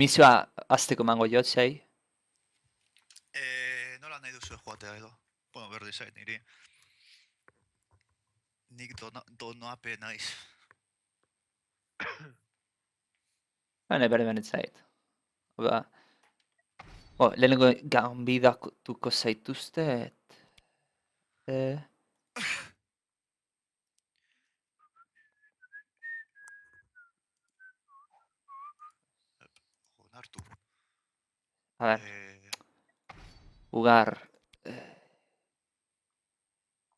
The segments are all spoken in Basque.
Misioa azteko mango jotzei. Nola nahi duzu joatea edo? Bueno, berdin zait, niri. Nik donoape naiz. Baina bere zait. Ba, lehenengo ganbidatuko zaituzte. Onartu. A ver, Ugar.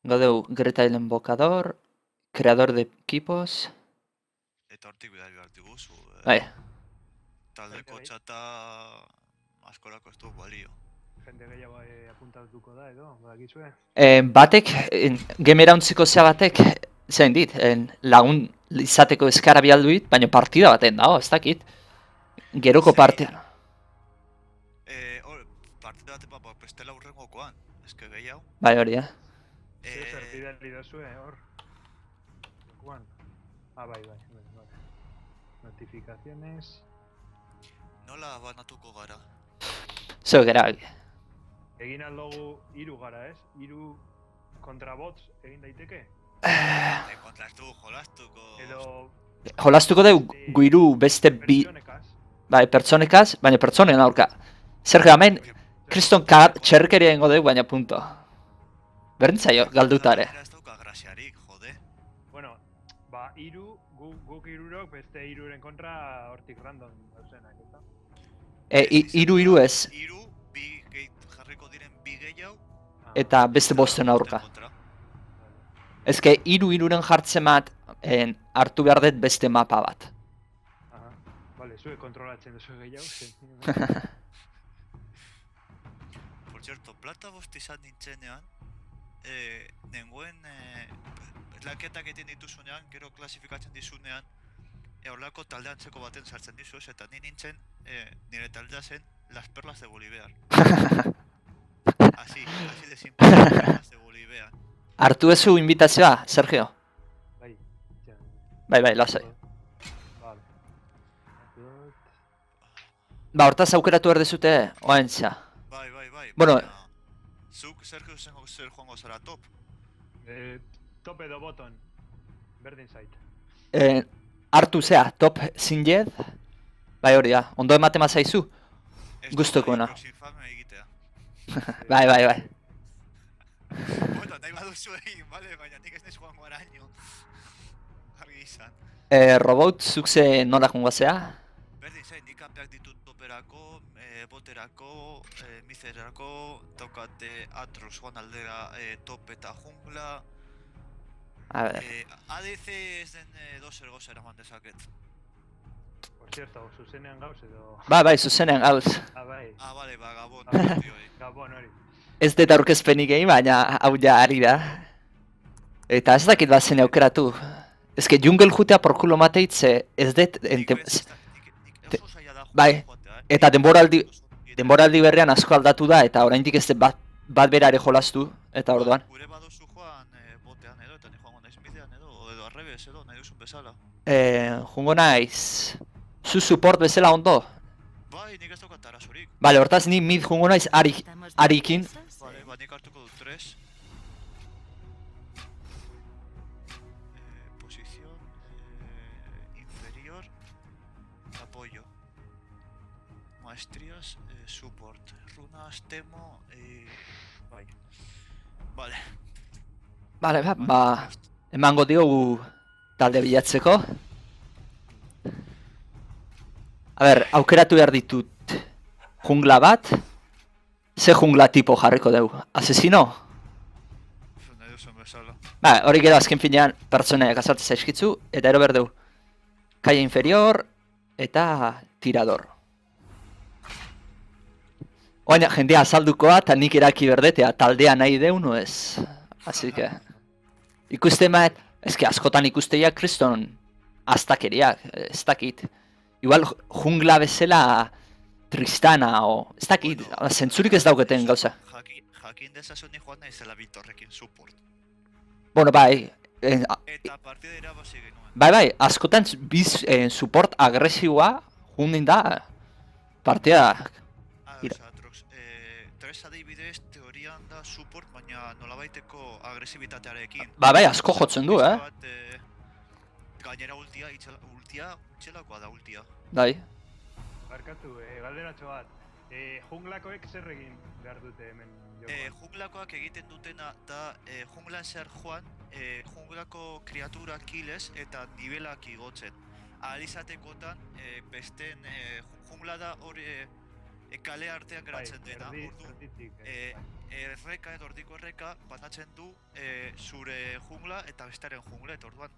Gaudeu Greta el Embocador, creador de equipos. Eta hortik bidali behar diguzu. Bai, Taldeko txata askorako ez du balio. Jende gehiago apuntatuko da edo, badakizue? batek, gemera untziko zea batek, zein dit, lagun izateko eskara bialduit, baina partida baten dago, ez dakit. Geroko partida. Partida baten bestela urrengokoan. Eske gehiago. Bai, hori, Zer bidali dozue, hor? Jokuan? Bai. Notificaciones... Nola banatuko gara? Zeu gera. Egin aldogu 3 gara, ez? 3 kontra bots egin daiteke? Kontra ez dugu jolastuko. Edo... Jolastuko dugu guiru beste bi... Pertsonekaz? Bai, pertsonekaz, baina pertsonen aurka. Zer hemen, kriston txerkeria ingo dugu, baina punto. Berntzaio, galdutare. Ez dauka grasiarik, jode. Bueno, 3, guk 3 beste 3-ren kontra hortik random dauzenak, eta? 3 ez, 3, bi jarriko diren bi gehiago. eta beste bosten aurka. Ezke, 3-3-ren jartzen bat, hartu behar dut beste mapa bat. Vale, zuek kontrolatzen duzu gehiago, Por cierto, plata bost izan nintzenean, nengoen laketak egiten dituzunean, gero klasifikatzen dizunean, horlako talde antzeko baten sartzen dizu, eta ni nintzen, nire taldea zen, Las Perlas de Bolivar. Así de simple, Las Perlas de Bolivar. Hartu ezu invitazioa, Sergio? Bai, lasai. Vale. Ba, hortaz aukeratu behar dezute, oaintza. Bai. Bueno, zuk, Sergio, zer joango zara top? Top edo botton. Berdin zait. hartu zea, top zinjed. Bai, hori da, ondo ematen mazaizu. Gustukoena. Bai. Bueno, nahi baduzu egin, bale, baina nik ez naiz joango araño. Argi izan. Robot, zuk ze nola joango zea? Berdin zain, nik kanpeak ditut toperako, boterako, mizerako, daukate Atrox joan aldera top eta jungla. A ver. ADC ez den dozer goza eraman dezaket. Por cierto, zuzenean gauz edo... Bai, zuzenean gauz. Bai. Bale, Gabon. Gabon hori. Ez dut aurkezpenik egin, baina hau ja ari da. Eta ez dakit bazen aukeratu. Ez que jungle jutea porkulo mateitze ez dut... Bai, eta denboraldi berrean asko aldatu da, eta oraindik ez dut bat berare jolastu, eta orduan. Gure baduzu joan botean edo, eta ni joango naiz midean edo arrebes edo, nahi duzun bezala. Jungo naiz... Zu support bezala ondo? Bai, nik ez daukat arazorik. Bale, hortaz ni mid jungo naiz Arikin. Vale, nik hartuko dut 3. Posición inferior, apoyo. Maestrías, support. Runas, temo, bai. Vale. Bale, ba, emango diogu talde bilatzeko. A ber, aukeratu behar ditut jungla bat. Ze jungla tipo jarriko dugu? Asesino? Nahi duzun bezala. Ba, hori gero azken finean pertsoneak azaltzen zaizkitzu, eta ero behar dugu. Kaia inferior eta tirador. Oaina, jendea azaldukoa eta nik eraki berdetea taldea nahi deunu ez. Así que... Ikuste maet, ezke askotan ikusteia kriston astakeriak, ez dakit. Igual jungla bezala Tristana o... Ez dakit, zentzurik ez dauketen gauza. Jakin dezazu ni joan naizela Bitorrekin support. Bueno, bai... Eta partida irabazi genuen. Bai, askotan support agresiboa jundin da. Partida, Ira. Oza, Trox, Tres adibidez teorian da support, baina nolabaiteko agresibitatearekin. bai, asko jotzen du, Pixka bat, gainera ultia utxelakoa da ultia. Bai. Barkatu, galderatxo bat. Junglakoek zer egin behar dute hemen jokoan? Junglakoak egiten dutena da junglan zer joan, junglako kreatura kilez eta nivelak igotzen. Ahal izatekotan, besten jungla da hori kale artean geratzen dena. Erreka edo ordiko erreka banatzen du zure jungla eta bestaren jungla, eta orduan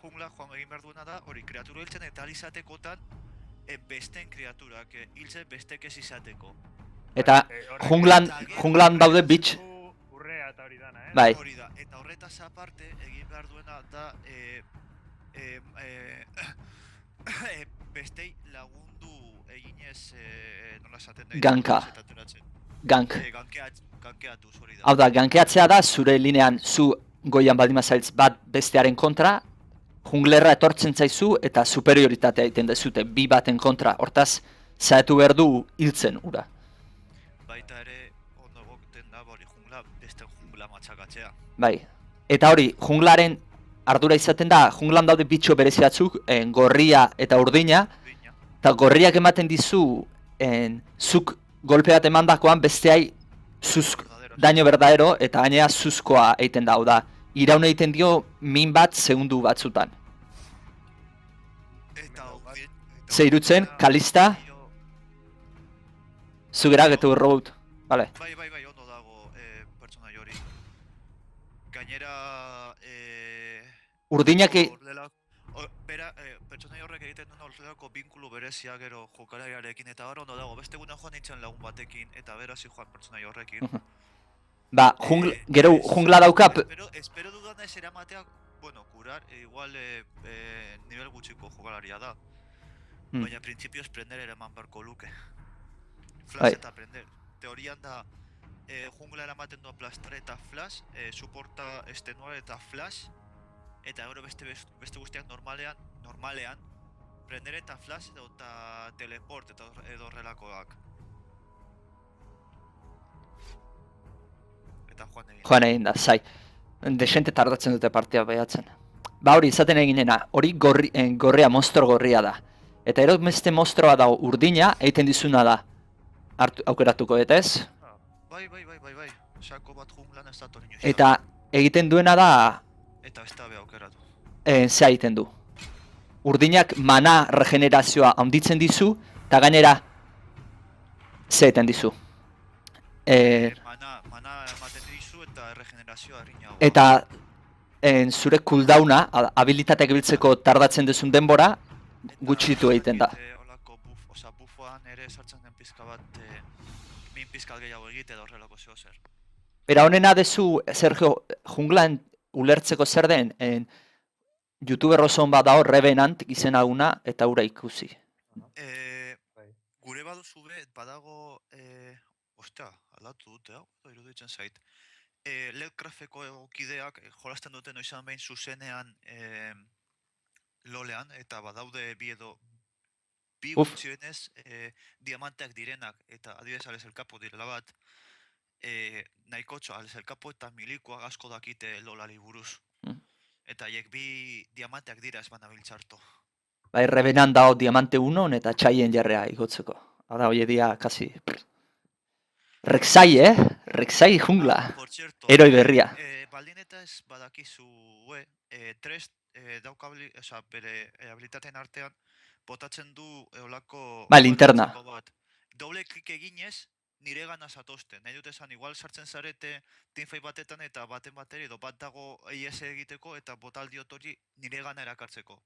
jungla joan egin behar duena da hori kreatura hiltzen eta ahal izatekotan besten kreaturak hiltzen bestek ez izateko. Eta junglan daude bitx. Urrea eta hori dana, Bai. Hori da, eta horretaz aparte egin behar duena da bestei lagundu eginez nola esaten da. Ganka. Gank. Gankeatuz hori da. Hau da, gankeatzea da zure linean zu goian baldin bazaitz bat bestearen kontra, junglerra etortzen zaizu eta superioritatea egiten dezute bi baten kontra. Hortaz, zaitu behar du hiltzen ura. Baita ere, ondo goten da hori jungla, beste jungla matxakatzea. Bai. Eta hori, junglaren ardura izaten da, junglan daude bitxo berezi batzuk, gorria eta urdina, eta gorriak ematen dizu, zuk golpe bat emandakoan besteai daño verdadero eta gainera zuzkoa egiten da, hau da. Iraun egiten dio min bat segundu batzutan. Ze irutzen, Kalista, zugera getu robot, vale. Bai, ondo dago pertsonai hori. Gainera... Urdinak pertsonai horrek egiten duen horrelako binkulu berezia gero jokalariarekin, eta gara ondo dago, beste guna joan nintzen lagun batekin, eta berazi joan pertsonai horrekin. Ba, gero jungla dauka... Espero dudan ez eramateak, bueno, kurar, igual nivel gutxiko jokalaria da. Baina printzipioz prender ere eman barko luke. Flash eta prender. Teorian da, jungla eramaten du aplastar eta flash, suporta estenuar eta flash, eta gero beste guztiak normalean, prender eta flash eta teleport edo horrelakoak. Eta joan egin da, zai. Desente tardatzen dute partia behatzen. Ba hori, izaten eginena, hori gorria, monstro gorria da. Eta ero beste monstroa da urdina, egiten dizuna da. Aukeratuko eta ez? Bai. Sako bat junglan ez da torino. Eta egiten duena da... Eta ez da be aukeratu. Zea egiten du. Urdinak mana regenerazioa handitzen dizu, eta gainera ze egiten dizu. Mana ematen dizu eta regenerazioa harina. Eta zure cooldowna, habilitateak biltzeko tardatzen duzun denbora, gutxitu egiten da. Olako buffoan ere sartzen den pizka bat, min pizkat gehiago egite da horrelako zeo zer. Era honena dezu, Sergio, junglan ulertzeko zer den, youtuber oso bat dago Revenant izena una eta ura ikusi. Gure baduzu badago, ostia, aldatu dute hau, iruditzen zait. Leadcrafteko kideak jolasten duten izan behin zuzenean lolean, eta badaude bi gutxienez diamanteak direnak, eta adibidez Ales el Capo direla bat, nahikotxo Ales el Capo eta milikoak asko dakite lolari buruz. Eta haiek bi diamanteak dira ez banabiltzarto. Bai, Revenant dago diamante 1 eta txaien jarrea igotzeko. Hada, hoi dia, kasi... Rek'Sai, Rek'Sai jungla. Heroi berria. Baldin eta ez badakizu, tres bere habilitateen artean botatzen du eolako... Bai, linterna. Doble klik eginez, nire gana zatozten. Nahi dut esan, igual sartzen zarete teamfight batetan eta baten bateri edo bat dago EIS egiteko eta botaldiot hori nire gana erakartzeko.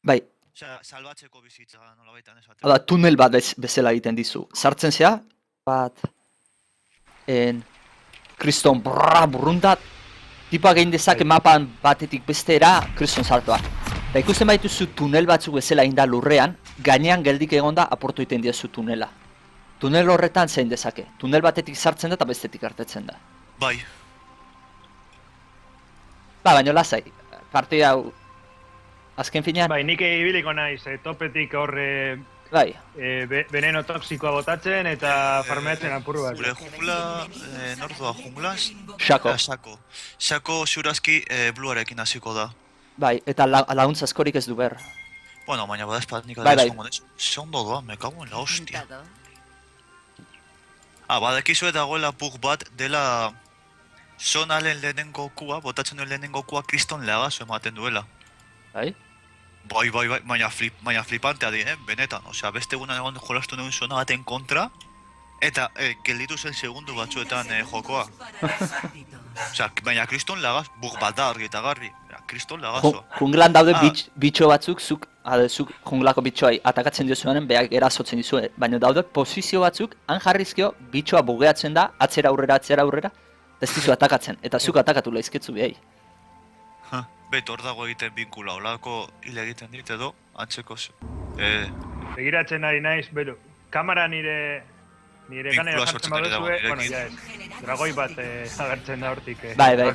Bai. Osea, salbatzeko bizitza nola baitan esateko. Hala, tunel bat bezala egiten dizu. Sartzen zea, bat... Kriston burrundat, tipa egin dezake mapan batetik bestera, kriston saltoa. Eta ikusten baituzu tunel batzuk bezala egin da lurrean, gainean geldik egonda aportu egiten diozu tunela. Tunel horretan zein dezake. Tunel batetik sartzen da eta bestetik hartetzen da. Bai. Ba, baina lasai. Partida hau... Azken finean... Bai, nik ibiliko naiz, topetik horre... Bai, veneno toxikoa botatzen eta farmeatzen apur bat. Gure jungla, nordoa junglaz? Xako. Sako. Sako ziurazki bluarekin hasiko da. Bai, eta laguntza askorik ez du behar. Bueno, baina bada espadnik Bai, bai. Ze ondo doa, me cago en la hostia. Badakizue dagoela bug bat dela zonalen lehenengo kua, botatzen duen lehenengo kua kriston leagazo ematen duela. Bai? Bai, baina flipantea di, benetan. Osea, beste egunan egon jolastu nuen zona baten kontra, eta gelditu zen segundu batzuetan jokoa. Osea, baina kriston lagaz, bug bat da argi eta garbi. Kriston lagazo. Junglan daude bitxo batzuk, zuk junglako bitxoai atakatzen diozuenen beak erasotzen dizue. Baina daude posizio batzuk, han jarrizkio bitxoa bugeatzen da, atzera aurrera, ez dizu atakatzen. Eta zuk atakatu laizketzu behai. Bet hor dago egiten binkula, holako hile egiten dit edo, antzeko Begiratzen ari naiz, bero, kamera nire ganera jartzen baduzue, bueno, ja ez. Dragoi bat agertzen da hortik. Bai.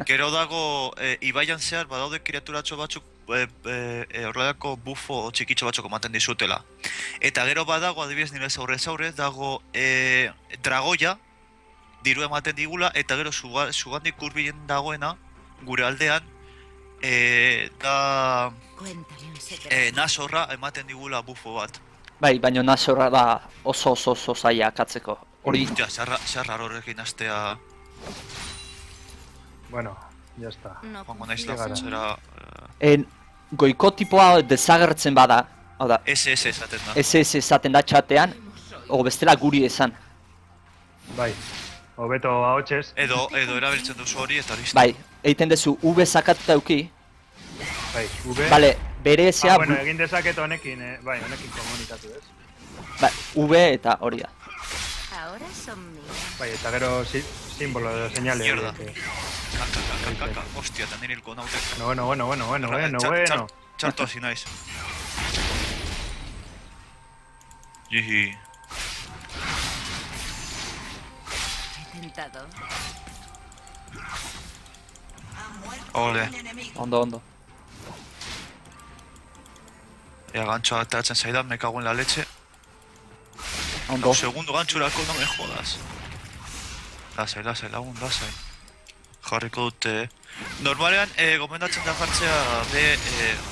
Gero dago, ibaian zehar badaude kreaturatxo batzuk horrelako bufo txikitxo batzuk ematen dizutela. Eta gero badago, adibidez nire aurrez dago dragoia, diru ematen digula, eta gero zugandik hurbilen dagoena, gure aldean, da nasorra ematen digula bufo bat. Bai, baina nasorra da oso zaila akatzeko. Hori... Ja, zerrar horrekin astea... Bueno, ya está. Joango naiz da funtzera... Goiko tipoa desagertzen bada, hau da... SS esaten da. SS esaten da txatean, o bestela guri esan. Bai, hobeto ahotsez. Edo erabiltzen duzu hori eta listo. Bai, egiten duzu V sakatuta euki. Bai, V... Bale, bere ezea... bueno, egin dezaket honekin, bai, honekin komunikatu ez. Bai, V eta hori da. Bai, eta gero simbolo edo señale. Mierda. Kaka, hostia, eta nire hilko naute. Bueno. Txartu hasi naiz. Jihi. Ole. Ondo. Ea gantxoa ateratzen zaidan, me cago en la leche. Ondo. Segundo gantzurako, no me jodas. Lasai, lagun. Jarriko dute... Normalean, gomendatzen da jartzea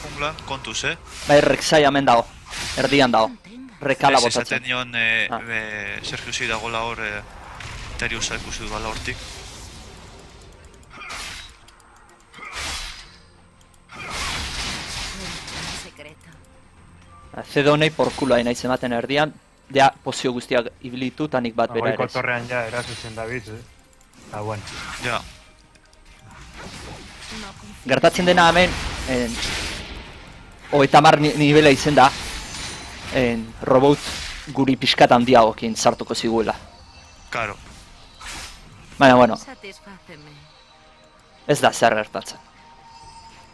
junglan kontuz, Bai, Rek'Sai hemen dago. Erdian dago. Rekala botatzen. Esaten nion Sergiusi dagoela hor... Teriusa ikusi du bala hortik. Zedonei porkula naiz ematen erdian, ja pozio guztiak ibilitu eta nik bat bera ere. Goiko torrean ja erasotzen David, bueno. Ja. Gertatzen dena hemen, 30 nibela izen da, robot guri pixkat handiagokin sartuko ziguela. Karo. Baina, bueno, ez da zer gertatzen.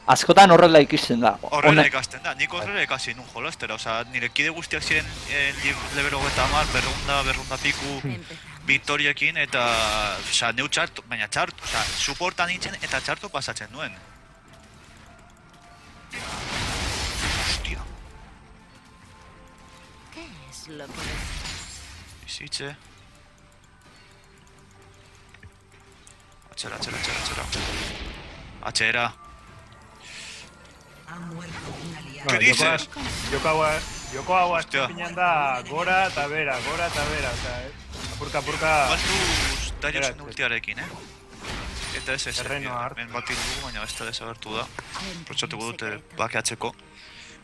Askotan horrela ikusten da. Horrela ikasten da, nik horrela ikasi nun jolastera, osea, nire kide guztiak ziren level 30, berrunda piku victoriekin eta, osea, neu txartu, baina txartu, osea, supportan nintzen eta txartu pasatzen nuen. Hostia. Bizitze. Atxera. ¿Qué dices? Joko hau azpinan da gora eta bera, oza, apurka... Baltuz Dariusen ultiarekin, Eta ez hemen batik dugu, baina ez da desagertu da. Protsatuko dute bakeatzeko.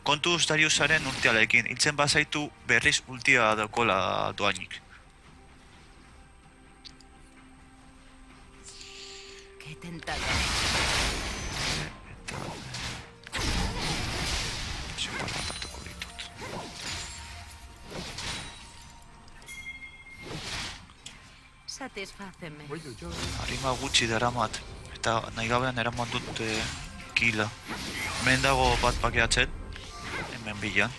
Kontuz Dariusaren ultiarekin, hiltzen bazaitu berriz ultia daukola doainik. Arima gutxi daramat, eta nahi gabean eraman dut kila. Hemen dago bat bakeatzen, hemen bilan.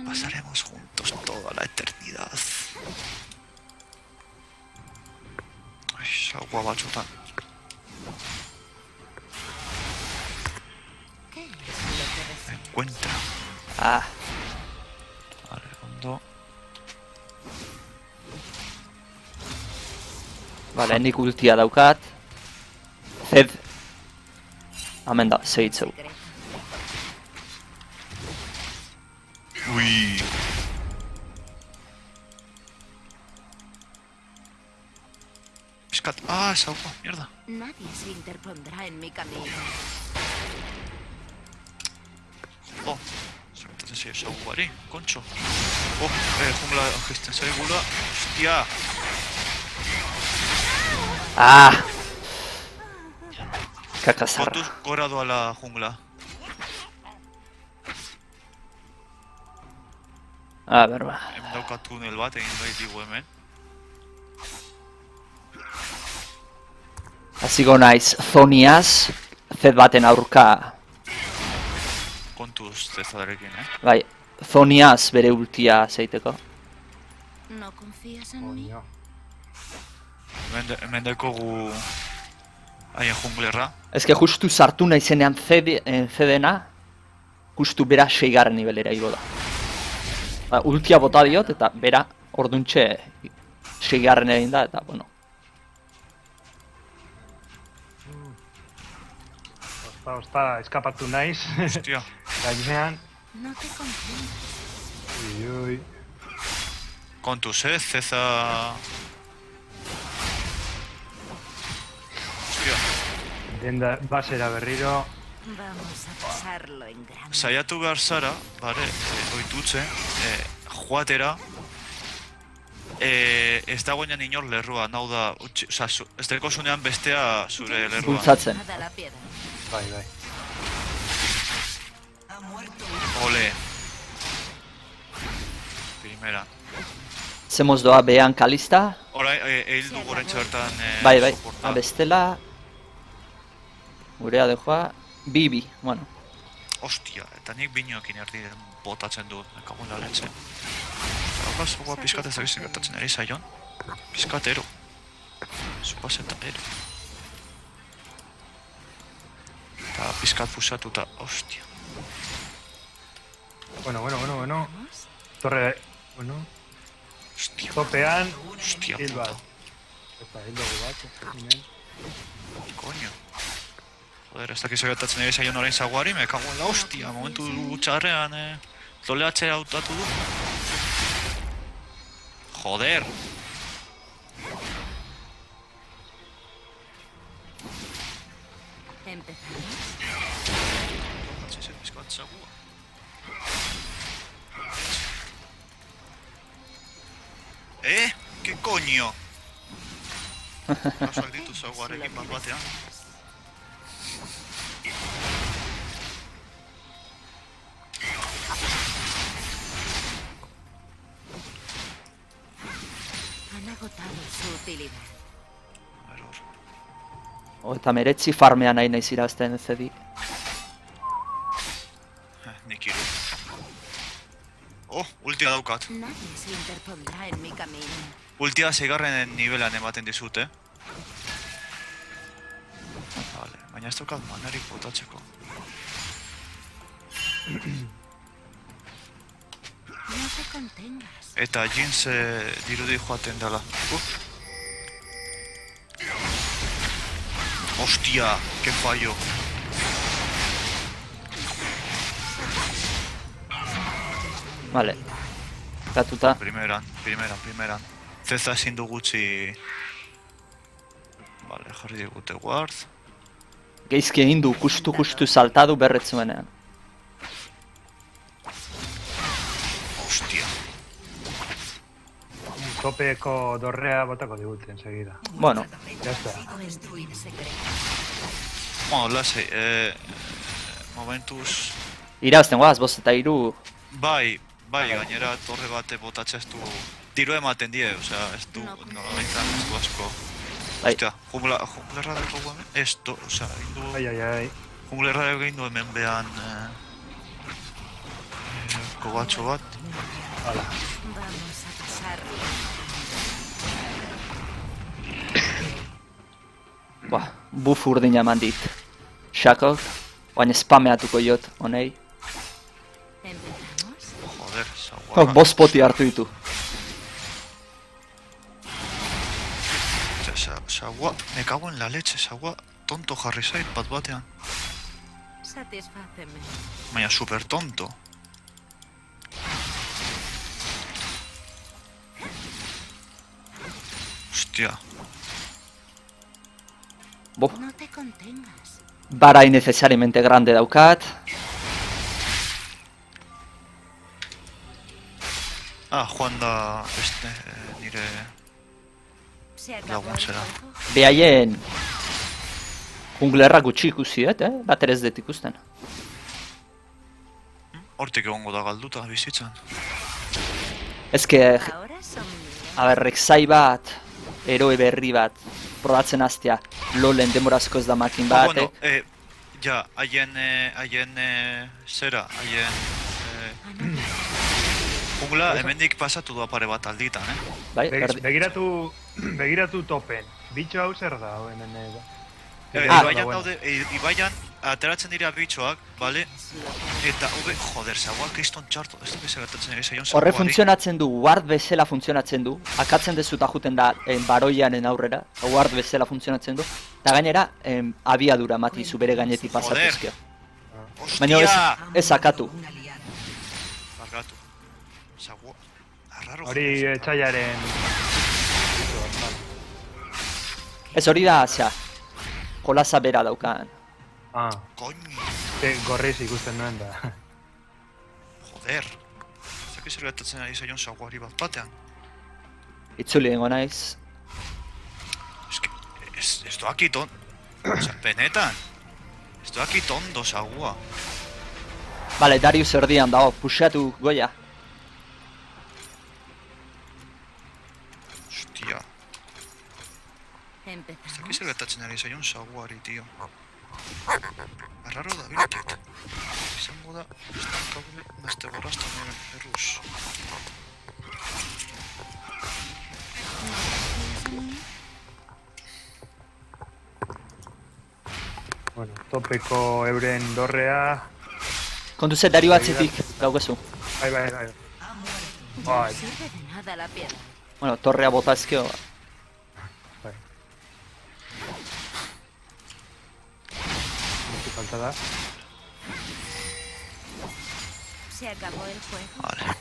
Pasaremos juntos toda la eternidad. Agua batzutan. encuentra. Ah, Vale, ondo. vale, nik ultia daukat. Zed. Hemen da, segitzeu. Ui. Piskat. Ah, es agua, mierda. Nadie se interpondrá en mi camino. Oh, segurtatzen zaio zaguari, kontxo. Oh, jungla geisten zaigula. Hostia. Ah! Kakazarra. Kontuz gora doala jungla. Ah, berba. Hemen dauka tunel bat egin bai digu hemen. Hasiko naiz Zoniaz, Zed baten aurka. Kontuz zezadarekin, Bai, Zoniaz bere ultia zeiteko. ¿No confías en mí? Coño. Hemen daukogu haien junglerra. Ez que justu sartu naizenean Zedena, justu bera 6. nivelera igo da. Ba, ultia bota diot eta bera orduntxe 6. egin da eta, bueno. Osta, eskapatu naiz. Hostia. Gainean. No te comprendo. Ui. Kontuz, zeza... Hostia. Denda basera berriro. Vamos a pasarlo en grande. Saiatu behar zara, bare, oitutzen, joatera, ez dagoenean inor lerruan, hau da, oza, ez dekozunean bestea zure lerruan. Bultzatzen. Nada la piedra. Bai, bai. Ole. Primera. Zemoz doa behan kalista. Horai, eildu gorentxe bertan Bai, bai. soporta. Bestela... Gurea dejoa... Bibi, bueno. Ostia, eta nik binoekin erdiren botatzen dut, nekagun la letxe. Hauka, zugua pizkat ez dakizen gertatzen ere zaion. Pizkat ero. Zugua zeta ero. Eta pizkat pusatuta, ostia. Bueno. Torre, bueno. Hostia, Topean, hostia hil puta. bat. Eta hil dugu bat, hemen. Coño. Joder, ez dakizu gertatzen ere zaion orain zaguari, me kago en la hostia, momentu txarrean, loleatxe hautatu du. Joder! Empezamos. Gertatzen zen pizkat zagua. ¿Qué coño? Kasuak ditu zaguarekin bat batean. Han agotado su utilidad. O, eta meretzi farmea nahi naiz irazten Zedi. Nik iru. Oh, ultia daukat. Nadie se interpondrá en mi camino. Ultia 6. nivelan ematen dizute. Vale, baina ez daukat manarik botatzeko. No te contengas. Eta Jinx dirudi joaten dela. Hostia, que fallo. Vale. Gatuta. Primeran. Zeza ezin du gutxi... Vale, jarri digute ward. Geizki egin du, justu saltadu berretzuenean. Hostia. Topeko dorrea botako digute enseguida. Bueno, Ya está. Destruir secretos. Bueno, lasai, momentuz... irazten guaz, 5-3. Bai, gainera torre bate botatzea ez du... Tiro ematen die, osea, ez du... Nola baitan, ez du asko... Bai. Hostia, junglerra dago hemen? Ez du, osea, egin du... Ai. Junglerra egin du hemen behan... Kogatxo bat... Hala. Vamos a pasarlo. Buah, buff urdina eman dit. Shakok, baina spameatuko jot, honei. Bost poti hartu ditu. Sagua, me cago en la leche, sagua tonto jarri zait bat batean. Satisfáceme. Baina super tonto. Hostia. Bo, No te contengas. bara innecesariamente grande daukat. Joan da nire Se acabó lagun el zera. juego. Behaien junglerra gutxi ikusiet, bat ere ez dut ikusten. Hortik egongo da galduta bizitzan. Ezke, Ahora son míos. a ber, Rek'Sai bat, eroe berri bat, probatzen hastea, lolen demorazko ez da makin bat, Bueno, ja, haien zera, jungla hemendik pasatu da pare bat alditan, bai, Begiratu topen. Bitxo hau zer da, hemen da. Ibaian daude, Ibaian ateratzen dira bitxoak, bale? Es lo que Eta, joder, zagoak kriston txarto, ez duk gertatzen ere zaion horre zagoari. funtzionatzen du, ward bezala funtzionatzen du, akatzen dezuta juten da baroianen aurrera, ward bezala funtzionatzen du, eta gainera, abiadura matizu bere gainetik pasatuzkio. Baina ez akatu. Barkatu. Zago, arraro. Hori etxaiaren... Ez hori da, zera, jolasa bera daukan. Koñi, Gorriz ikusten nuen da. joder. Zaki zer gertatzen ari zaion zagoari bat batean. Itzuli dengo naiz. Ez doakit on... Osa, benetan. Ez doakit ondo zagoa. Bale, Darius erdian dago, puxatu goia. Hostia. Ez empezamos. daki zer gertatzen ari zaion zagoari, tio. Arraro da biltet. Izango da, estankable, beste borraztan erruz. Bueno, topeko euren dorrea... Kontuze Dario atzetik, gaukezu. Bai. No Bai. sirve de nada la piedra. Bueno, torrea bota ezkeo. Bai. Mutu falta da. Se acabó el juego. Vale.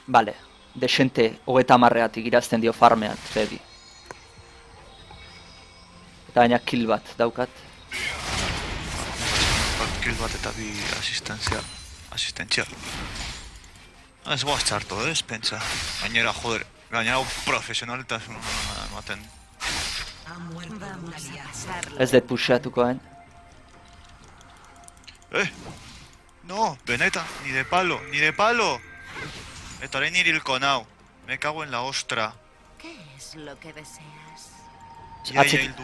Bale, desente, 30 irazten dio farmean, ready. Eta baina kill bat daukat. Kill bat eta bi asistentzia. Ez goaz txarto, ez, pentsa. Gainera, joder, gainera profesionaltasun ematen. Vamos a pasarlo. Ez dut puxatuko hain. No, benetan, ni de palo! Eta orain nirilko nau. Me cago en la ostra. ¿Qué es lo que deseas? Ia hildu.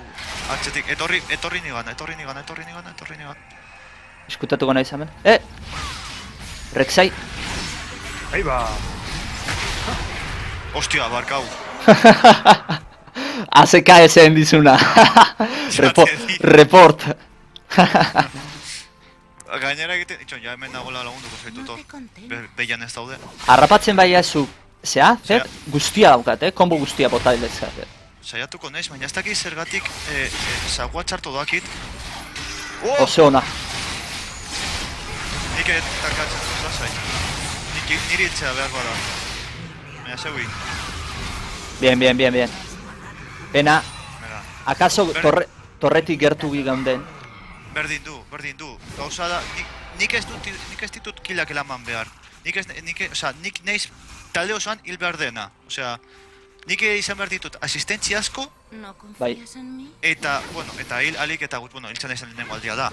Atzetik, etorri nigan. Eskutatuko nahi zamen. Rek'Sai! Ahí ba! Ostia, barkau. AZK esen dizuna. Report. Gainera egiten, itxon, ja hemen nagoela lagunduko zaitu No tor. te contengas. Behian ez daude. Harrapatzen baia zu. Zea, Zea. guztia daukat, kombo guztia bota ilezkat. Saiatuko naiz, baina ez dakit zergatik zagua txarto doakit. Oso ona. Nik takatzen dut lasai. Niri hiltzea behar bada. Baina zeui. Bien. Pena, Mera. akaso torretik gertu gaunden. Berdin du. Gauza da, nik ez ditut killak elaman behar. Nik neiz talde osoan hil behar dena. Osea, nik izan behar ditut asistentzia asko, ¿No confías en mí? eta, bueno, eta hil alik eta gut, bueno, hiltzen izan lehenengo aldia da.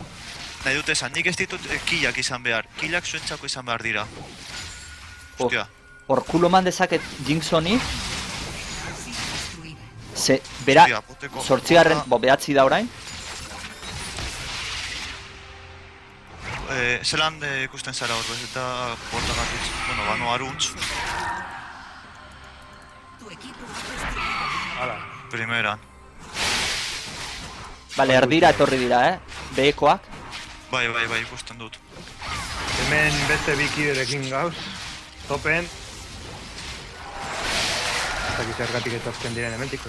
Nahi dut esan, nik ez ditut killak izan behar. Killak zuentzako izan behar dira. Hostia. Hor kulo man dezaket Jinxoni. Ze, bera, Hostia, poteko. 8 behatzi da orain. Zelan ikusten zara hor bez, eta portagatik, bueno, bano aruntz, Hala. primeran. Bale, erdira etorri dira, behekoak. Bai, ikusten dut. Hemen beste bikiderekin gauz. Topen. Zaki zergatik etortzen diren hementik.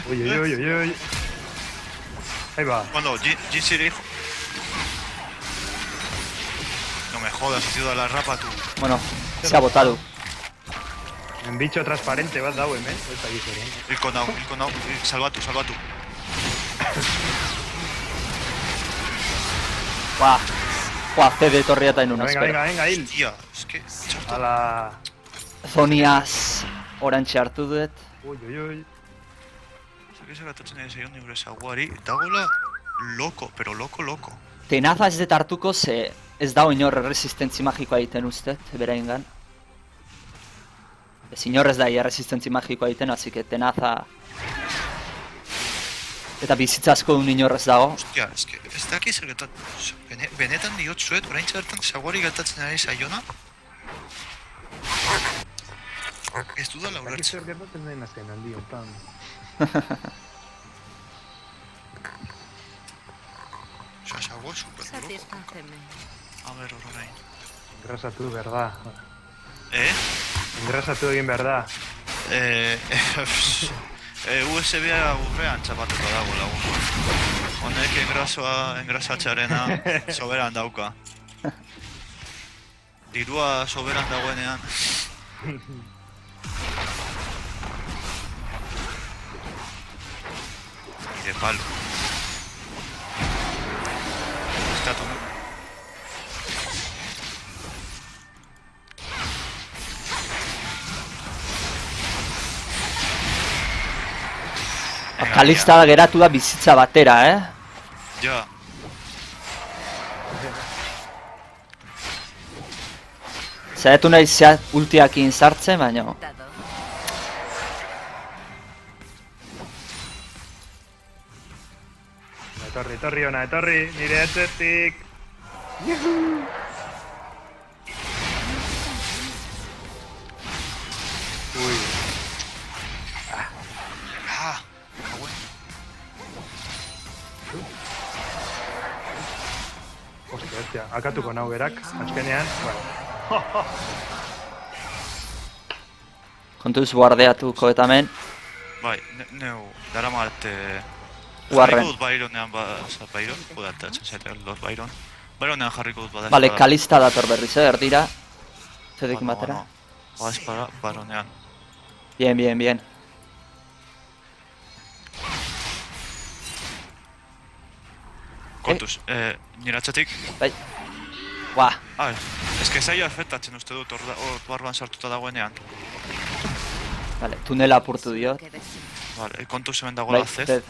Uy. Ahí va. Bueno, Jin Siri. No me jodas, has ido a la rapa tú. Bueno, se ha botado. Un bicho transparente bat dau hemen. Eta gizeren. Ilkonau. Salvatu. Buah, CD etorria eta inun, espero. Venga, hil. Hostia, es que... txartu. Ala. Zoniaz orantxe hartu dut. Uy. Zaki zeratatzen ari zaion nire zaguari, dagoela loko, pero loko. Tenaza ez dut hartuko ze ez dago inor resistentzi magikoa egiten ustez, beraingan. Ez inor ez da resistentzi magikoa egiten, así que tenaza... Eta bizitza asko duen inor ez dago. Hostia, es que ez daki zer gertatzen. Benetan diot zuet, oraintxe bertan zaguari gertatzen ari zaiona. Ez dudala Zaki ulertzen. zer gertatzen den azken aldi honetan. Osea, zagua super loko. Satisfáceme. A ver, orain. Engrasatu behar da. Eh? Engrasatu egin behar da. USB-a aurrean txapatuta dago lagun. Honek engrasatzearena soberan dauka. Dirua soberan dagoenean. De palo. Eskatu. Kalista geratu da bizitza batera, Ja. Zaitu nahi zeat ultiakin sartzen, baina... Dado. Etorri ona, nire etzetik. Uy. Hostia, akatuko nau berak, azkenean, bueno. Kontuz guardeatuko eta hemen. Bai, neu, daramat... Warren. Jarriko dut Byronean Byron, kudatzen zaite Lord Byron. Byronean jarriko dut bada. Bale, Kalista dator berriz, erdira. Zedekin batera. Ba, espara, Byronean. Bien. Kontuz, nire atxatik... Bai. Buah. Ez que zaila efektatzen uste dut hor barruan sartuta dagoenean. Bale, tunela apurtu diot. Lo que deseas. Vale, kontuz hemen dagoela Zed. Zed.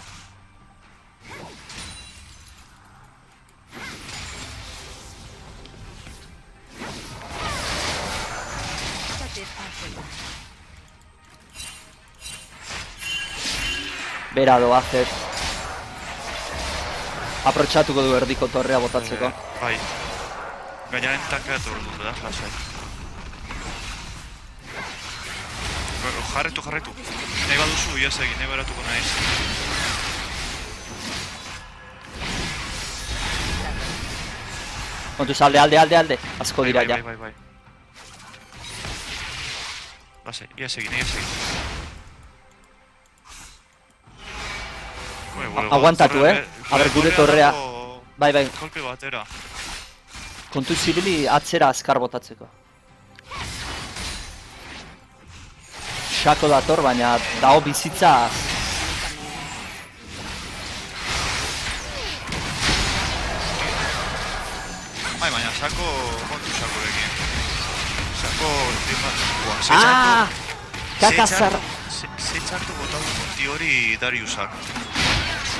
Satisfáceme. Bera doa Zed. Aprotxatuko du erdiko torrea botatzeko. Bai. Gainaren tankeatu dut, da, lasai. Jarretu. Nahi baduzu, iaz egin, nahi beratuko nahiz. Kontuz alde. Asko dira ja. Bai. Lasai, iaz egin. Aguantatu, Aber, gure torrea. Bai. Kolpe batera. Kontuz zibili atzera azkar botatzeko. Xako dator, baina dago bizitza... Bai, baina sako kontu sakorekin. Sako... Kakazar... Ze txartu botatu konti hori Dariusak.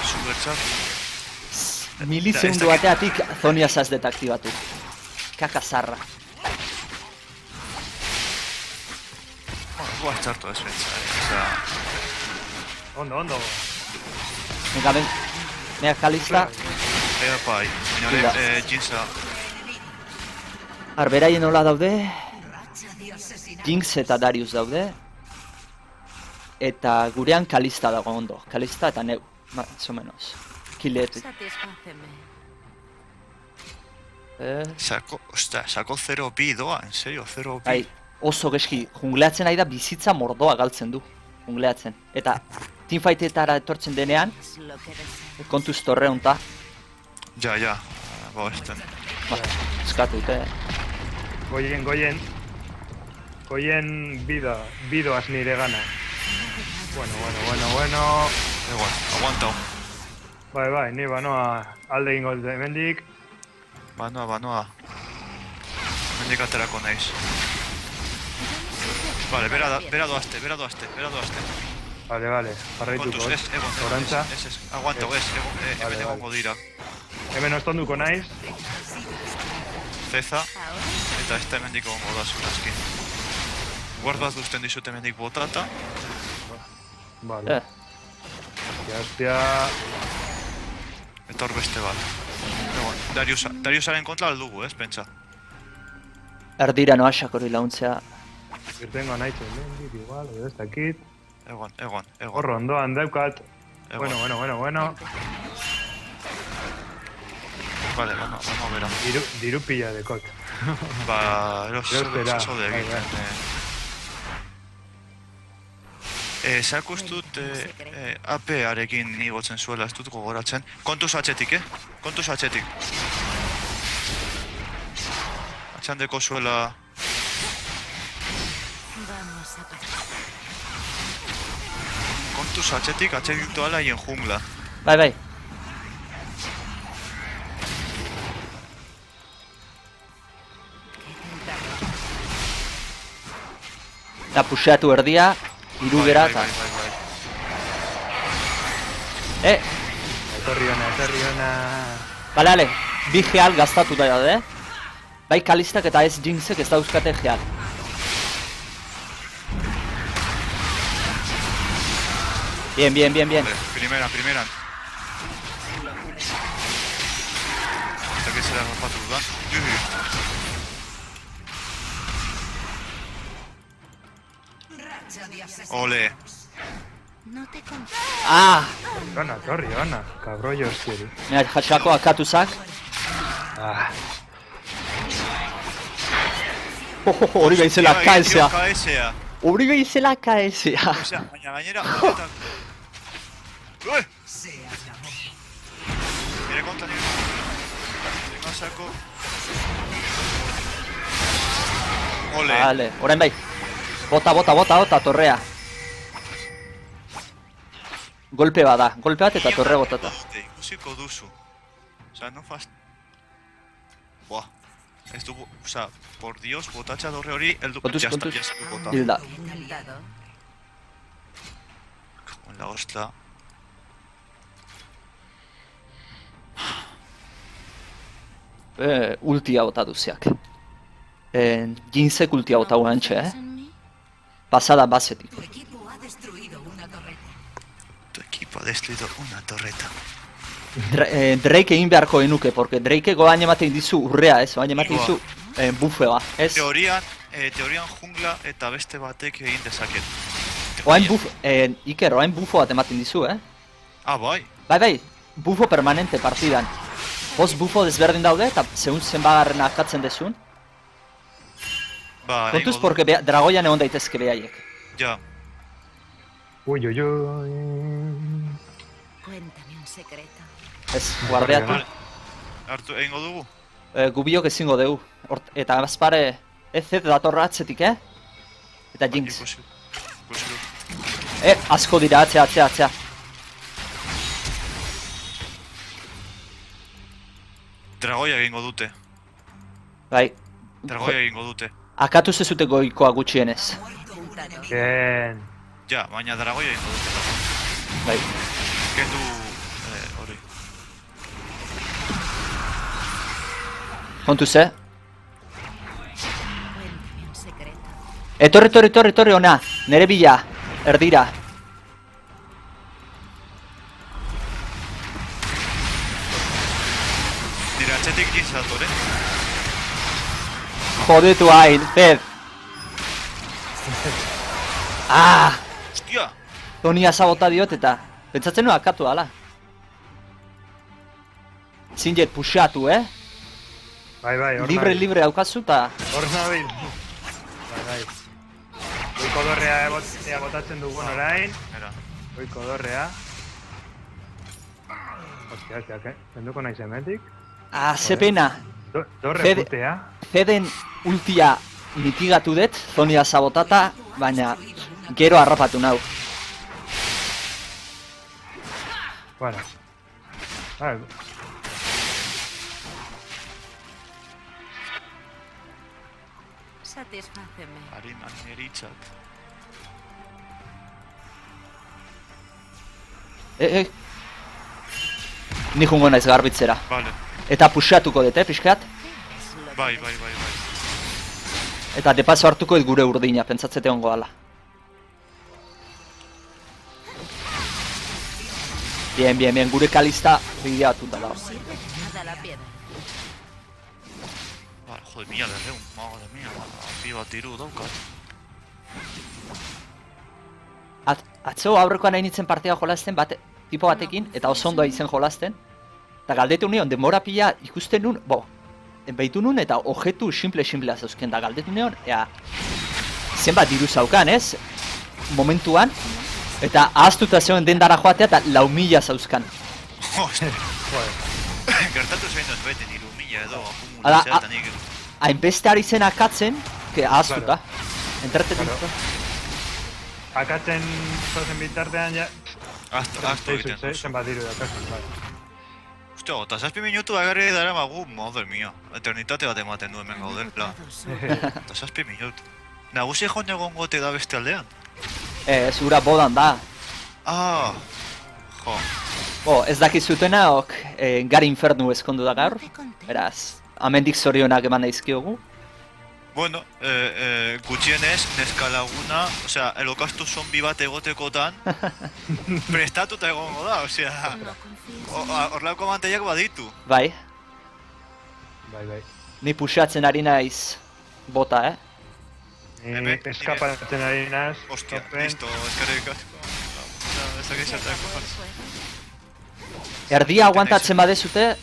Super txartu. Milisegundu bateatik Zonia zaz detaktibatu. Kakazarra. Guaz txartu ez bentsa, Ondo. Mega Kalista. Ea pai, baina Jinxa. Arberaien nola daude. Jinx eta Darius daude. Eta gurean Kalista dago ondo. Kalista eta neu, más o menos. skillet. Satisfáceme. Sako 0-bi doa, en serio, 0-bi. Bai, oso geski, jungleatzen ari da bizitza mordoa galtzen du. Jungleatzen. Eta teamfightetara etortzen denean, Es lo que deseas. kontuz torreunta. Ja, esten. Ba, eskatu dute. Goien bidoaz nire gana. Bueno. Egon, aguantau. Bai, ni banoa alde egingo dut hemendik. Banoa. Mendik aterako naiz. Vale, bera doazte. Vale, jarraituko. Kontuz, ez, egon, Orantza. ez, aguantau, ez, hemen Vale. egongo dira. Hemen ostonduko naiz. Zeza, eta ez da hemendik egongo da zurazkin. Guard bat duzten dizut hemendik botata. Vale. Hostia. Eta hor beste bat. Egon, Dariusaren kontra aldugu, ez, pentsa. Erdira noaxak hori launtzea. Irtengo naitzen hemendik igual, edo ez dakit. Egon. Hor ondoan daukat. Egon. Bueno. Vale, banoa bera. Diru pila dekot. Ba, Erostera, zaude bai, egiten. Zak ustut AP-arekin igotzen zuela, ez dut gogoratzen. Kontuz atxetik, Kontuz atxetik. Atxandeko zuela... Vamos a pasar. Kontuz atxetik, atxetik doala hien jungla. Bai. Eta puxeatu erdia, irugera eta... Etorri ona. Bale, bi geal gaztatu da daude. Bai Kalistak eta ez Jinxek ez dauzkate geal. Bien. Primeran. Eta que zera rapatu dudan. Ole. No te conté. Ah! Torri ona. Kabrollo hostieri. Mira, jatxako akatuzak. Hori behizela KSA. Hori behizela KSA. Osea, baina gainera, honetan... Ue! Nire konta. Tengo sako... Ole. Vale, orain bai. Bota, torrea. Golpe bat eta torre botata. Ikusiko duzu. Osea, no fast... Buah. Ez dugu, osea, por Dios, botatxa dorre hori, Kontuz. jazta bota. Hilda. Encantado. Con la hostia. Ultia bota duziak. Jinxek ultia bota guantxe, ¿Confías en mí? Pasada basetik. Tu equipo ha destruido una torreta. Drake egin beharko genuke, porque Drake goain ematen dizu urrea, ez? Goain ematen dizu buffea, ez? Teorian jungla eta beste batek egin dezaket. Oain Iker, oain buffo bat ematen dizu, Ah, bai. Bai, buffo permanente partidan. Bost buffo desberdin daude eta segun zenbagarren akatzen dezun. Ba, Kontuz, porque dragoian egon daitezke behaiek. Ja. Uy. Cuéntame un secreto. Ez, guardeatu. Vale. Hartu, egingo dugu? Gubiok ezingo dugu. Eta azpare, ez datorra atzetik, Eta Jinx. Ikusi du. Asko dira, atzea. Dragoia egingo dute. Bai, Dragoia egingo dute. akatu zezute goikoa gutxienez. Bien. Ja, baina dragoia egingo dute. Bai. Kendu... hori. Kontuz, Cuéntame un secreto. Etorri ona, nere bila, erdira. Nire atxetik gizatore. Jodetu hain, Fed. Hostia! Tonia sabota diot eta pentsatzen nuen akatu ala. Zinjet puxatu, Bai, hor nabil. Libre daukazu eta... Hor nabil. Bai. Goiko dorrea ea botatzen dugun orain. Era. Goiko dorrea. Hostia, zenduko naiz hemetik. Ah, ze pena. Dorre putea. Zeden ultia mitigatu dut, zonia sabotata, baina gero harrapatu nau. Bueno. Vale. Satisfáceme. Harina, niritzat. Ni jungo naiz garbitzera. Vale. Eta puxatuko dut, pixkat? Bai. Eta de paso hartuko dut gure urdina, pentsatzete ongo ala. Bien, gure kalista bideatuta dago. Nada la piedra. Vale, joder, mila berreun, madre mia, api bat diru daukat. Atzo aurrekoan nahi nintzen partida jolasten tipo batekin, eta oso ondoa izen jolasten. Eta galdetu nion, denbora pila ikusten nun, behitu nun eta objetu simple zauzken, da galdetu nion, zenbat diru zaukan, ez? Momentuan, eta ahaztuta zegoen dendara joatea eta 4.000 zauzkan. Gertatu zein dut beti, niru mila edo Ala, akumulatzea eta nik... hainbeste ari zen akatzen, ahaztuta. Entretetu. Akatzen zozen bitartean ja... Azto egiten duzu. Zenbat diru dakatzen, bai. Ostia, eta 7 minutu agarri dara magu, madre mia. Eternitate bat ematen du hemen gaudela. Eta 7 minutu. Nagusi joan egon gote da beste aldean? Zura bodan da. Ah, jo. Ez dakizutena, Gari Infernu eskondu da gaur. Beraz, amendik zorionak eman daizkiogu. Bueno, gutxienez, neska laguna, osea, elokastu zombi bat egotekotan, prestatuta egongo da, osea, horlako manteiak baditu. Bai, Bai. ni puxatzen ari naiz bota, Ni eskapatzen ari naz. Ostia, listo, eskerrik asko. Ez dakit zertako jartzen. Erdia aguantatzen badezute,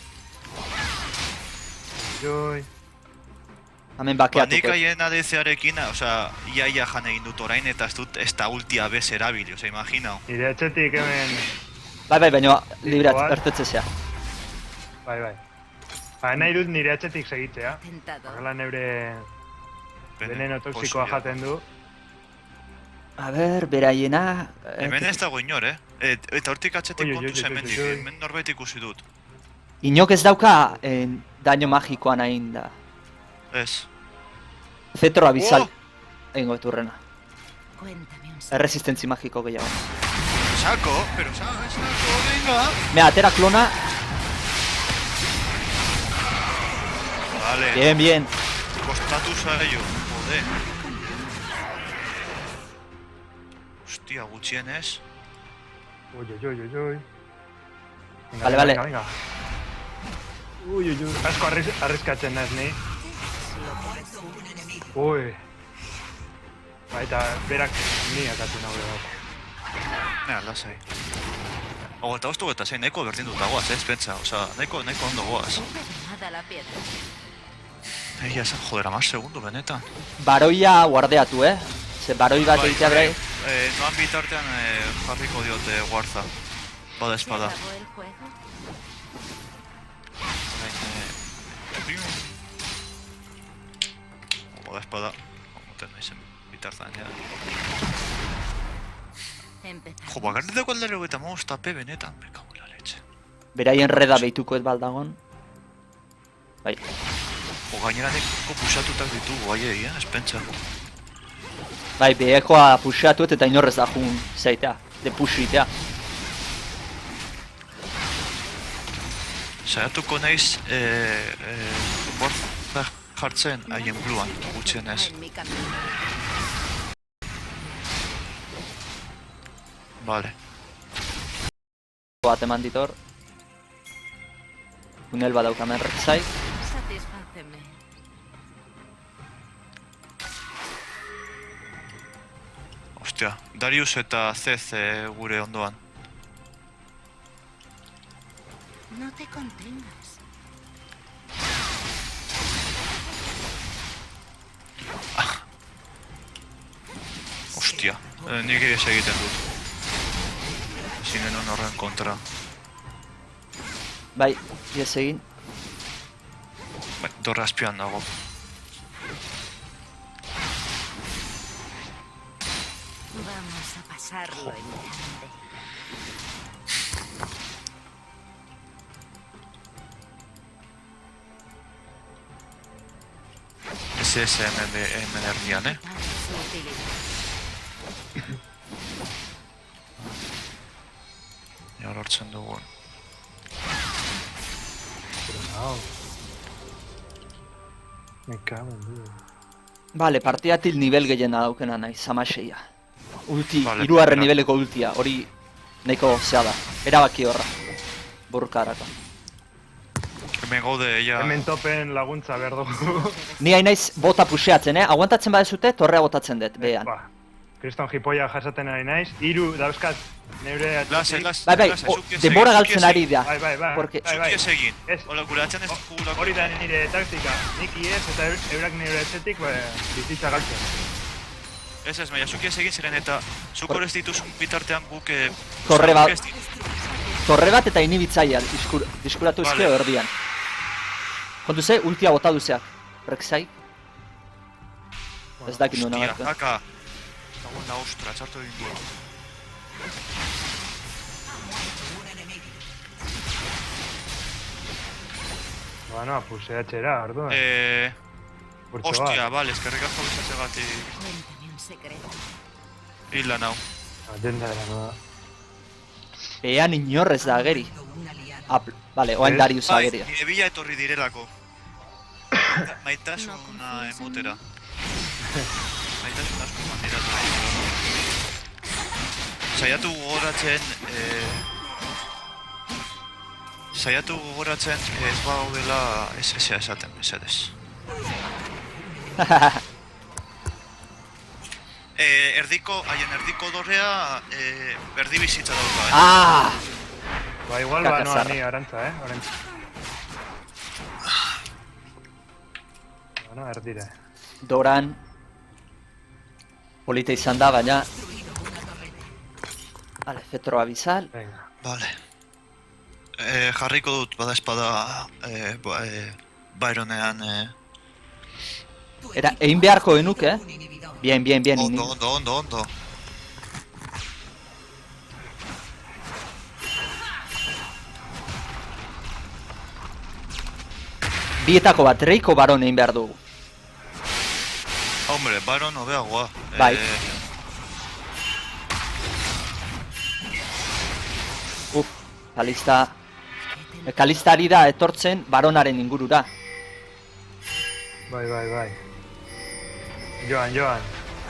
Joi. hemen Nik bakeatuko. haien ADC-arekin, osea, iaia jan egin dut orain eta ez dut ez da ultia bez erabili, osea, imaginau. Nire etxetik hemen... Bai, baina libreat, Igual. ertetzezea. Bai. Nahi dut nire etxetik segitzea. Tentador. Horrela neure veneno toxikoa jaten du. A ber, beraiena... Hemen ez dago inor, Eta hortik atxetik Oi, kontuz hemendik, oi. hemen norbait ikusi dut. Inok ez dauka daño magikoan hain da. Ez. Zetro abizal egingo eturrena. Cuéntame un secreto. Erresistentzi magiko gehiago. Sako, venga. Mea, atera klona. Vale, Bien. kostatu zaio, jode. Hostia, gutxienez. Oi. Vale. Venga. Ui. Asko arriskatzen naiz ni. Ui. Eta berak ni akatzen hau dago. Nea, lasai. Eta ostu eta zein nahiko berdin dut dagoaz, pentsa, osea, nahiko ondo goaz. Nada la piedra. Egia esan, joder, amaz segundu benetan. Baroia guardeatu, Ze baroi bat egitea berai. Noan bitartean jarriko diote guarza. Bada ¿Se espada. acabó el juego? Bada espada. Moten naizen bitartean, ja. Empezamos. Jo, bakarrik dago aldero eta tape benetan, me cago en la leche. Beraien reda behituko ez baldagon. Bai. Jo, gainera neko pusatutak ditugu, aiei, ez pentsa. Bai, behekoa puxatu eta inorrez da jun zeitea. De puxitea. Saiatuko naiz, borza jartzen haien bluan, gutxienez. En mi camino. Vale. Bat eman ditor. Tunel bat daukamen rekzai. Satisfáceme. Ostia, Darius eta Zez gure ondoan. No te contengas. Ostia, nik ez egiten dut. Zinen horren kontra. Bai, ies egin. Bai, dorra azpian dago. Vamos a pasarlo en grande. Ez hemen erdian, Su utilidad. Ja, lortzen dugun. Hau. Me cago en Dios. Vale, partidatik nivel gehiena daukena naiz, 16. Ulti, Vale, 3. primera. niveleko ultia, hori nahiko zea da. Erabaki horra. Burkarako. Hemen gaude, ja... Hemen topen laguntza behar dugu. Ni hain naiz bota puseatzen, Aguantatzen badezute, torrea botatzen dut, behan. Ba, kriston jipoia jasaten ari naiz. 3 dauzkat neure atzetik. Bai, denbora galtzen ari da. Bai. Porque- Bai. Zuki ez egin. Ez. Ola, gure atzen ez dugu Hori da nire taktika. Nik iez eta eurak neure atzetik bizitza galtzen. Ez, maia, zuki ez egin ziren eta zuk hor ez dituzun bitartean guk... Torre bat- guk ez dit- Torre bat eta inibitzaia diskuratu Vale. ezkeo erdian. Kontu ze, ultia bota duzeak. Rekzai. Ez dakit nuen Hostia, agertu. kaka. Lagun da, ostra, txartu egin du. Bueno, puseatxera, orduan. Urtso Hostia, bat. bale, eskerrik asko bizatzegatik Cuéntame un secreto. hil lan hau. Atenda dela, noa. Behan inorrez da ageri. Vale, oain Ez? Darius Bai, ageria. nire bila etorri direlako. Maitasuna emotera. Maitasuna asko mandiratu nahi. Saiatu gogoratzen ez bagaudela ez esaten, mesedez. Haien erdiko dorrea berdi bizitza dauka, Ah! Ba, igual Kaka ba noa zarra. ni arantza, Orantza. Bueno, erdire. Doran. Polita izan da, baina... Vale, Fetro abizal. Venga. Bale. Jarriko dut bada espada Byronean Egin beharko genuke, Bien, Ondo. Bietako bat, Reiko Baron egin behar dugu. Hombre, Byron hobeagoa. Bai. Kalista ari da etortzen Baronaren ingurura. Bai. Joan.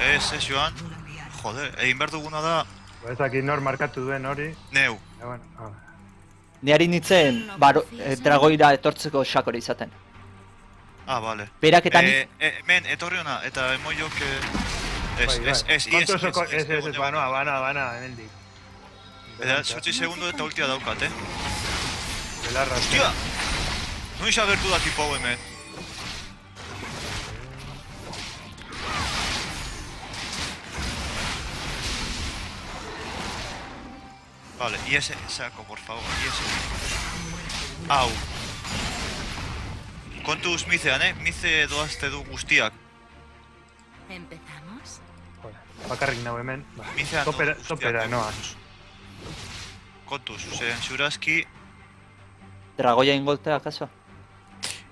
Ez, Joan. Joder, egin behar duguna da Ba, ez dakit nor markatu duen hori. neu. Bueno, Ni ari nintzen dragoira etortzeko xakore izaten. Ah, bale. Berak eta ni... Men, etorri hona, eta emoiok... Ez, Kontu osoko, ez, bana, hemendik. Eta, 8 segundo eta ultia daukat, Belarra. Hostia! Noiz agertu da tipo hau hemen. Vale, IS saco, por favor, IS. Au. Kontuz mizean, mize doazte du guztiak. ¿Empezamos? Bakarrik nau hemen. Ba. Mizean Topera, noa. Kontuz, Xuraski... Dragoia ingoltea, akaso?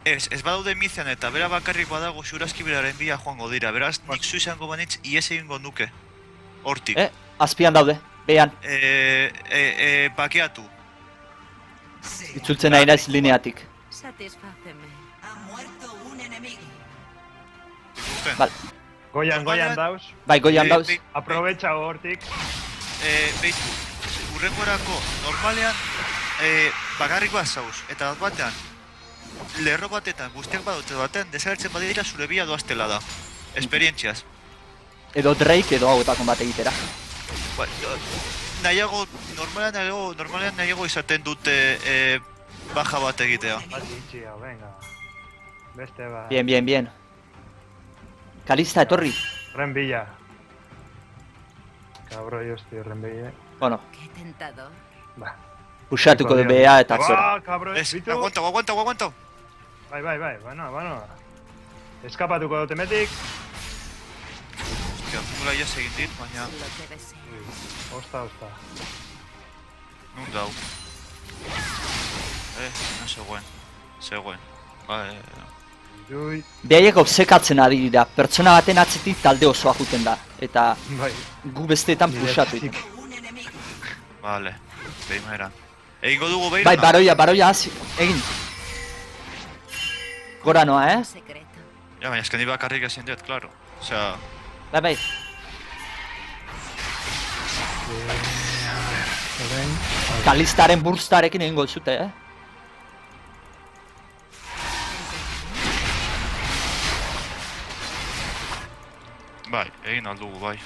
Ez badaude mizean eta bera bakarrik badago Xuraski beraren bila joango dira. Beraz, nik zu izango banitz IS egingo nuke. Hortik. Azpian daude, behan. Bakeatu. Itzultzen nahi naiz lineatik. Satisfáceme. Ikusten. Vale. Goian dauz. Bai, goian dauz. Aprovecha hortik. Beitu, urrengorako normalean bakarrik bat zauz, eta batean lerro batetan, guztiak badute batean, desagertzen badira zure bila doaztela da. Esperientziaz. Edo Drake edo hauetako bat egitera. Normalean nahiago izaten dute baja bat egitea. Bat itxia, venga. Beste bat. Bien. Kalista, etorri. Ren bila. Kabroi hosti horren behie. Bueno, Qué tentador. Ba. pusatuko du bea eta zora. Ba, kabroi, Ez, bitu. aguanta. Bai, bueno. Eskapatuko dut emetik. Hostia, nula iaz egin dit, baina... Lo que deseo. Osta. Nun dau. No zegoen. Jui. Behaiek obsekatzen ari dira, pertsona baten atzetik talde osoa juten da, eta Bai. gu besteetan pusatu. Vale, behimeran. Egingo dugu behiruna? Bai, baroia hasi, egin. Gora noa, Secreto. Ja, baina esken bakarrik ezin dut, klaro. Osea, Bai. Orain. Kalistaren burstarekin egingo zute, bai, egin aldugu, bai.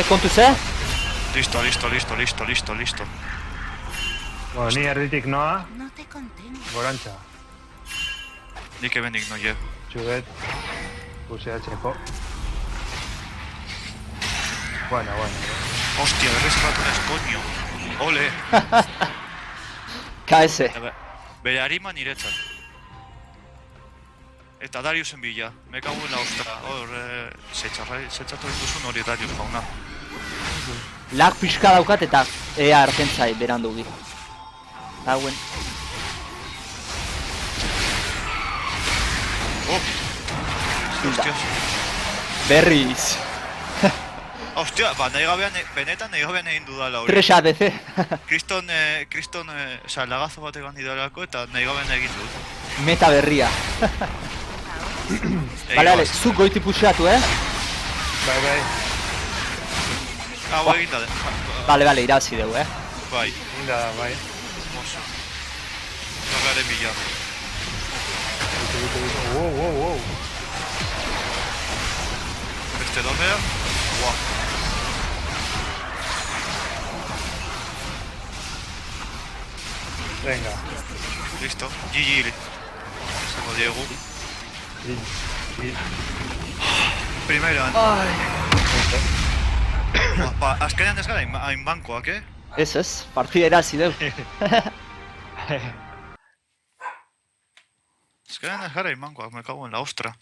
Kontuz, Listo. Bueno, ni erditik noa, No te contento. gorantza. Nik ebendik noie. Txuget. Puseatzeko. Bueno. Hostia, berrez ratonez, coño. Ole. KS. Bere harima niretzat. Eta Dariusen bila. Me cago en la ostra. Hor, zetxatu dituzun hori Darius jauna. Lag pixka daukat eta ea argentzai berandugi. Hauen. Oh! Hostias. Berriz. Hostia, ba, benetan nahi gabean egin dudala hori. 3 ADC. Kriston, lagazo batek handi dalako eta nahi gabean egin dut. Meta berria. Bale, zuk goiti puxatu, Bai. Hau egin da. Bale, irabazi dugu, Bai, Inda, bai. oso. Norgaren bila. Bitu. Wow. Beste domea. Guau. Venga. Listo. GG. Esango diegu. Primeroan. Azkenean ez gara hain bankoak, Ez, partida irabazi dugu. Azkenean ez gara hain bankoak, me cago en la ostra.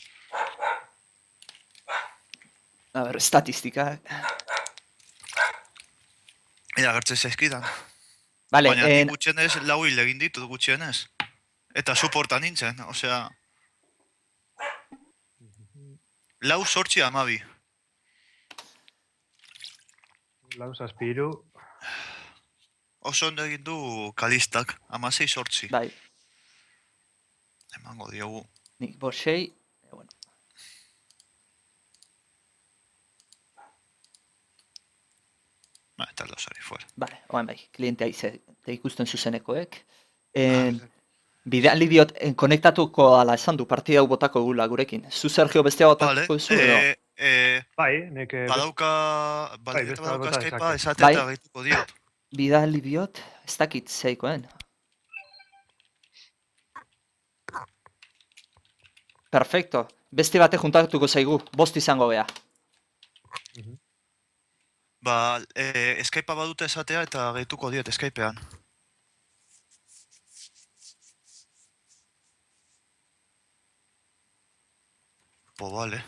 A ber, estatistika. Ira, gertzen zaizkidan. Bale, Baina nik gutxienez lau hil egin ditut gutxienez. Eta suporta nintzen, osea... Lau sortzi 12. Lau zazpiru. Oso ondo egin du Kalistak, 16 sortzi. bai, Emango diogu. nik borsei, bueno. Eta aldosari, fuera. Bale, oan bai, klientea izate ikusten zuzenekoek. Bidali diot, konektatuko ala esan du partida hau botako gula gurekin. Zu Sergio bestea botako zu edo? Bai, nik... Badauka... Bai, Baldin beste eta badauka bota Skypea dezake. esate Bai. eta gehituko diot. Bidali diot, ez dakit zeikoen. Perfecto. Beste bate juntatuko zaigu, bost izango gea. Ba, Skypea badute esatea eta gehituko diot Skypean. Po, vale.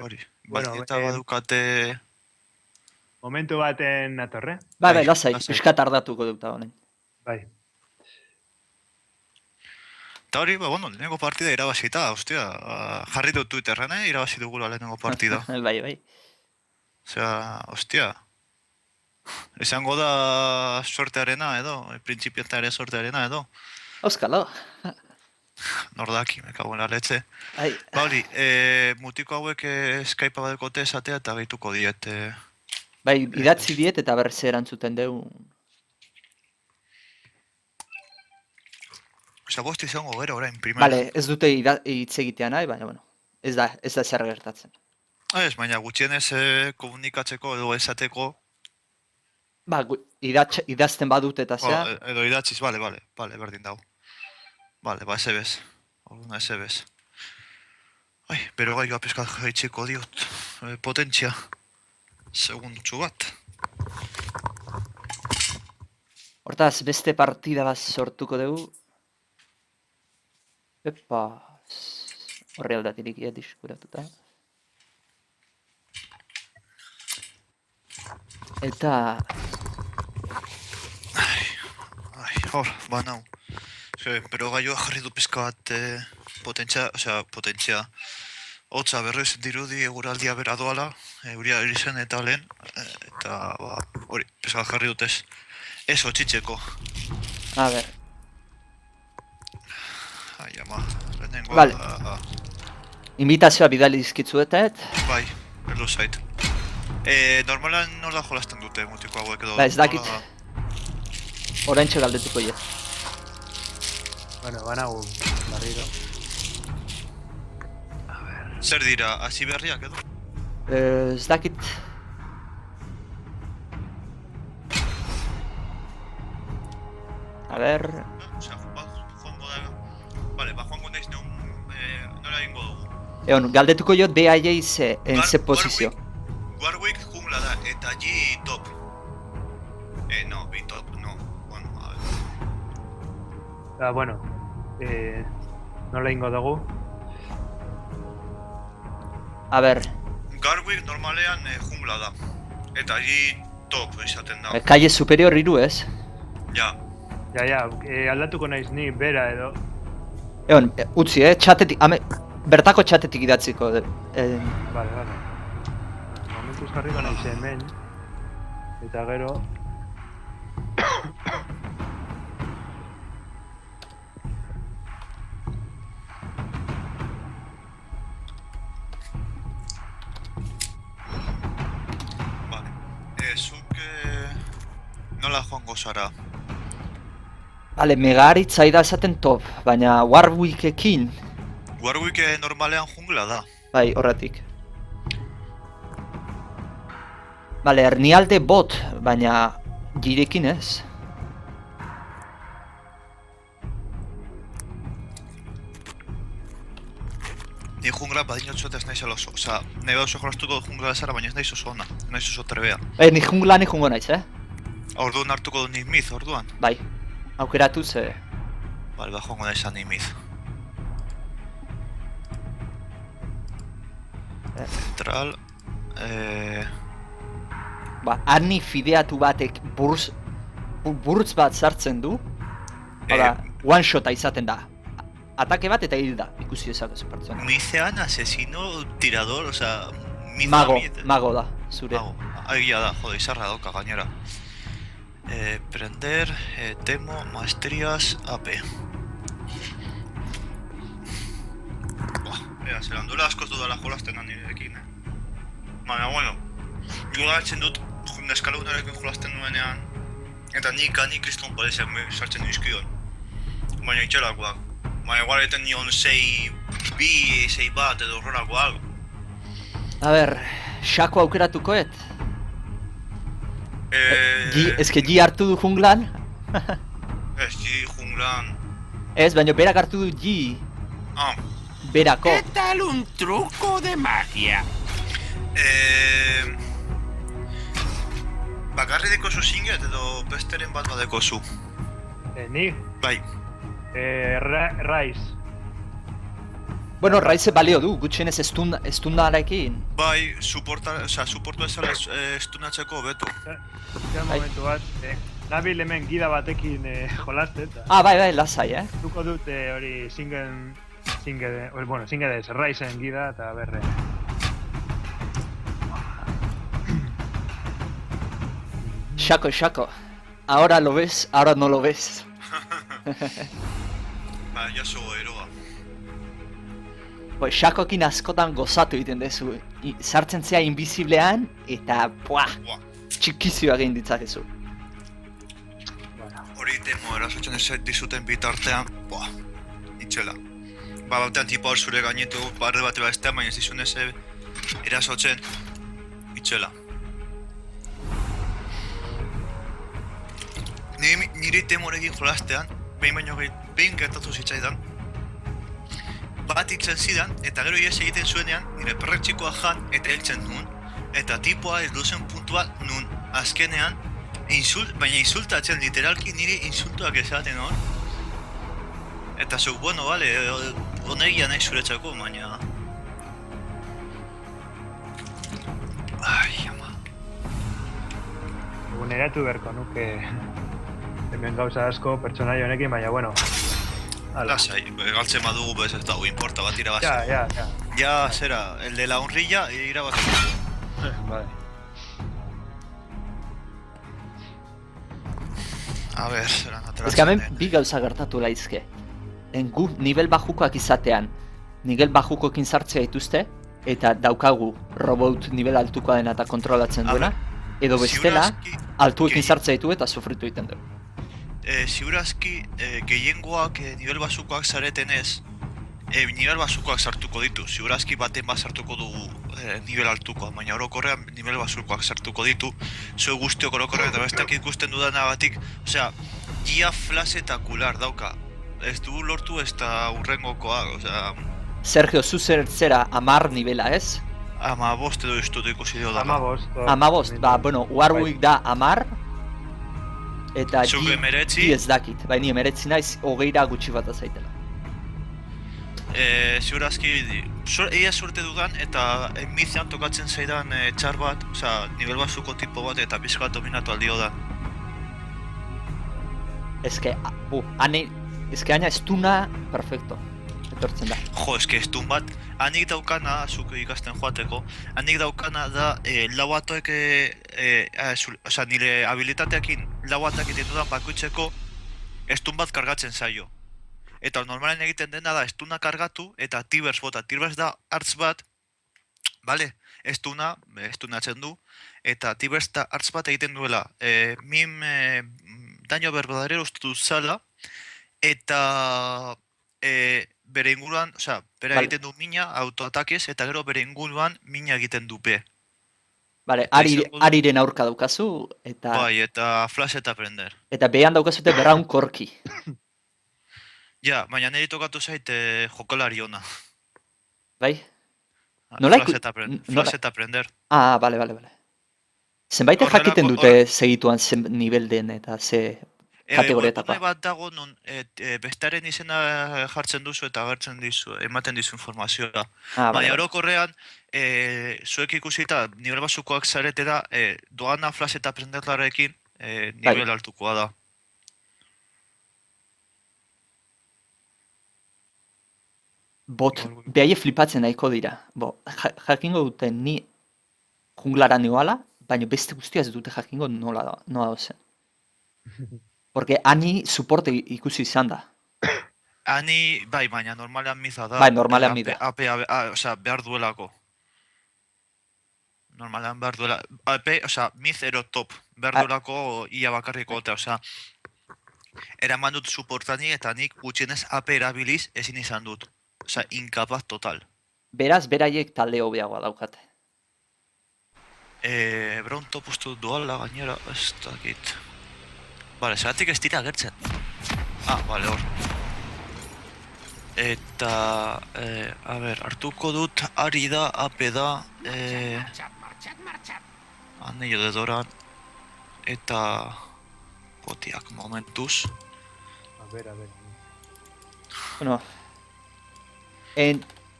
Hori, Bueno, eta badukate... Momentu baten natorre. Bai, lasai, lasai. pixka tardatuko dut honen. Bai. Eta hori, ba, bueno, lehenengo partida irabazita, ostia, jarri dut Twitterren, irabazi dugula lehenengo partida. Bai. Osea, ostia. Esango da suertearena edo, printzipioeta ere suertearena edo. Euskalo. Nordaki, me cago en la leche. Ai, Ba hori, mutiko hauek Skypea badekote esatea eta gehituko diet. bai, idatzi diet eta berriz erantzuten dugu. Osea, bost izango gero orain, primera. Bale, ez dute hitz egitea nahi, baina, bueno, ez da zer gertatzen. Ez, baina gutxienez komunikatzeko edo esateko Ba, idazten badut eta zea. Edo idatziz, bale, berdin dago. Bale, ba, ese bez. Orduna, ese bez. Ai, bero gaioa pizkat jaitsiko diot. Potentzia. Segundutxu bat. Hortaz, beste partida bat sortuko dugu. Epa, horre aldatirik ia diskuratuta. Eta... Hor, ba nau. Bero gaioa jarri du pizka bat potentzia. Hotza berrez dirudi eguraldia bera doala, euria irizen eta lehen, eta hori, pizka jarri dutez. Ez hotxitzeko. A ber. Ai, ama, lehenengoa... Vale. Invitazioa bidali dizkitzuetet. Bai, erdu zait. Normalan nola jolasten dute mutiko hauek edo... Ba, ez dakit. Oraintxe galdetuko je. Bueno, banagu barriro. Zer dira, hasi berriak edo? Ez dakit. A ber... Osea, joango da... Bale, joango naiz nola egingo dugu. Egon, galdetuko jo DAJ en ze posizio. Warwick jungla da, eta G top. No, B top, no. Bueno, a ver. Bueno, nola ingo dugu? A ber, Warwick normalean jungla da. Eta G top izaten da. calle superior iru ez? Ja. Ja, aldatuko naiz ni bera edo. Egon, utzi, txatetik, bertako txatetik idatziko. Vale. Momentuz jarriko naiz hemen. Eta gero... Vale. Zuk... Nola joango zara? Bale, megaritza da esaten top, baina Warwickekin, Warwick normalean jungla da. bai, horretik. Bale, ernialde bot, baina girekin ez. Ni jungla badinotxot ez naiz oso, oza, nire oso jolastuko jungla zara, baina ez naiz oso ona, ez naiz oso trebea. Ni jungla ni jungo naiz, Orduan hartuko du nik myth, orduan. Bai, aukeratu ze... Bale, joango naizan nik myth. Central... Ba, arni fideatu batek burtz bat sartzen du. Hala, one shota izaten da. Atake bat eta hil da, ikusi dezakezu pertsona. Mythean asesino, tirador, oza... Mago da, zure. Mago, egia da, jode, izarra dauka gainera. Prender, Temo, Maestrías, AP. Ea, zelan duela askoz dudala jolasten nirekin, Baina, bueno, jo galtzen dut neskalugunarekin jolasten nuenean, eta nik kriston poleziak sartzen dizkion. Baina itxelakoak. Baina igual egiten nion 6 bi, 6 bat edo horrelako algo. A ber, Xako aukeratukoet? Ezke G hartu du junglan? Ez, G junglan... Ez, baina berak hartu du G. Berako. ¿Qué tal un truco de magia? Bakarri dekozu Singet edo besteren bat badekozu? Ni? Bai. Raiz. Bueno, Raize balio du, gutxienez estundarekin. Bai, suportu ezala estunatzeko betu. Zer momentu bat, nabil hemen gida batekin jolasten. Bai, lasai, Duko dut hori Singed ez, Raizen gida eta berre. Xako. Ahora lo ves, ahora no lo ves. Ba, jaso eroa. Xakokin askotan gozatu egiten dezu. Sartzen zea invisiblean eta txikizioa egin ditzakezu. Hori Temo erasotzen dizuten bitartean, itxela. Batean tipo hor zure gainetu barre bat bestea, baina ez dizun erasotzen, itxela. niri temorekin jolastean, behin gertatu zitzaidan, bat hitzen zidan, eta gero ies egiten zuenean, nire perretxikoa jan eta heltzen nuen, eta tipoa ez duzen puntua nun, azkenean, baina insultatzen literalki niri insultuak esaten hor. Eta zuk, bueno, bale, honegia nahi zuretzako, baina... Ai, ama. Eguneratu beharko nuke hemen gauza asko pertsonaia honekin, baina bueno. Lasai, galtzen badugu bez ez dago, importa bat irabazi. Ja. Ja, zera, el de la honrilla irabazi. Vale. A ver, zeran ateratzen. Ez que hemen bi gauza gertatu laizke. Gu nivel bajukoak izatean, nivel bajukoekin sartzea dituzte, eta daukagu robot nivel altukoa dena eta kontrolatzen duena, edo bestela, altuekin sartzea ditu eta sufritu egiten dugu. Ziurazki, gehiengoak nivel basukoak zaretenez, nivel basukoak sartuko ditu. Ziurazki baten bat sartuko dugu nivel altukoa, baina orokorrean nivel basukoak sartuko ditu. Zue guztiok orokorrean eta bestak ikusten dudana batik, osea, gia flasetakular dauka. Ez du lortu ez da urrengokoa, osea... Sergio, zu zera 10 nivela, ez? 15 edo istutu ikusi dio dara. 15, ba, bueno, Warwick da 10, eta Zuk emeretzi. Gi ez dakit, bai ni emeretzi naiz, 20 gutxi bat azaitela. Ziurazki, egia sorte dudan eta mizean tokatzen zaidan txar bat, osea, nivel basuko tipo bat eta pizkat dominatu aldio da. Aina estuna, perfecto, etortzen da. Jo, estun bat, hanik daukana, zuk ikasten joateko, hanik daukana da lau atoek, osea, nire habilitateakin lau atak egiten dudan bakoitzeko estun bat kargatzen zaio. Eta normalen egiten dena da estuna kargatu eta tibers bota. Tibers da hartz bat, bale, estunatzen du, eta tibers da hartz bat egiten duela. Mim daño verdadero uste dut zala, eta bere inguruan, osea, bere egiten du mina autoatakez, eta gero bere inguruan mina egiten du be. Bale, ariren aurka daukazu, eta... Bai, eta flash eta prender. Eta behan daukazute Brown Corki. Ja, baina niri tokatu zait jokalari ona. Bai? Flash eta prender. Ah, bale. Zenbaitek jakiten dute segituan zen nivel den eta ze kategorietakoa. Webgune bat dago non bestaren izena jartzen duzu eta agertzen dizu, ematen dizu informazioa. Baina orokorrean, zuek ikusita nivel basukoak zaretera, doana flash eta prenderlarekin nivel altukoa da. Behaie flipatzen nahiko dira. Jakingo dute ni junglara nioala, baina beste guztia ez dute jakingo nola dozen. Porque ani suporte ikusi izan da. Ani, bai, baina normalean miza da. Bai, normalean mida. Osea, behar duelako. Normalean behar duela. Osea, miz ero top. Behar duelako ia bakarriko gotea, osea. Eraman dut suportani eta nik gutxienez AP erabiliz ezin izan dut. Osea, inkapaz total. Beraz, beraiek talde hobeagoa daukate. Brown top uste dut duala gainera, ez dakit. Bale, zeratik ez dira agertzen. Bale, hor. Eta, a ber, hartuko dut, ari da, AP da, anillo de Doran, eta, potiak momentuz. A ver. Bueno,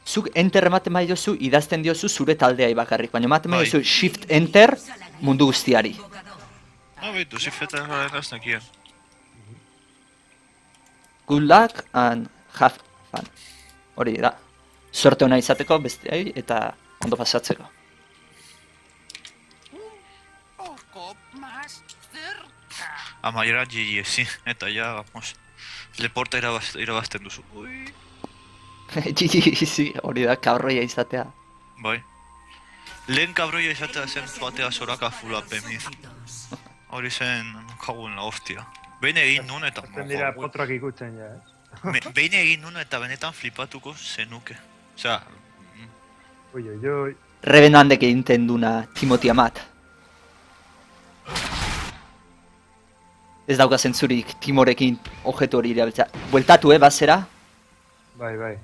zuk enter ematen bai dozu, idazten diozu zure taldeai bakarrik, baina ematen bai dozu shift enter mundu guztiari. Baitu, shift enter ez nekien. Good luck and have fun. Hori da. Sorte hona izateko besteai eta ondo pasatzeko. Amaiera GG, sí, eta ja, vamos. Leporta irabazten duzu. GG, hori da, kabroia izatea. Bai. Lehen kabroia izatea zen joatea Soraka full AP miz. Hori zen jagun la hostia. Behin egin nun eta... Zaten dira potroak ikutzen ja, Behin egin nun eta benetan flipatuko zenuke. Osea... Ui. Revenandek egiten duna Timothy Amat. Ez dauka zentzurik Timorekin objektu hori irabiltzea. Bueltatu, bazera? Bai.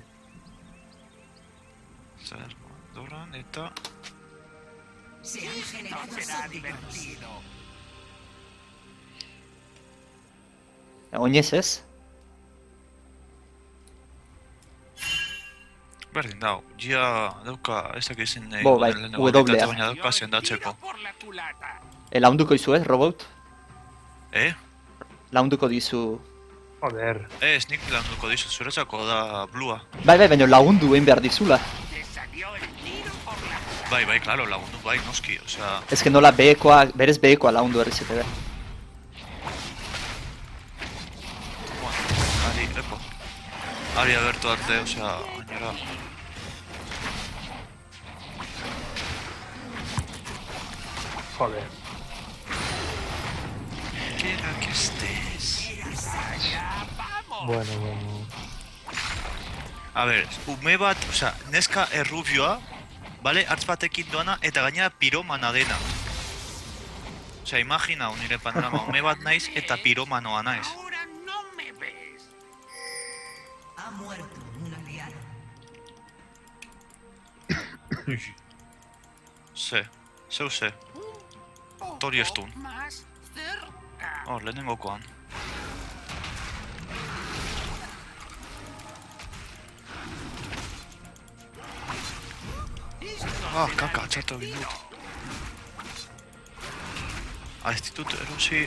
Zer, Doran eta... Se han generado súbditos. Oinez ez? Berdin dau, gia dauka ez dakizin nahi Bo, bai, lehenengo W-a. unitate, baina dauka sendatzeko. Por la culata. Launduko dizu, robot? Eh? Launduko dizu... Joder. Ez, nik landuko dizut, zuretzako da blua. Bai, baina lagundu egin behar dizula. Te salió el tiro por la... Bai, claro, lagundu bai, noski, osea... Ez que nola behekoa, berez behekoa lagundu errezete da. Bueno, Ari abertu arte, osea, gainera... Joder. Quiera que estés... Bueno. A ber, ume bat, osea, neska errubioa, bale, hartz batekin doana, eta gainera piromana dena. Osea, imaginau nire panorama, ume bat naiz eta piromanoa naiz. Ahora no me ves. Ha muerto un aliado. Zeu ze. Tori ez duen. Más cerca. Hor, lehenengokoan. Ah, kaka, txartu egin dut. Ez ditut erosi...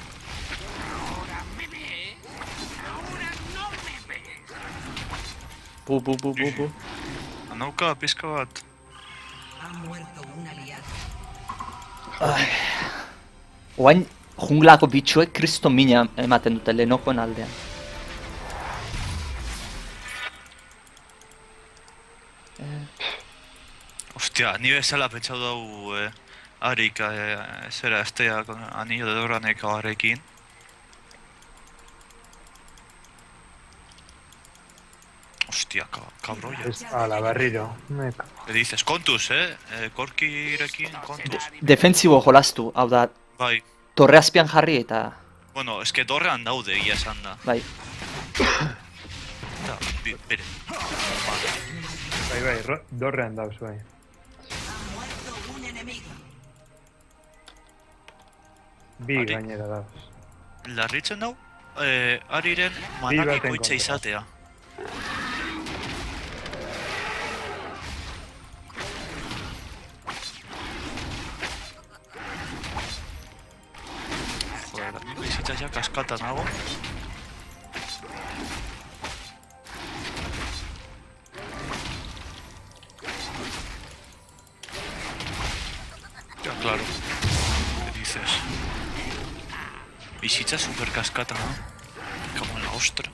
Ahora me ves. Ahora no me ves. Bu. Anauka, pizka bat. Ha muerto un aliado. Oain junglako bitxuek kriston mina ematen dute lehenokoen aldean. Ostia, ni bezala pentsatu dugu Arik, zera, esteak, anillo de Doranek agarrekin. Ostia, kabroia. Ez ala berriro. Le dices, kontuz, Korkirekin, kontuz. Defentsibo jolastu, hau da, Bai, torre azpian jarri eta... bueno, eske dorrean daude egia esan da. Bai, Eta, bere. Bai, dorrean dauz, bai. Ha muerto un enemigo. Bi Ari. gainera dauz. Larritzen dau, Ariren baten manakikoitza kontra. izatea. Joder, ni bizitza ja kaskatan nago. Ya, claro. ¿Qué dices? Bizitza super kaskata, ¿no? Como en la ostra.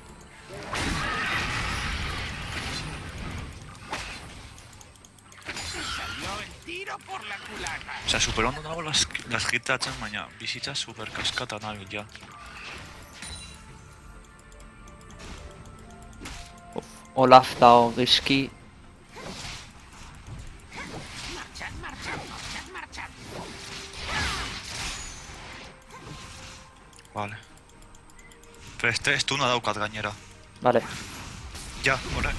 Salió el tiro por la culata. Osea, super ondo nago las hitatzen, baina bizitza super kaskata nabil, ja. Olaf dago gizki... Marchad. Vale. Pero este estuna daukat gainera. Vale, Ja, horre.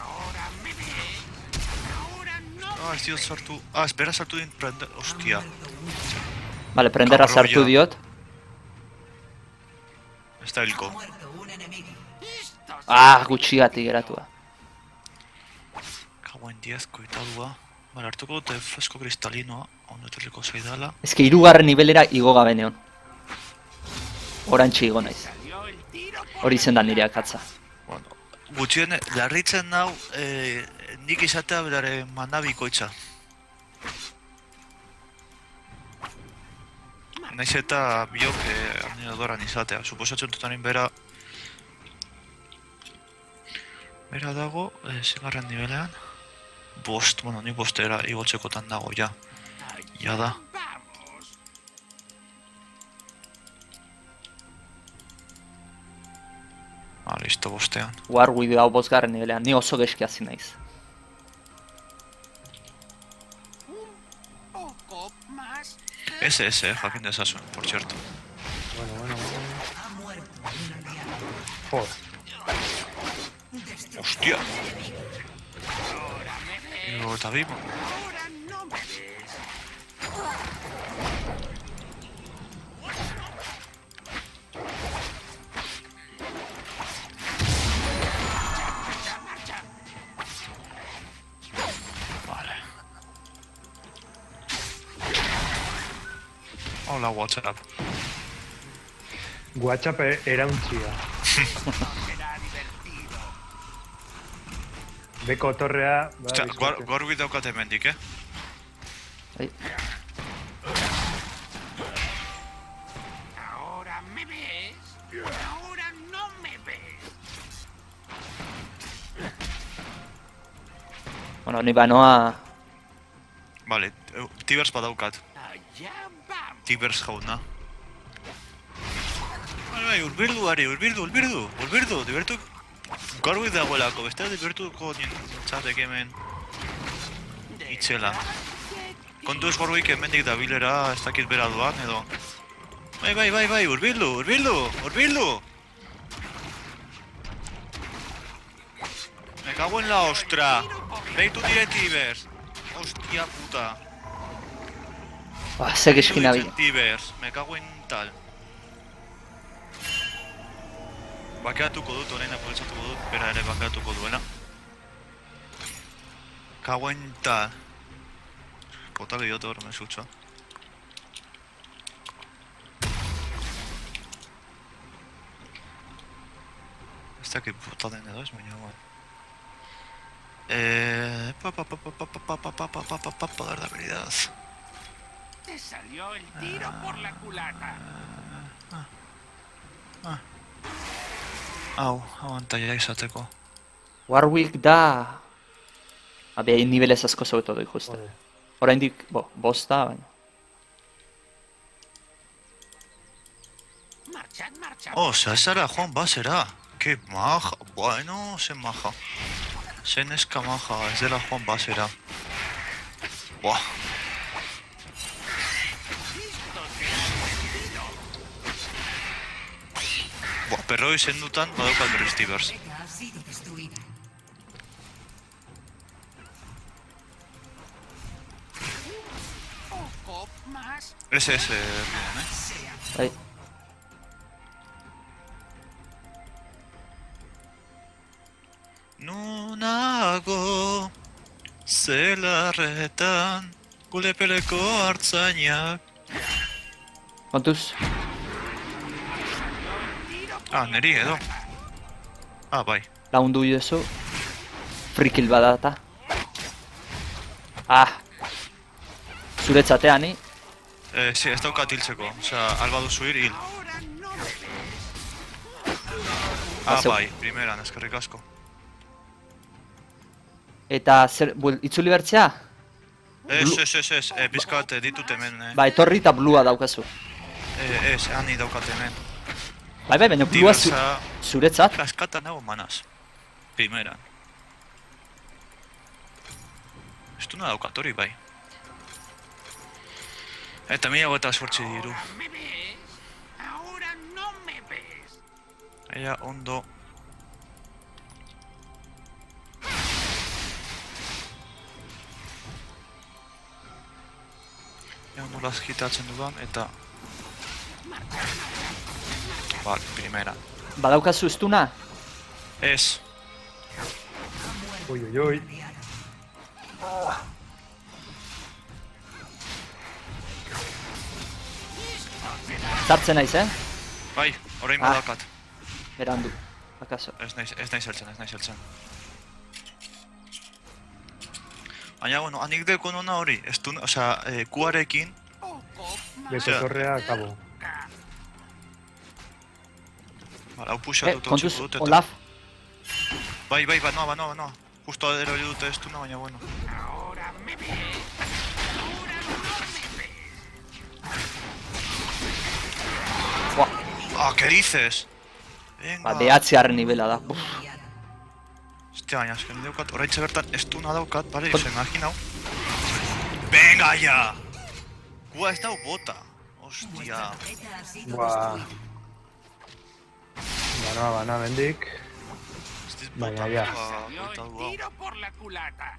Ahora me ves. Ahora no. Ah, ez diot sartu... Ah, espera sartu din prender... Ostia. vale, prenderra Cabrón, sartu ja. diot. Ez da hilko. Ha muerto un enemigo. Estos Ah, gutxigatik geratua. Kauen 10 koitadua. Vale, hartuko dute fresko kristalinoa. Ondo etorriko zaidala. Ez que hirugarren nivelera igo gabe neon. Orantxe igo naiz. salió el tiro por Hori zen da nire akatza. Bueno, gutxien larritzen nau, nik izatea berare manabikoitza. Naiz eta biok anidodoran izatea. Suposatzen dutanin bera... Bera dago, zigarren nivelean. Bost, bueno, nik bostera igotzekotan dago, ja. Ja da. Vamos. Listo, bostean. Warwick hau bosgarren nivelean, ni oso geski hasi naiz. SS, jakin dezazuen, por cierto. Bueno. Joder. Hostia. Pero está vivo. Ahora no me ves. Vale. Hola, WhatsApp. WhatsApp era un txia. Será divertido. Beko torrea... Ostia, Gorwit daukat hemendik, Bai. Ahora me ves. Ahora no me ves. Bueno, ni banoa... Vale, Tibers badaukat. Allá vamos. Tibers jauna. Bai, urbildu, divertu... Gorwit dagoelako, beste divertuko nintzateke hemen itxela. Kontuz Gorwik hemendik dabilera, ez dakit bera doan, edo... Bai, urbildu! Me cago en la ostra! Beitu dire Tibers! Hostia puta! Ze gizkina bi. Tibers, me cago en tal. Bakeatuko dut, orain aprobetxatuko dut, bera ere bakeatuko duela. Cago en tal. Bota gehiagote hor, mesutxoa. Ez dakit bota den edo ez, baina bai. Poder de habilidad. Te salió el tiro por la culata. Hau, abantaia izateko. Warwick da... Había niveles asko sobre todo ikuste. Joder. Oraindik, bosta, baina... Marchad. Oh, zara Juan Basera. Que maja. Bueno, ze maja. Ze neska maja, ez dela Juan Basera. Buah. Buah, perro izendutan badaukat berriz Tibers. Poco más. SS, Bai. Nunago zelarretan gure peleko hartzainak. Kontuz? Neri edo. Bai. Laundu jozu. Frikil badata. Zuretzatean, ni? Si, ez daukat hiltzeko. Osea, alba duzu hil. Ahora no me ves. Bazeu. Bai, primeran, eskerrik asko. Eta zer, itzuli bertzea? Ez, pizkat ditut hemen. Ba, etorri eta blua daukazu. Ez, ani daukat hemen. Bai, baina blua Tibersa... zuretzat. Kaskatan nago manaz. Primeran. Estuna daukat hori, bai. Eta 1008 diru. ¿Me ves? Ahora no me ves. Ella ondo. Ea ondo las hitatzen dudan, eta... Vale, primera. Badaukazu estuna? Ez. Ui. Zartzen naiz, Bai, orain badakat. Berandu, akaso. Ez naiz heltzen. Baina, bueno, anik deko nona hori, osea, kuarekin... Beko torrea akabo. Bala, hau puxatu Kontuz, dut eta... Olaf. Bai, banoa. Justo erori dute estuna, baina, bueno. Ahora me ves. Ahora no me ves. Buah, ¿Qué dices? Venga. ba, 9. nivela da. Hostia, baina, esken daukat, oraitxe bertan estuna daukat, bale, se imaginau. Venga, ya! Gua ez dau bota. Ostia. Torreta ha sido Buah. destruida. Bana, bendik. Ez dit Baina, bota, ja. Salió bota el du hau. tiro por la culata.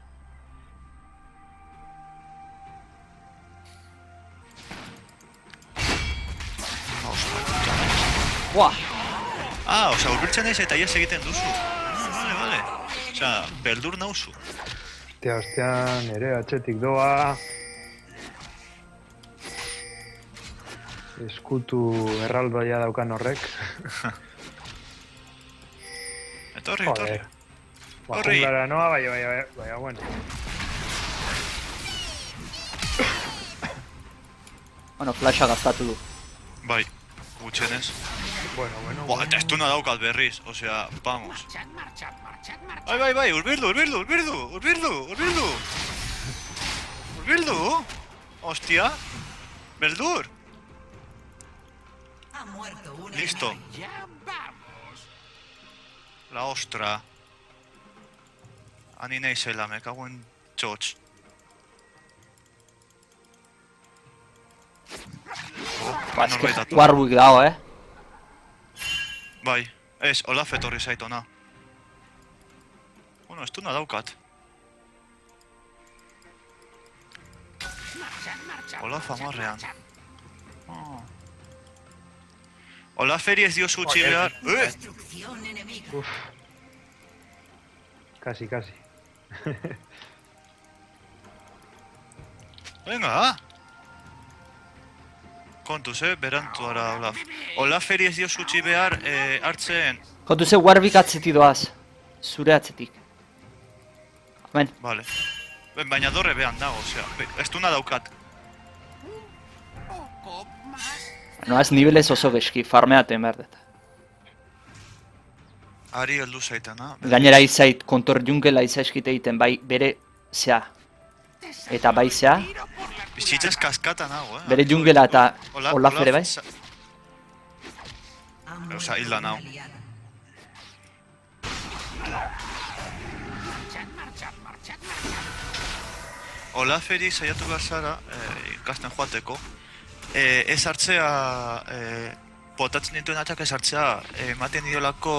Buah! Ah, osea, urbiltzen naiz eta ies egiten duzu. Vale. Osea, beldur nauzu. Hostia, nere atxetik doa. Eskutu erraldoia daukan horrek. Etorri, Joder. etorri. Ba, Horri. junglara noa, baina, bueno. Bueno, flasha gastatu du. Bai, gutxenez. Bueno. Buah, eta estuna daukat berriz, osea, vamos. Marchad. Bai, urbildu. Urbildu? Hostia. Beldur. Ha muerto una. Listo. Ya vamos. La ostra. Ani naizela, me cago en txotx. Ba, eske Norbaitatu. Warwick dago, Bai, ez, Olaf etorri zait ona. Bueno, estuna daukat. Olaf amarrean. Oh. Olaferi ez diozu utzi behar. Destrucción enemiga. Uf. Casi. Venga! Kontuz, berantuara Olaf. Olaferi ez diozu utzi behar hartzen... Kontu ze Warwick atzetik doaz. Zure atzetik. Hemen, Vale. Baina dorre behan dago, osea, estuna daukat. Poco más. noaz nivelez oso geski, farmeaten behar dut. Ari heldu zaitena. Gainera izait kontor jungela izaskite egiten, bai bere zea. Eta bai zea, Bizitzaz kaskata nago, bere jungela eta Olaf ere bai. Ha muerto Osea, hilda una nau. aliada. Olaferi saiatu behar zara, ikasten joateko, ez hartzea, botatzen dituen atak ez hartzea, ematen diolako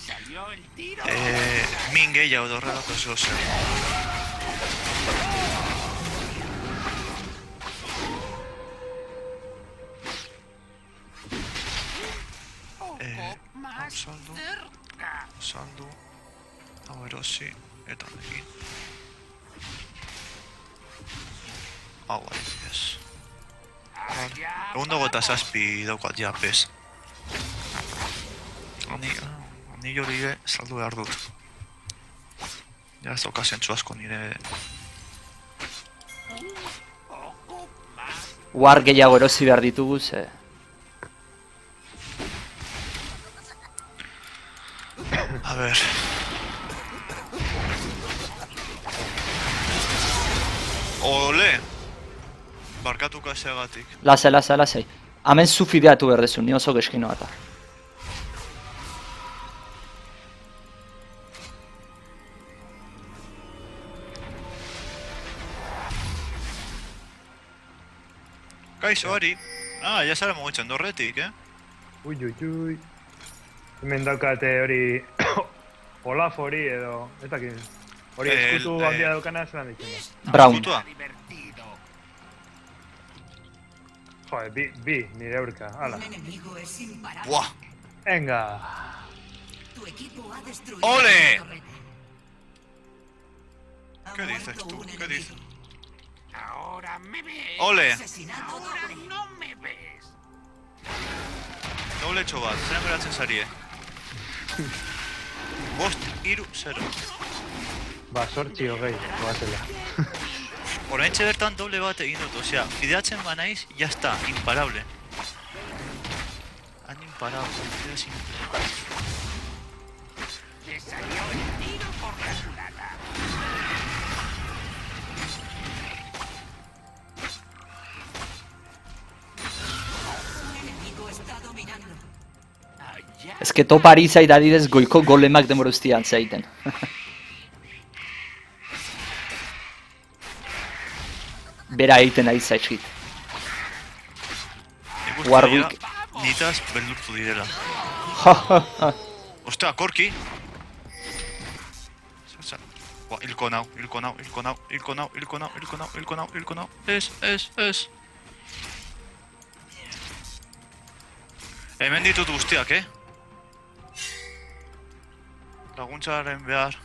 Salió el tiro. min gehiago edo horrelako zehose. Poco más saldo. cerca. Saldu, hau erosi, eta egin. Hau adibidez. Allá Egun dago eta zazpi daukat ja, pez. Ni jori saldu behar dut. Ja ez dauka zentzu asko nire... War gehiago erosi behar ditugu, ze... A ber... Ole! Barkatuko esegatik. Lasai. Hemen zu fideatu behar dezu, ni oso geski noa eta. Kaixo, Ari. Ah, ja zara mugitzen dorretik, Ui. Hemen daukate hori... Olaf hori edo... Ez dakit. Hori eskutu handia daukana zelan ditzen. Brown. Eskutua. divertido. Joder, bi, nire aurka, hala. Un enemigo es imparable. Buah! Venga! Tu equipo ha destruido ¡Ole! una torreta. Ha ¿Qué muerto dices tú? un ¿Qué enemigo. dices? Ahora me ves. Ole! Asesinato Ahora doble. no me ves. Doble etxo bat, zelan geratzen zarie. 5-3-0. Ba, sortzi hogei, goazela. Oraintxe bertan doble bat egin dut, osea, fideatzen banaiz, jazta, imparable. Han imparable, es imparable. Le salió el tiro por la culata. Un enemigo está dominando. Allá. Ez que topari zait adidez goiko golemak demoruztian zaiten. Bera egiten ari zaizkit. ikusten Warwick. dira, nitaz beldurtu direla. Ja, ja, ja. Ostra, korki! Zer. Hilko nau. Ez. Hemen ditut guztiak, Laguntzaren behar.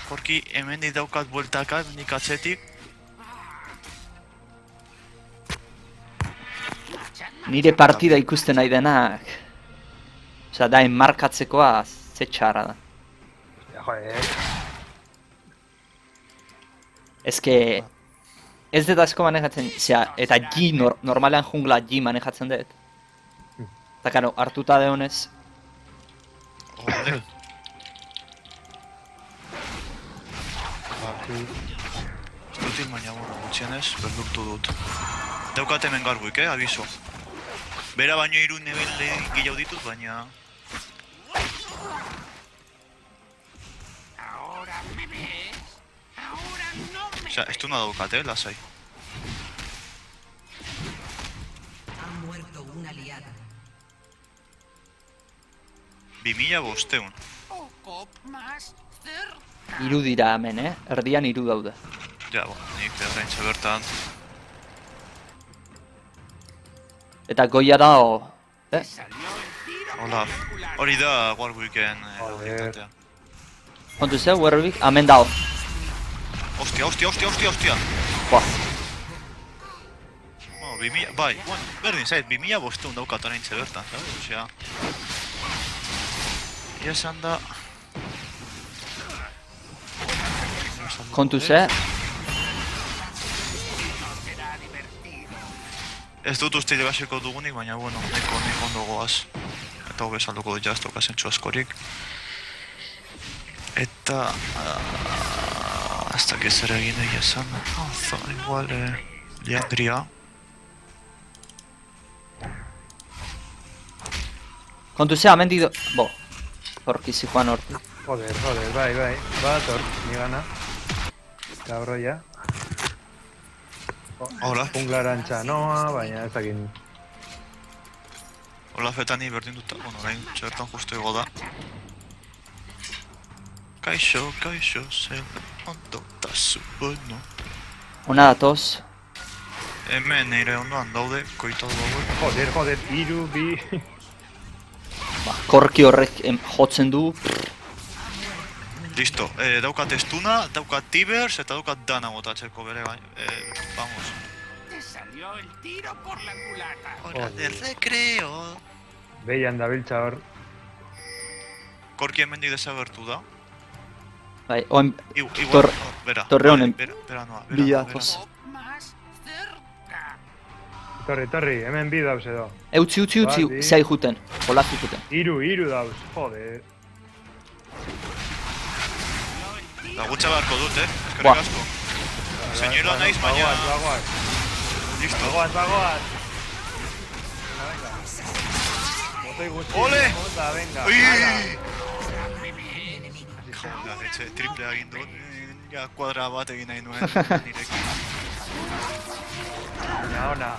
Korki, hemen daukat bueltaka, nik atzetik. Nire partida ikusten nahi denak. Osea, da enmarkatzekoa ze txarra da. Ja, joder. Ezke... Ez dut asko manejatzen, eta G normalean jungla G manejatzen dut. Eta karo, hartuta deonez, Joder. Ez dut hil, baina, bueno, gutxienez, beldurtu dut. Daukat hemen garbuik, abiso. Bera baino 3 nivel gehiago ditut, baina... Ahora me ves. Ahora no me Osea, ez duna daukat, lasai. Ha muerto un aliado. 2500. poco más cerca. 3 dira hemen, Erdian 3 daude. Ja, bueno, nik berraintxe bertan. Eta goia da, Salió el tiro Hola, popular. hori da Warwicken Joder. unitatea. kontu ze, Warwick, hemen dao. Ostia! Buah, Oh, 2000, bai, bueno, berdin zait, 2500 daukat oraintxe bertan, sabes? Osea... Ia esan da... kontu ze, Será divertido. Ez dut uste irabaziko dugunik, baina, bueno, neko ondo goaz. Eta hobe salduko dut jaztoka zentsu askorik. Eta... Hasta que zer egin egia esan... Igual... Liandria... kontu ze, hemen dido... Bo, horki zijoan hortik. Joder, bai. Bat, hor, ni gana. Cabroia. Hola. Junglarantza noa, baina ezakin... Hola fetani berdin dut, bueno, orain txertan justu ego da. Kaixo, zel, ondo tazu, bueno. Ona datoz, Hemen nire ondoan daude, koitatu daude. Joder, 3, 2... korki horrek jotzen du. Listo, daukat estuna, daukat tibers eta daukat dana botatzeko bere gain. Vamos. Te salió el tiro por la culata. Hora de recreo. Behian dabiltza hor. Korki hemendik desagertu da. Bai, oen, Igual, bera. torre honen Bera noa, bila bera. datoz. Poco más cerca. Torri, hemen bi dauz edo. Utzi, Badi. zai juten, hola juten. 3 dauz, joder. Laguntza beharko dut, eskerrik Buah. asko. Señora naiz, baina... Bagoaz. Listo. Bagoaz. Venga. Botoi guzti. Ole! Bota, venga. Ui! Hala. La leche, triple egin dut. Ja, kuadra bat egin nahi nuen nirekin. Ona.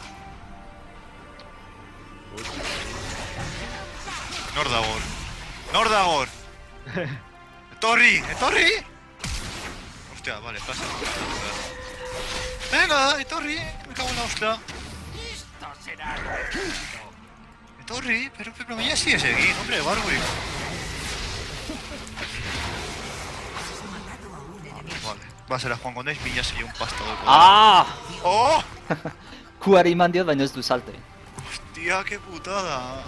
Nor dagor? Nor dagor? Etorri! Hostia, vale, pasa. Venga, etorri! Me cago en la ostra. Esto será Etorri, pero me ya sigue seguint, hombre, Warwick. Vale, va a ser a Juan Gondés, Villa sería un pastado de cuadrado. Ah! ¡Oh! Kuari eman diot, baina ez du salte. Hostia, qué putada.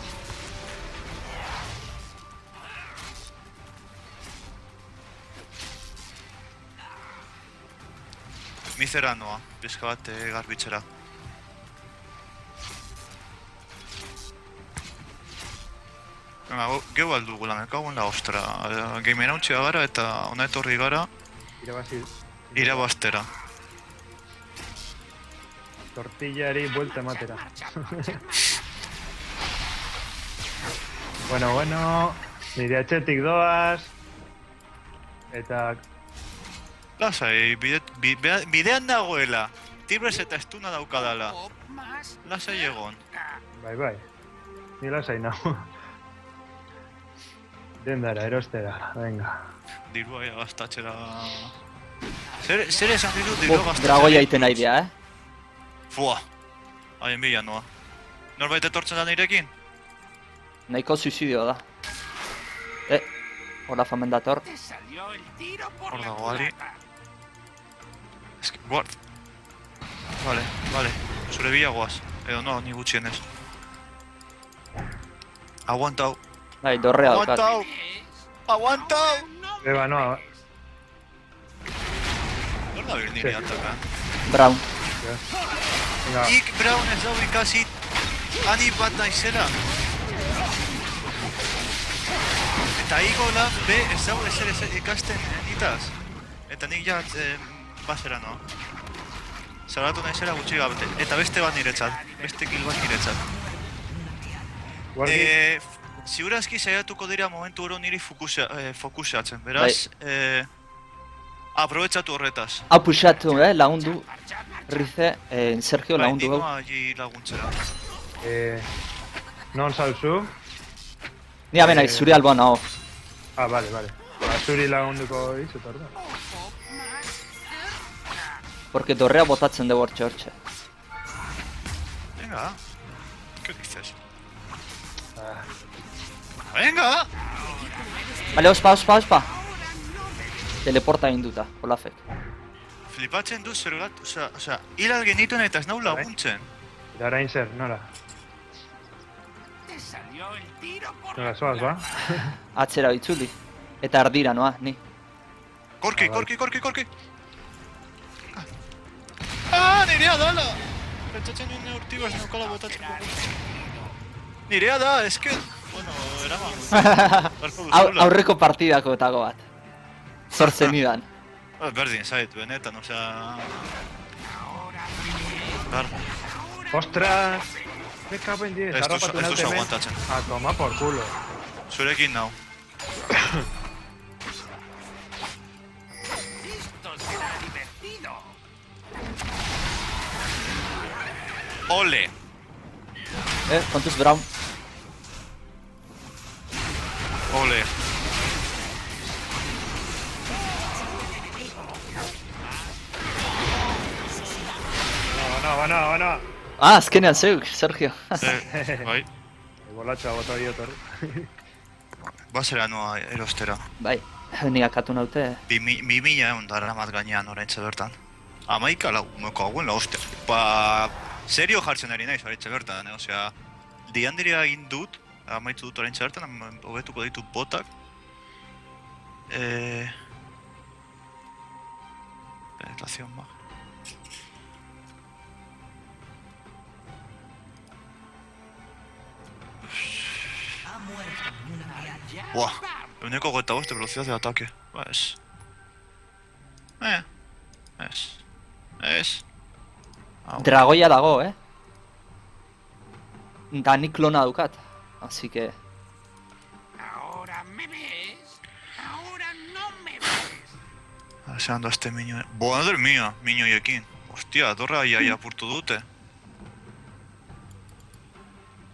Mizera noa, pizka bat garbitzera. Venga, geu aldugula, me cago en la ostra. Gamer hautsia gara eta ona etorri gara Irabazi. irabaztera. Tortillari buelta ematera. marcha. Bueno. Nire atxetik doaz. Eta... Lasai, bidean dagoela. Tibres eta estuna daukadala. Más Lasai egon. Bai. Ni lasai nago. Dendara, erostera, venga. Dirua gastatxera... Zer esan ditut dirua gastatzera? Dragoia iten nahi dira, Fua. Haien bila noa. Norbait etortzen da nirekin? Nahiko suizidio da. Olaf hemen dator. te salió el tiro por Hor la dago, Ari. culata. Eske, guard. Vale. Zure bila goaz. Edo no, ni gutxienez. Aguantau. Bai, dorrea daukat. Aguantau! Beba, no, Nor da bir niri ataka? Brown. venga. Ik Brown ez dago ikasi ani bat naizela. Eta Olaf be ez dago ezer ikasten nitaz. Eta nik ja basera noa. Zauratu naizela gutxi gabete. Eta beste bat niretzat. Beste kill bat niretzat. Guardi, Ziurazki saiatuko dira momentu oro niri fokusatzen. Beraz, aprobetxatu horretaz. Hau puxatu, lagundu. Rize, Sergio lagundu hau. Bai, ninoa laguntzera. non zauzu? Ni hemen naiz, zuri alboan hau. Ah, vale. Zuri lagunduko izut, orda. Porque dorrea botatzen dugu hortxe. Venga. ¿Qué dices? Ah, Venga! Bale, ospa. Teleporta egin duta, Olafek. Flipatzen du zergat, osea, hilal genituen eta ez nau laguntzen. eta orain zer, nora? Te salió el tiro por Nora, la zoaz, ba? Atzera itzuli. Eta ardira noa, ni. Korki! Nirea dala! Pentsatzen nuen neurtigo ez neukala botatzeko. Nirea da, eske... Bueno, eraman. Aurreko partidako etago bat. Zortzen idan. Berdin zait, benetan, osea... Ostras! Me cago en 10, Ez harrapatu duzu naute hemen. aguantatzen. A toma por culo. Zurekin nau. Esto será divertido. Ole! Kontuz Brown. Ole! Bana. Azkenean zeuk, Sergio. Bai, Bolatxoa bota diot hor. basera noa erostera. Bai, ni akatu naute. 2000 daramat gainean oraintxe bertan. 11 laguneko hauen hostia. Ba, serio jartzen ari naiz oraintxe bertan, osea, diandiria egin dut, amaitu dut oraintxe bertan, hobetuko ditut botak. Penetración baja. Buah, euneko 25 velocidad de ataque. Ba, ez. Ez. Dragoia dago, Da nik klona daukat. Así que... Ahora me ves. Ahora no me ves. Zeran da este miño... Boa, madre mía, miñoiekin. Hostia, dorra ia apurtu dute.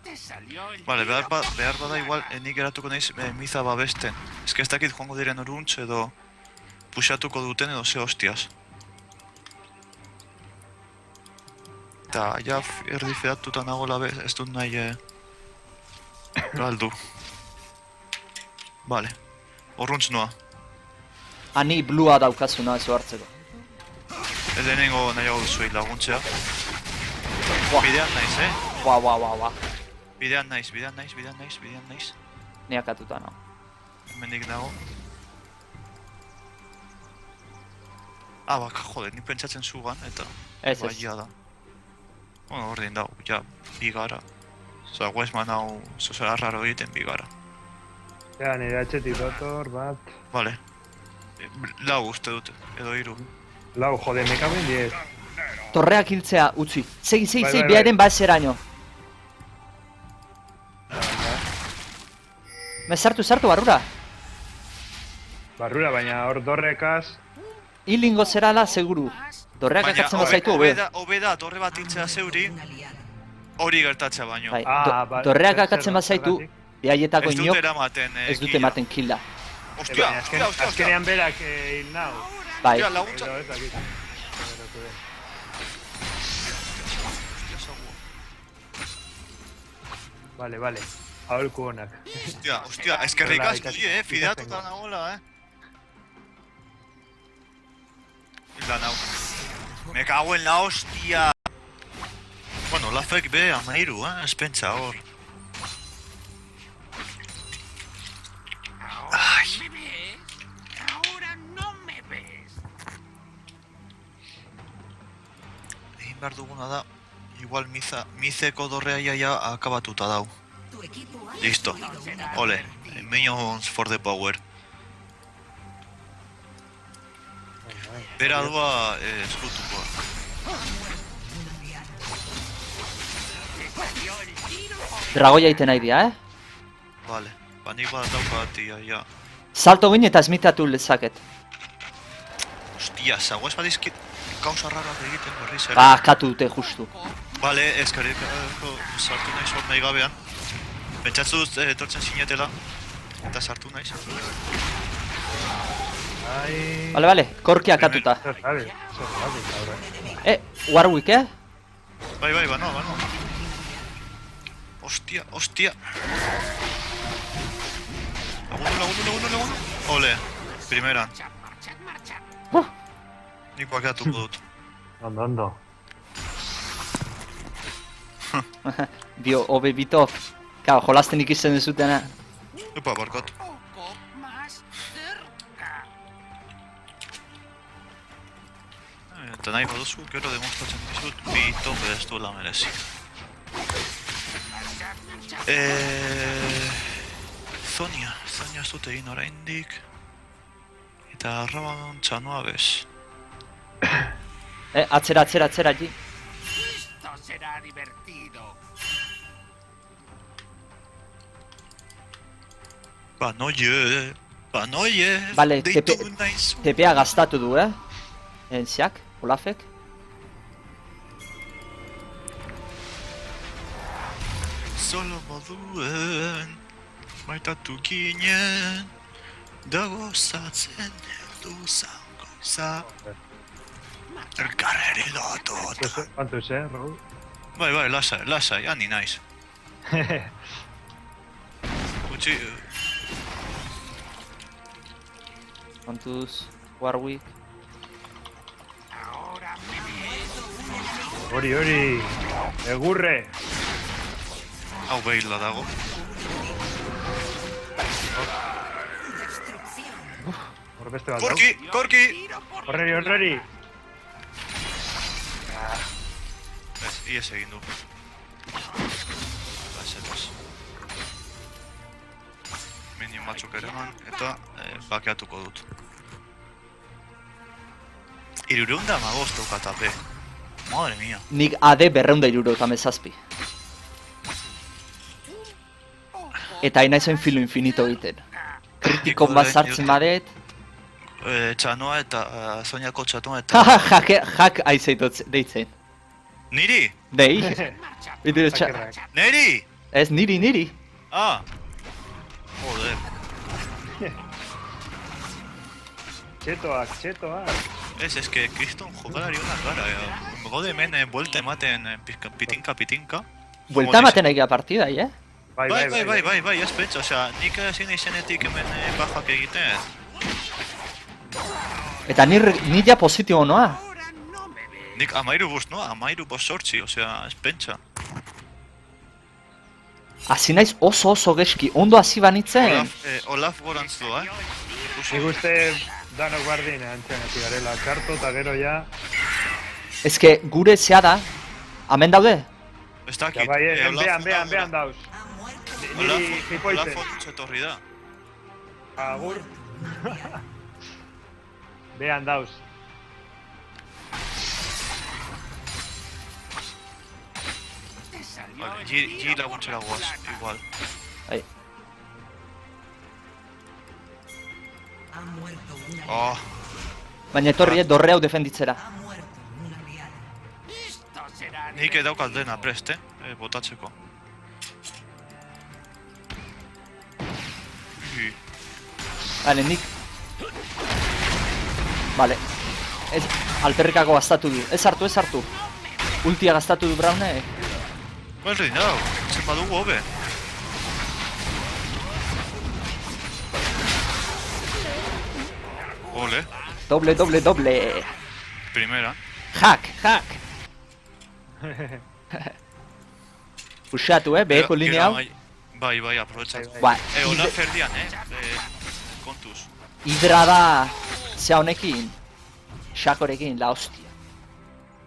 Te salió el Vale, tiro behar bada igual nik geratuko naiz miza babesten. Ez que ez dakit joango diren oruntz edo puxatuko duten edo ze hostias. Eta ja erdi fedatuta nagoela ez dut nahi galdu. Vale, oruntz noa. Ani blua daukazuna ez hartzeko. Ez lehenengo nahiago duzuei laguntzea. Buah. Bidean naiz, Buah. Bidean naiz. Ni akatuta no. Hemendik nago. Ah, baka, jode, ni pentsatzen zugan, eta... Ez. Baia da. Bueno, ordin dago, ja, bigara. Osa, Westman hau, zozera raro egiten bigara. Ja, nire atxetik dator, bat... Vale. Lau uste dut, edo hiru. Lau, jode, me cago en 10. Torreak hiltzea utzi. Segi, Bai. biaren bazeraino. Me sartu barrura. Barrura, baina hor dorrekaz... Hilingo zerala seguru. Dorreak akatzen bazaitu, hobe. Hobe da, torre bat intzea zeuri, hori gertatzea baino. Bai, zer dorreak da, akatzen bazaitu, zergatik? behaietako Ez dut inok eramaten ez dute killa. ematen kilda. Ostia, Baina ostia, ostia. azkenean berak hil nau. Bai, Ostia, laguntza. Edo ez dakit. Ostia, zagu. Vale. Aholku honak. Hostia, eskerrik Hola, asko, ikasten fideatuta go. nagoela, Hilda nau. Me cago en la hostia. Bueno, la fake be, amairu, ez pentsa hor. Ahora me ves. Ahora no me ves. Egin behar duguna da, igual mizeko dorrea ja akabatuta dau. Listo. Ole, minions for the power. Bera doa eskutukoa. dragoia iten nahi dira, Vale, nik badaukat ja. Salto gine eta esmitatu lezaket. Ostia, zago ez badizkit gauza rarrak egiten berriz ere. Akatu dute justu. Vale, eskerrik sartu naiz hor nahi gabean. Pentsatzu dut etortzen sinetela. Eta sartu naiz. Ai... Bale, korki akatuta. Zergatik, aurre. Warwick, Bai, bano. Ostia. Lagundu. Ole, primeran. Nik bakeatuko dut. Ondo. Dio, hobe bito. Claro, jolasten ikisten dezutena. Epa, barkatu. Poco más cerca. Eta nahi baduzu, gero demostratzen dizut, bito ez duela merezi. Zonia ez dut egin oraindik. Eta Rabadon txanoa bez. Atzera, ji. Esto será divertido. Banoie. Vale, deitu naizu. TPA gastatu du, Enziak, Olafek. Solo moduen, maitatu ginen, dago zatzen heldu zango izan. Elkarreri dotota. Quantos, Raúl? Bai, lasai, ani naiz. Utsi, Kontuz, Warwick. Ahora me ves. Hori. Egurre. hau behila dago. Hor beste bat dago. Korki! Horreri. Ez, ies egin du. Lasetaz. Minion batzuk ere eman, eta bakeatuko dut. 315 daukat AP. Madre mia. Nik AD 277. Eta hain naizen filo infinito egiten. Kritikon bat sartzen badet. Txanoa eta Zoniako txanoa eta... Hak aizeitot deitzen. Niri? Dei. Zakerrak. Neri! Ez, niri. Ah! Joder. Txetoak. Ez que kriston jokalari honak gara, gode hemen buelta ematen pitinka. Buelta ematen egia partida, Bai, ez pentsa, osea, nik ezin izenetik hemen bajak egiten. Eta ni ja positibo noa. Ahora no me ves. Nik amairu bost noa, amairu bost sortzi, osea, ez pentsa. Hasi naiz oso geski, ondo hasi banitzen. Olaf gorantz doa, Nik uste danok bardin antzenetik garela. Txarto eta gero ja... Ezke gure zea da, hemen daude? Ez Ja dakit. bai, behan dauz. Niri Olaf hipoizen. ondutz etorri da. Agur. Behan dauz. Te salió Vale, el G tiro por laguntzera la guaz, culata. igual. Bai. Oh, Baina etorri, dorre hau defenditzera. Nik daukat dena prest, botatzeko. Bale, nik... Bale. Ez, alperrikako gaztatu du. Ez hartu. Ultia gaztatu du Braune. Berdin dau, zen badugu hobe. Ole, Doble. primera. Hack. Puxatu, beheko linea hau. Bai, aprobetxatu. Ba, Hola ferdian, kontuz. hidra da... Zea honekin... Shakorekin, la hostia.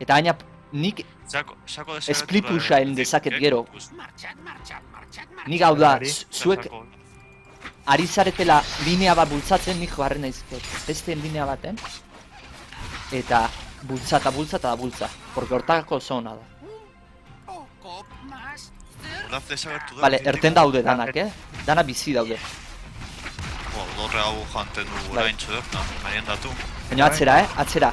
Eta gaina nik Sako split pusha egin dezaket gero. Marchad. Nik hau da, Ari. zuek ari zaretela linea bat bultzatzen, nik barren naizket beste linea baten. Eta bultza. Porque hortako zona da. Poco más. Olaf desagertu da. Bale, erten daude danak, Dana bizi daude. Dorre hau janten du Bai. oraintxo dut, mariendatu. Baina atzera, Atzera.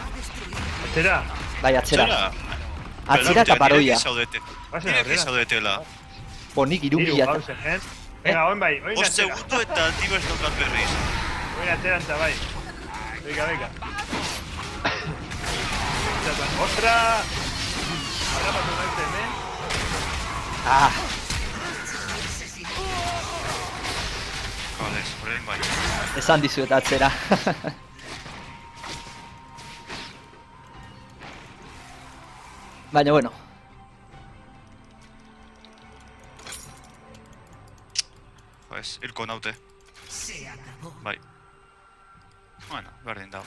Atzera, Bai, atzera. Atzera eta paroia. bazen Nireki aurrera. zaudetela. Bo, nik Hiru irubila. gauzen, Venga, oin bai, oin 5 atzera. segundo eta tibes dokat berriz. Oin atzerantza bai. Venga. Ostra! Harrapatu nahi Ah, Vale, orain bai. esan dizuet atzera. Baina, bueno. Joez, hilko naute. Se acabó. Bai. Bueno, berdin dago.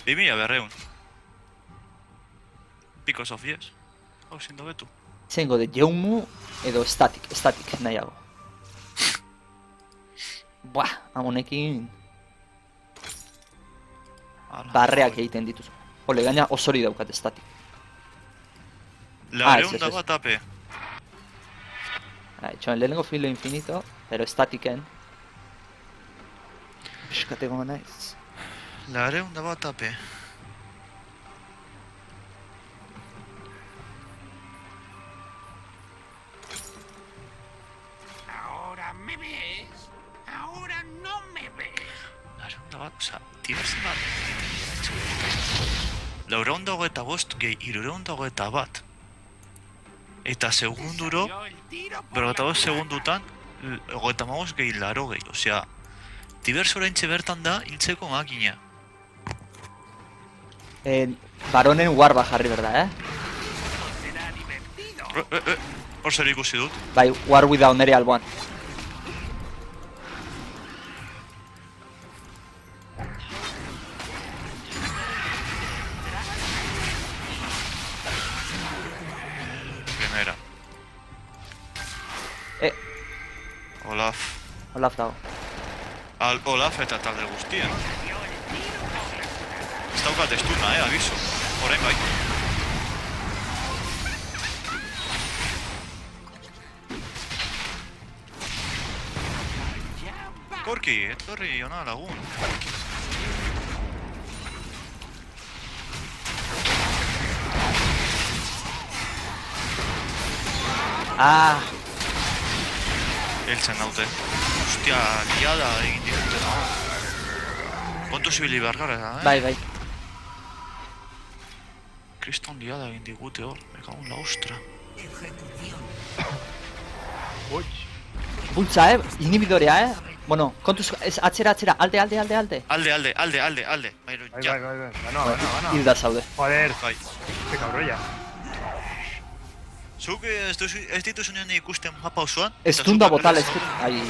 2200. Picos of yes. Hau zindo betu. Zengo de Jeumu edo static nahiago. Buah, amonekin barreak egiten dituzu. Ole, gaina osori daukat static. Lareun da ez. bat ape. Txoen lehenengo filo infinito, pero statiken. Piskateko naiz. Lareun da bat ape. Ahora me ves. Ahora no me ves. Lareun da bat, oza, tirazen bat. Lareun dago eta bost gehi irureun dago eta bat. Eta segunduro, Yo el tiro por berrogeta la bost culata. segundutan, hogeita hamabost gehi laro gehi. Osea, Tibers oraintxe bertan da hiltzeko makina. Baronen warba jarri berda, Será divertido. Hor zer ikusi dut. Bai, war without nere alboan. Primera. Olaf. Olaf dago. Olaf eta talde guztien. Ez daukat estuna, abiso. Orain bai. Korki, etorri ona lagun. Ah, Heltzen naute. Ostia, liada egin ditute da. Kontu zibili behar gara, bai. Kriston liada egin digute hor, mekagun la ostra. Uits. bultza, inhibidorea, Bueno, kontuz, ez, atzera, alde. Alde. Baina, Bai, ja. Ganoa. Hilda zaude. Joder, Bai. ze kabroia. Zuk ez dituzunean ikusten mapa osoan? Ez dunda botala, ez dut, ai,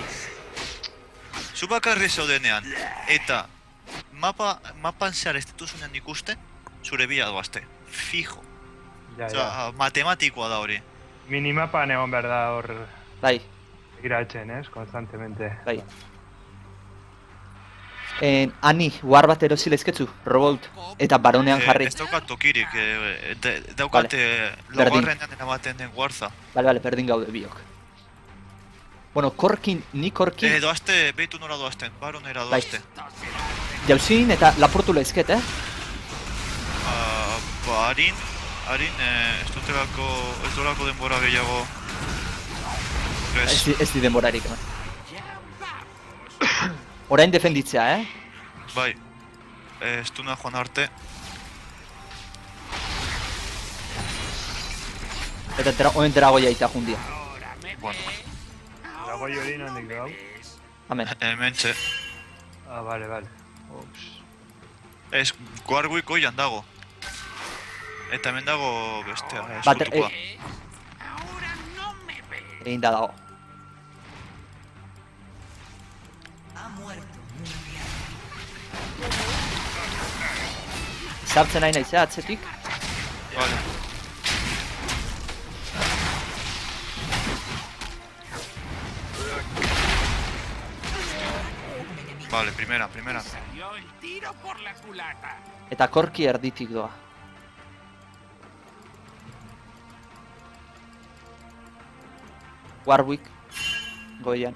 Zu bakarri zaudenean, eta mapan zehar ez dituzunean ikusten, zure bila doazte. Fijo. Ja. Osea, matematikoa da hori. Minimapan egon behar da hor bai. iratzen, konstantemente. Bai. Ani, war bat erosi lezketzu, Robout, eta baronean jarri. Ez daukat tokirik, daukat laugarrenean eramaten den guarza. Bale, berdin gaude biok. Bueno, ni korkin, Doazte, behitu nora doazten, baronera Bai. doazte. jauzin eta lapurtu lezket, Barin, Harin, ez dutelako denbora gehiago. Ez di denborarik, eman. Orain defenditzea, Bai, ez duna joan arte. Eta oen dragoia ita jundia. Ahora me Bueno. ves. Dragoi hori nondik dago? Amen. Hementxe. Ah, vale. Ups. Ez, Warwick oian dago. Eta hemen dago bestea, Bat, eskutukoa. Ahora no me ves. Eginda dago. Sartzen nahi naizea atzetik. Vale. Vale, primera. Salió el tiro por la culata. Eta korki erditik doa. Warwick. Goian.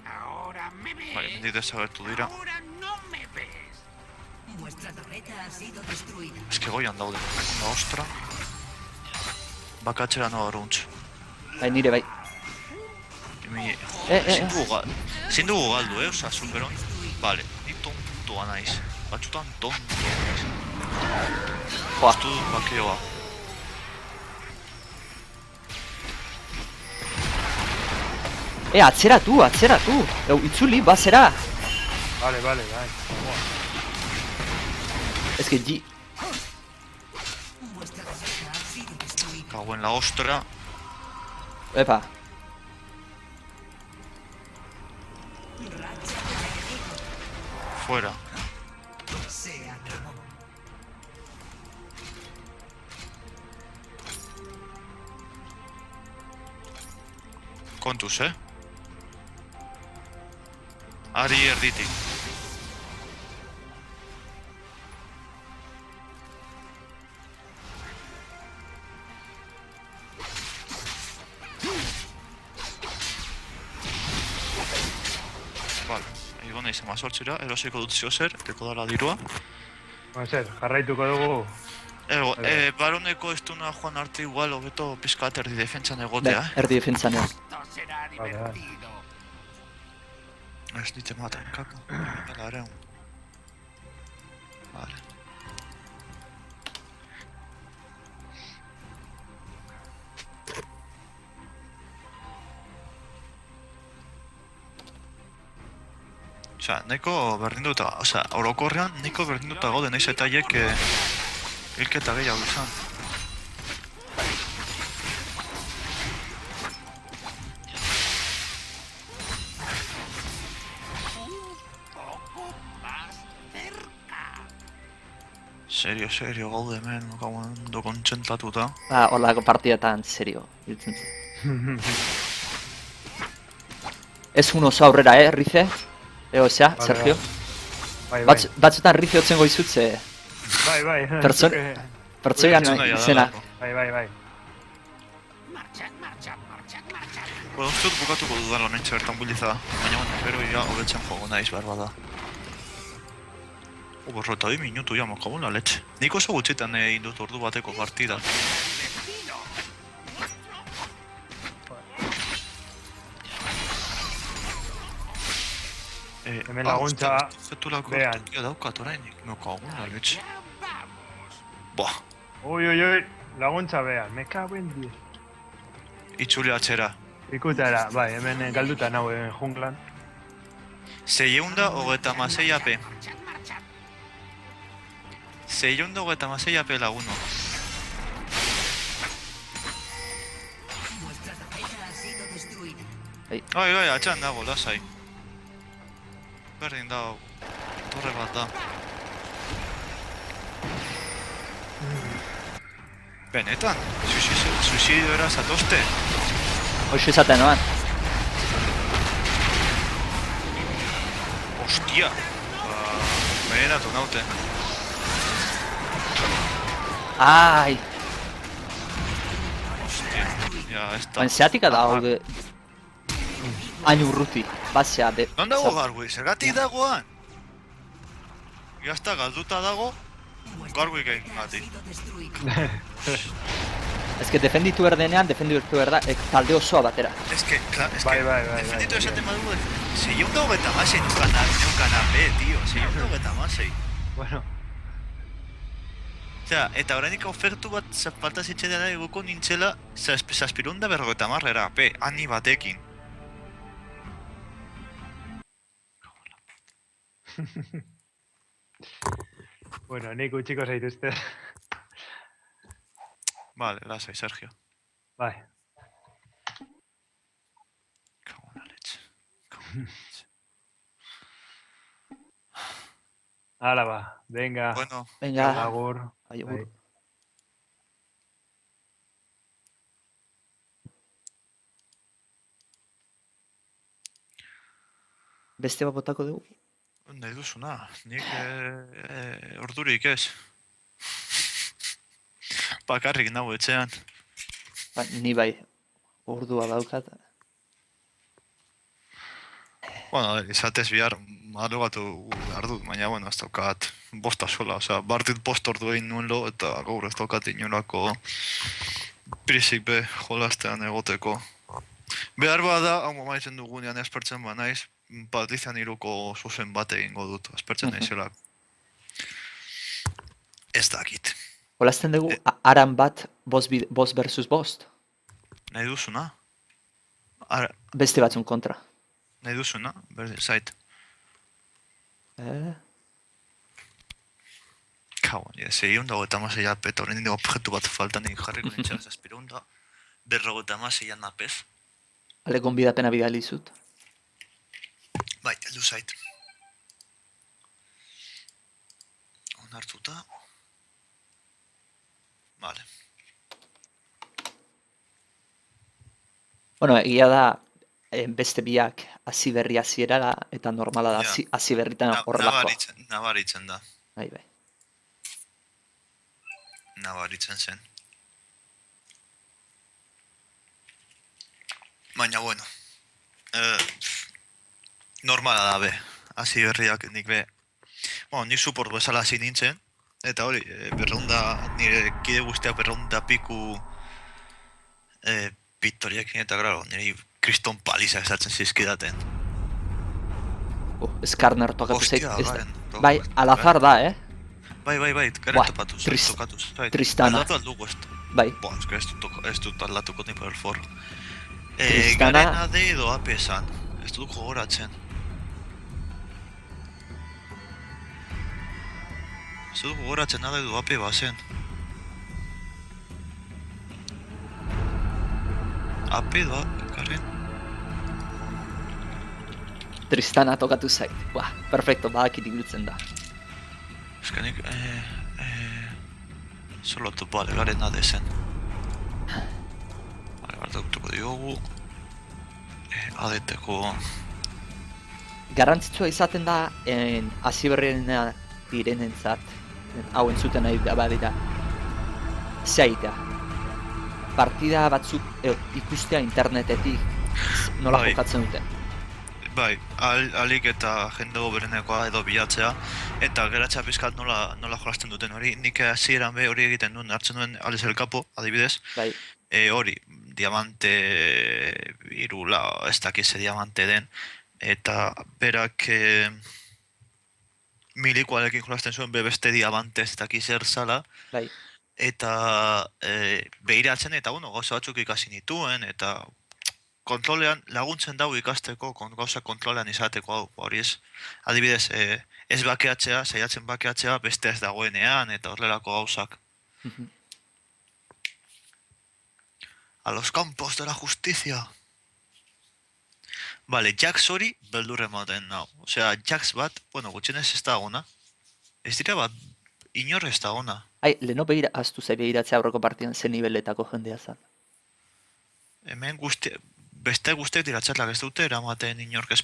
Ahora me ves. Vale, mendik desagertu dira. Ahora no me ves. Vuestra torreta ha sido destruida. Ez que goian daude. La ostra. Bakatzera noa horuntz. Bai, nire bai. Ezin dugu galdu, oza, superon. Vale, ni tontoa naiz. Batxutan tontoa naiz. Joa. Ez dut bakeoa. Atzeratu! Itzuli, bazera! Vale. Ez que ji... Kagoen la ostra. Epa. Fuera. Kontuz, Ari erditik. Vale, egon naiz 18ra, erosiko dut ziozer, teko dala dirua. Zer, jarraituko dugu. Baroneko ez duna joan arte igual hobeto pizkat erdi defentsan Bai, egotea, erdi defentzanean. Esto será Vale. divertido. Ez ditzen maten, kako. Dala ere. Vale. Osea, nahiko berdinduta, orokorrean nahiko berdinduta gaude naiz eta haiek hilketa gehiago izan. Serio gaude hemen, gauen ondo kontzentratuta. Horlako partidetan, serio, biltzen zen. Ez un oso aurrera, Rize? Osea, Vale, Sergio? Bai. Batzutan Rize hotzen goizutze, Bai. pertsoian Pertsonaia da, izena. dago. Bai. Marchad. Bueno, uste dut bukatuko dudan honentxe bertan bulliza, baina pero ya hobetzen jogo naiz behar bada. Berrota 2 minutu ya mokagun la leche. Nik oso gutxitan egin dut ordu bateko partida. Hemen laguntza Zetulako behan. tokia daukat orainik, mokagun la leche. Buah, Ui, laguntza behan, me cago en 10. itzuli atzera. Ikutara, bai, hemen galduta nau junglan. 626 AP. 626 AP laguno. Vuestra torreta ha sido destruida. Bai, atxan dago, lasai. Berdin dago, torre bat da. Benetan, suizidiora zatozte. Hoxe izaten noan. Ostia! Behenatu naute. Ai! Ostia, ja, ez da. Baina zeatika daude... Hain urruti, basea de... Non dago Garwi? Zergatik dagoan? Gazta galduta dago, Warwick egin gati. Ez que defenditu erdenean, defenditu erda, talde osoa batera. Ez que, Bai. defenditu esaten badugu, 626 neukan AP, tío, 626. Bueno, Osea, eta oraindik ofertu bat falta zitzaidan eguko nintzela 650 era AP, ani batekin. bueno, nik utxiko zaituzte. Vale, lasai, Sergio. Bai. Cago en la leche. Hala ba, venga. Bueno, Venga, Agur. agur. Bai. Beste bat botako dugu. nahi duzuna, nik ordurik ez. Bakarrik nago etxean. Ba, ni bai, ordua daukat. Bueno, izatez bihar madrugatu behar dut, baina, bueno, ez daukat bosta sola, osea, bartit bost ordu egin nuen lo, eta gaur ez daukat inolako prisik be jolastean egoteko. Behar bada, hau maitzen dugunean espertzen ba naiz, Patrizian iruko zuzen bat egingo dut, espertzen naizela. Ez dakit. Olazten dugu, aran bat, bost versus bost. Nahi duzuna? Beste batzun kontra. Nahi duzuna? Berde, zait. Kago, nire, 626 AP, eta horrein objektu bat faltan egin jarriko nintzen zazpirunda, 256 napez. Ale gonbidapena bidali zut. Bai, heldu zait. Onartuta. Vale. Bueno, egia da, beste biak hasi berri hasierara eta normala da Ja. hasi berritan horrelakoa. Nabaritzen da. Bai, bai. Nabaritzen zen. Baina, bueno. Normala da be. Hasi berriak nik be. Bueno, ni support bezala hasi nintzen. Eta hori, nire kide guztiak 200 piku victoriakin eta graro, nire kriston paliza esatzen zizkidaten. Skarner tokatu zait. Hostia, garen. Bai, alazar da, Bai, garen Buah, topatuz. Tristana. Aldatu aldugu ez. Bai, Boa, ez dut aldatuko ni por el forro. Tristana- Garen ade edo AP esan. Ez dut gogoratzen. Ez dut gogoratzen ade edo AP bazen. AP edo garen. Tristana tokatu zait. Buah, perfecto, badakit ibiltzen da. Eskanik, solotu, bale, garen ade zen. Bale, bartuko diogu. Adeteko... Garrantzitsua izaten da, hasi berriena direnentzat, hau entzuten nahi badira, zeitea. Partida batzuk ikustea internetetik nola Bai. jokatzen duten. Bai, alik eta jende goberenekoa edo bilatzea, eta geratzea pizkat nola jolasten duten hori. Nik hasieran be hori egiten duen, hartzen duen Alex El Capo, adibidez. Bai, Hori, diamante irula, ez dakiz ze diamante den, eta berak milikoarekin jolasten zuen beste diamante ez dakiz erzala, bai. eta behiratzen eta gauza batzuk ikasi nituen, eta kontrolean laguntzen dau ikasteko, gauza kontrolean izateko hau, hori ez. Adibidez, ez bakeatzea, saiatzen bakeatzea, beste ez dagoenean, eta horrelako gauzak. A los campos de la justicia. Vale, Jax hori beldur ematen nau. Osea, Jax bat, bueno, gutxienez ez da ona. Ez dira bat, inor ez da ona. Ai, leheno aztu zai behiratzea aurreko partidan zen niveletako jendea zen. Hemen beste guztiak dira txatlak ez dute eramaten inork ez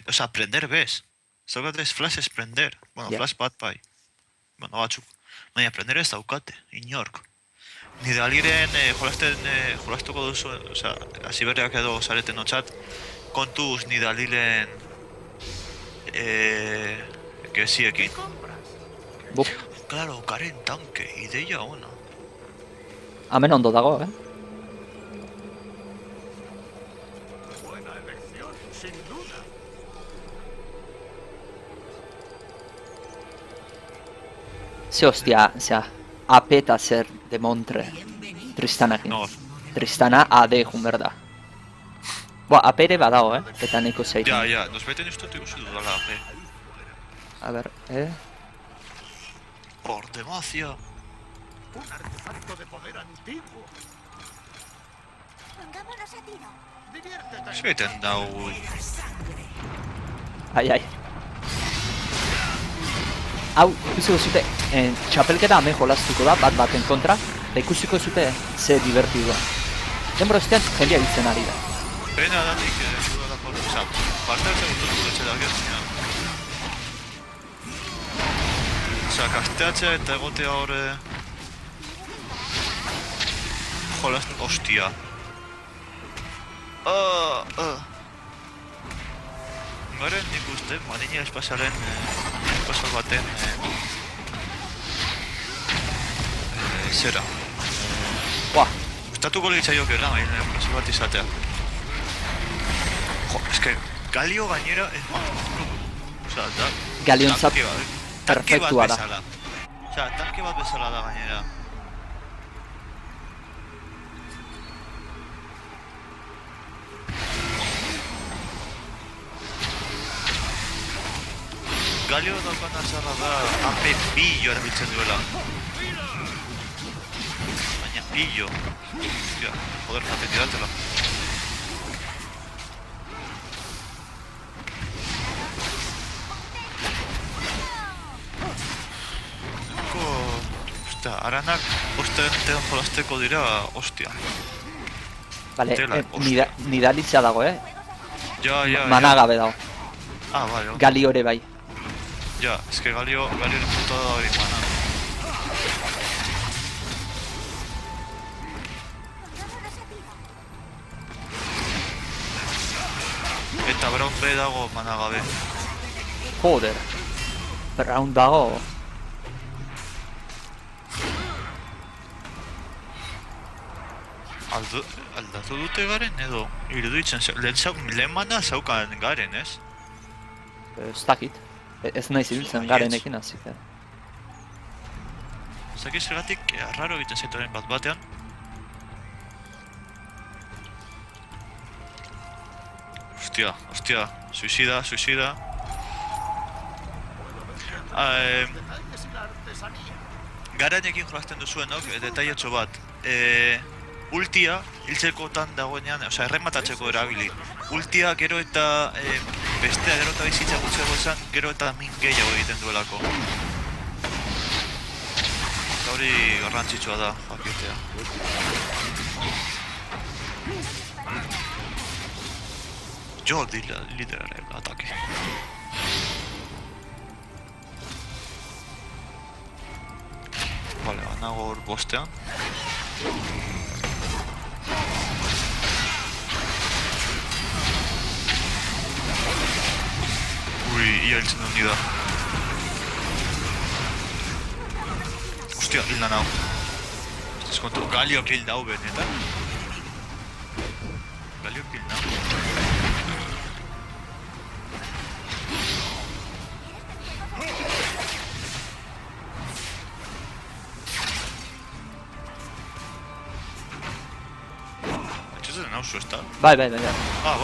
osea, prender bez. Ez daukate ez flash ez prender. Bueno, Ja. flash bat bai. Bueno, batzuk. Baina prender ez daukate, inork. Nidaliren jolastuko duzu, osea, hasi berriak edo zareten otzat, kontuz Nidaliren geziekin. Buf, Claro, Garen tanke, ideia ona. Hemen ondo dago, Buena elección, sin duda. Ze hostia, AP eta zer demontre Tristanakin. No, Tristana AD jun berda. Boa, AP ere badago, eta neko zeitu. ja, nosbeten ustut ikusi dudala, A ber, Por demacia. Un artefacto de poder antiguo. Pongámonos a tiro. Diviértete. Zbeten dau... Ai. Hau, ikusiko zute, txapelketa hemen jolaztuko da, baten kontra, eta ikusiko zute ze divertidua. Denbora ostean, jendea biltzen ari da. Pena da nik dudala por... Osa, parte hartzen gututu dutxe da gertzina. Osa, kasteatzea eta egotea horre... Jolaz... Ostia. Garen nik uste, Madina espazalen... Espazal baten... Zera. Buah, Gustatuko litzaiokela, espazal bat izatea. Jo, eske, Galio gainera... Osa, da... Galiontzat tanke bat- perfektua tanke da. bat bezala. Osa, tanke bat bezala da gainera. Galio daukan azarra da AP pillo erabiltzen duela. Baina pillo. Hostia, joder, jaten didatela. Ostia, aranak ostean jolasteko dira, ostia. Bale, Tela, hostia. nidalitza dago, Ja. Mana gabe dago. Ah, bai, Gali ore bai. ja, eske Galioren putada da hori mana. Eta Brown B dago mana gabe. Joder. Brown dago. Aldatu dute Garen edo iruditzen lehen mana zaukan Garen, ez? Ez dakit. Ez naiz ibiltzen garenekin, hasik. Zaki zergatik raro egiten zaitoren bat batean. Hostia, suicida. Detalles y la artesanía. Garenekin jolazten duzuenok, detailetxo bat. Ultia, hiltzekotan dagoenean, osea, errematatzeko erabili. Ultia gero eta bestea gero eta bizitza gutxiago esan, gero eta min gehiago egiten duelako. Eta hori garrantzitsua da, jakitea. Jo, lideraren atake. Vale, banago hor bostean. Ui, ia hiltzen dut nida. Ostia, hil da nau. Ez kontu, Galiok hil dau benetan. Galiok hil nau. Etxezen nauzu, ez da? Bai. Vale,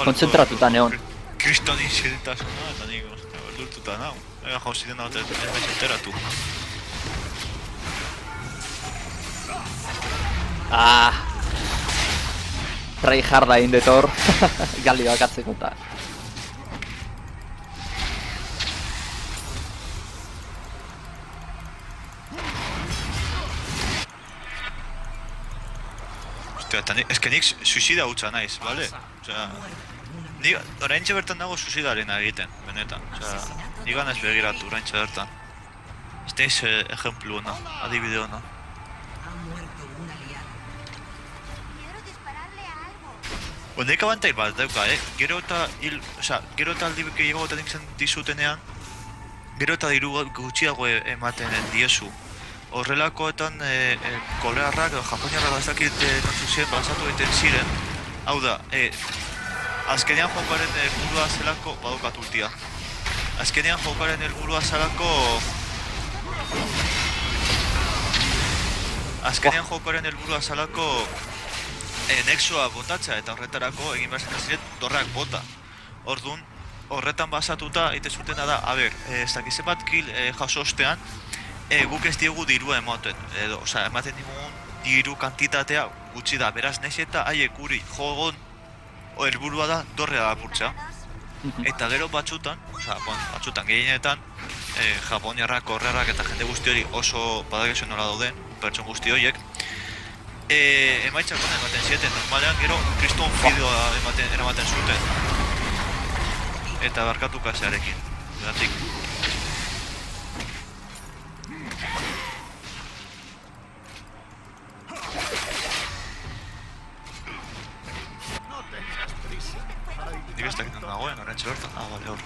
Kontzentratuta neon. Kriston inzidentasuna eta nik berdurtuta nau. Ega jauziten dago ez naiz enteratu. Tryharda egin dut hor. Galioak atzeko eta. Ostia, eta eske nik suicida hutsa naiz, bale? Osea, nik oraintxe bertan dago suicidarena egiten, benetan. Osea, nik ganez begiratu oraintxe bertan. Ez naiz ejemplu ona, adibide ona. Nik abantail bat dauka, gero eta gero eta aldi gehiago eta nik zen dizutenean, gero eta diru gutxiago ematen diezu. horrelakoetan korearrak edo japoniarrak bazakit nontzu ziren basatu egiten ziren. Hau da, azkenean jokoaren helburua zelako, badokat ultia. Azkenean jokoaren helburua zelako... Azkenean jokoaren helburua zelako nexoa botatzea eta horretarako egin behar ziren dorrak bota. Orduan, horretan basatuta egite zutena da, ez dakizen bat kill jaso ostean, guk ez diegu dirua ematen, edo, ematen digun diru kantitatea gutxi da, beraz nahiz eta haiek guri jogon helburua da dorrea lapurtzea. Eta gero batzutan, batzutan gehienetan, japoniarrak, korrearrak eta jende guzti hori oso badakezu nola dauden, pertson guzti horiek, emaitzak ona ematen zieten, normalean gero kriston fideoa eramaten zuten. Eta barkatu kasearekin, begatik. Nik ez dakit nagoen, horrentxe bertan? Bale, hor.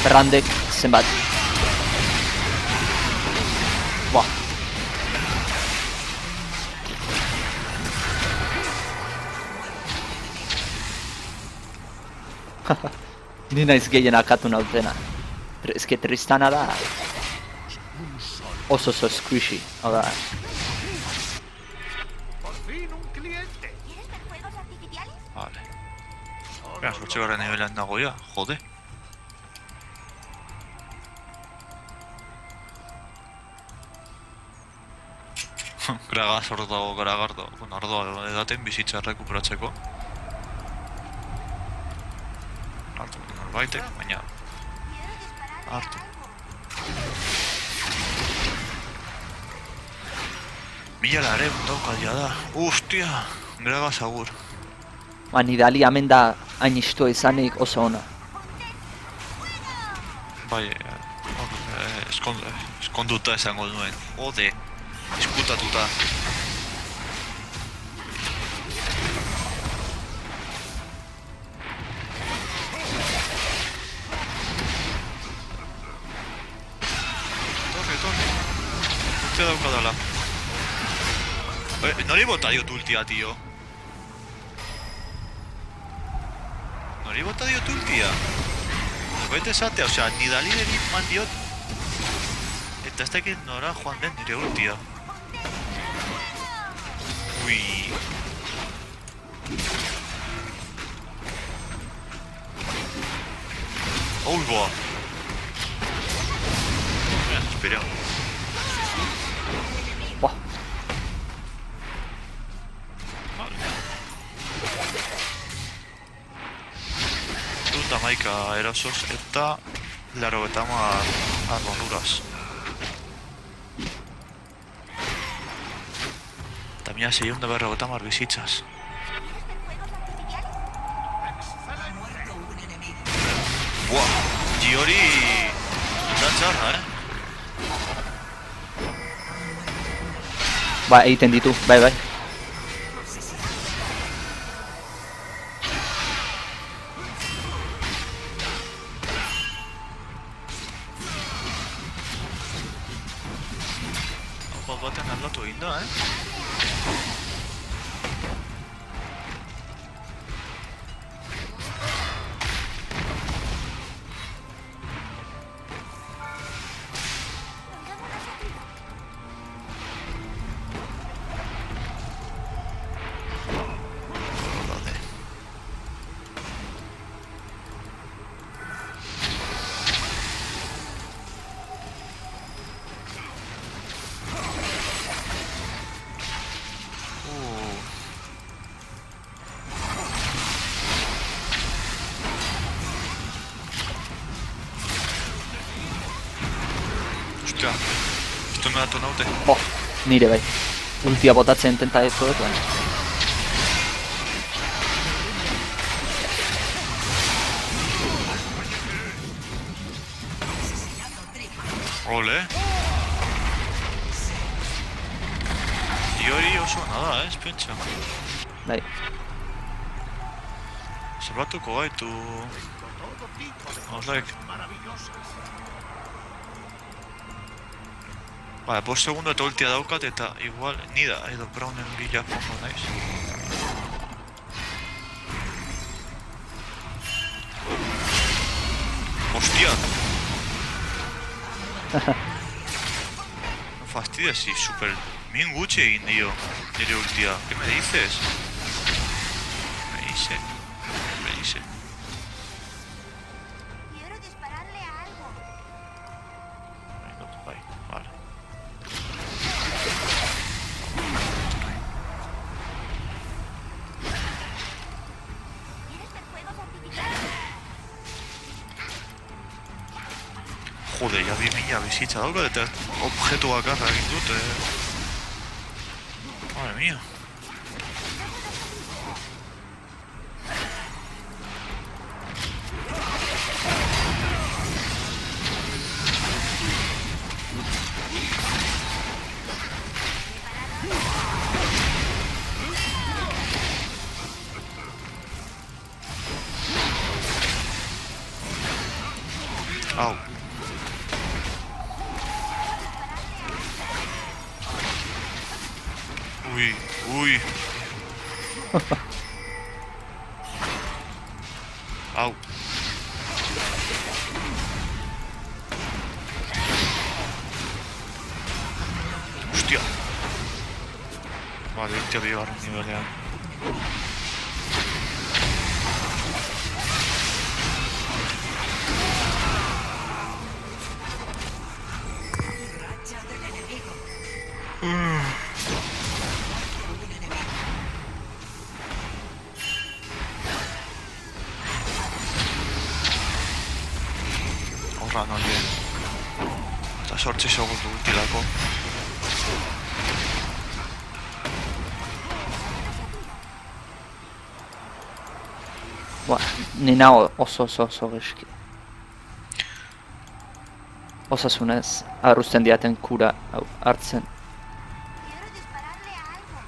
Berrandek zenbat. Buah. Ni naiz gehien akatu nautena. Eske Tristana da oso squishy, hau da. Vale. Zortzigarren nivelan nago ya, jode. Gragaz hor dago, Gragardo, ardoa edaten bizitza rekuperatzeko. Hartu norbaitek, baina... Hartu. Mila ere daukadia da. Ustia, Gragaz agur. Nidali hemen da hain istua izanik oso ona. Bai, eskonduta esango nuen. Ode. Eskutatuta. Torre. Ultia daukadala. Nori bota diot ultia, tio? Nori bota diot ultia? Norbait esatea, osea, Nidali deri man diot. Eta ez dakit nora joan den nire ultia. Ui. Olboa. Espera. Buah. Dut amaika erasoz eta 80 arbonuraz. Mira, 650 bizitzaz. Buah, Giori... Da txarra, Ba, egiten ditu, bai. Opa baten aldatu egin da, Ostia, esto me datu naute. Nire bai. Ultia botatzen tenta ez dut, baina. Ole. Hori oso ona da, pentsa. Bai. Salbatuko gaitu... Like... Vale, 5 segundo eta ultia daukat eta igual nida edo Brownen bila joango naiz. Hostia! No fastidias si super... Min gutxi egin dio nire ultia. ¿Qué me dices? Me dice. Quiero dispararle a algo. Bai, vale. ¿Quieres ver fuegos artificiales? Jode, ja 2000 bizitza daukat eta objektu bakarra egin dute. Madre mía. Au. Uy. Au. Hostia. Vale, ultia bigarren nivelean. Horra noie. Eta 8 segundu ultilako. Ni nago oso geski. Osasunez, arruzten diaten kura hartzen. Quiero dispararle a algo.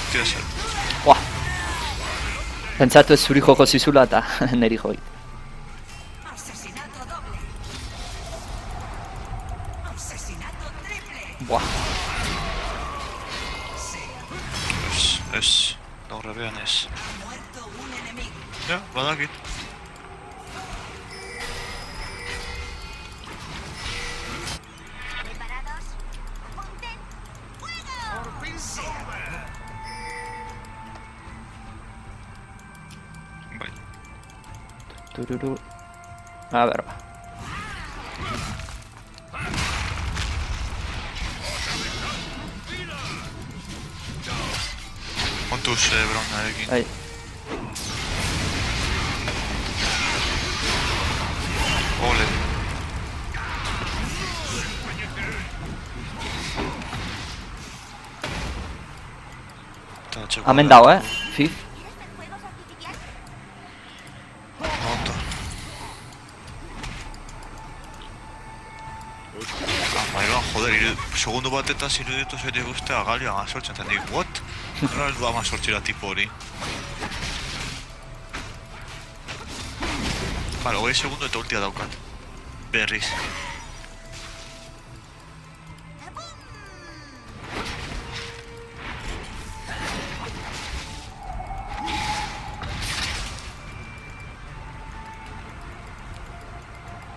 Hostia zer. Buah! Pentsatu ez zuri joko zizula eta neri joi. Asesinato doble. Asesinato triple. Buah! Ez. Gaur ebean ez. Muerto un enemigo. Ja, badakit. ¿Preparados? ¡Apunten! ¡Fuego! Bai. Tururu. A ver, ba. Kontuz Brownarekin. Bai. Ole. Hemen dago, Fif. ¿Quieres ver fuegos artificiales? Ondo. Mairuan, joder, segundu bat eta ziruditu zaitik uste agalioan asortzen, eta nik, what? Nola heldu amazortzira tipo hori? Vale, 20 segundu eta ultia daukat. Berriz.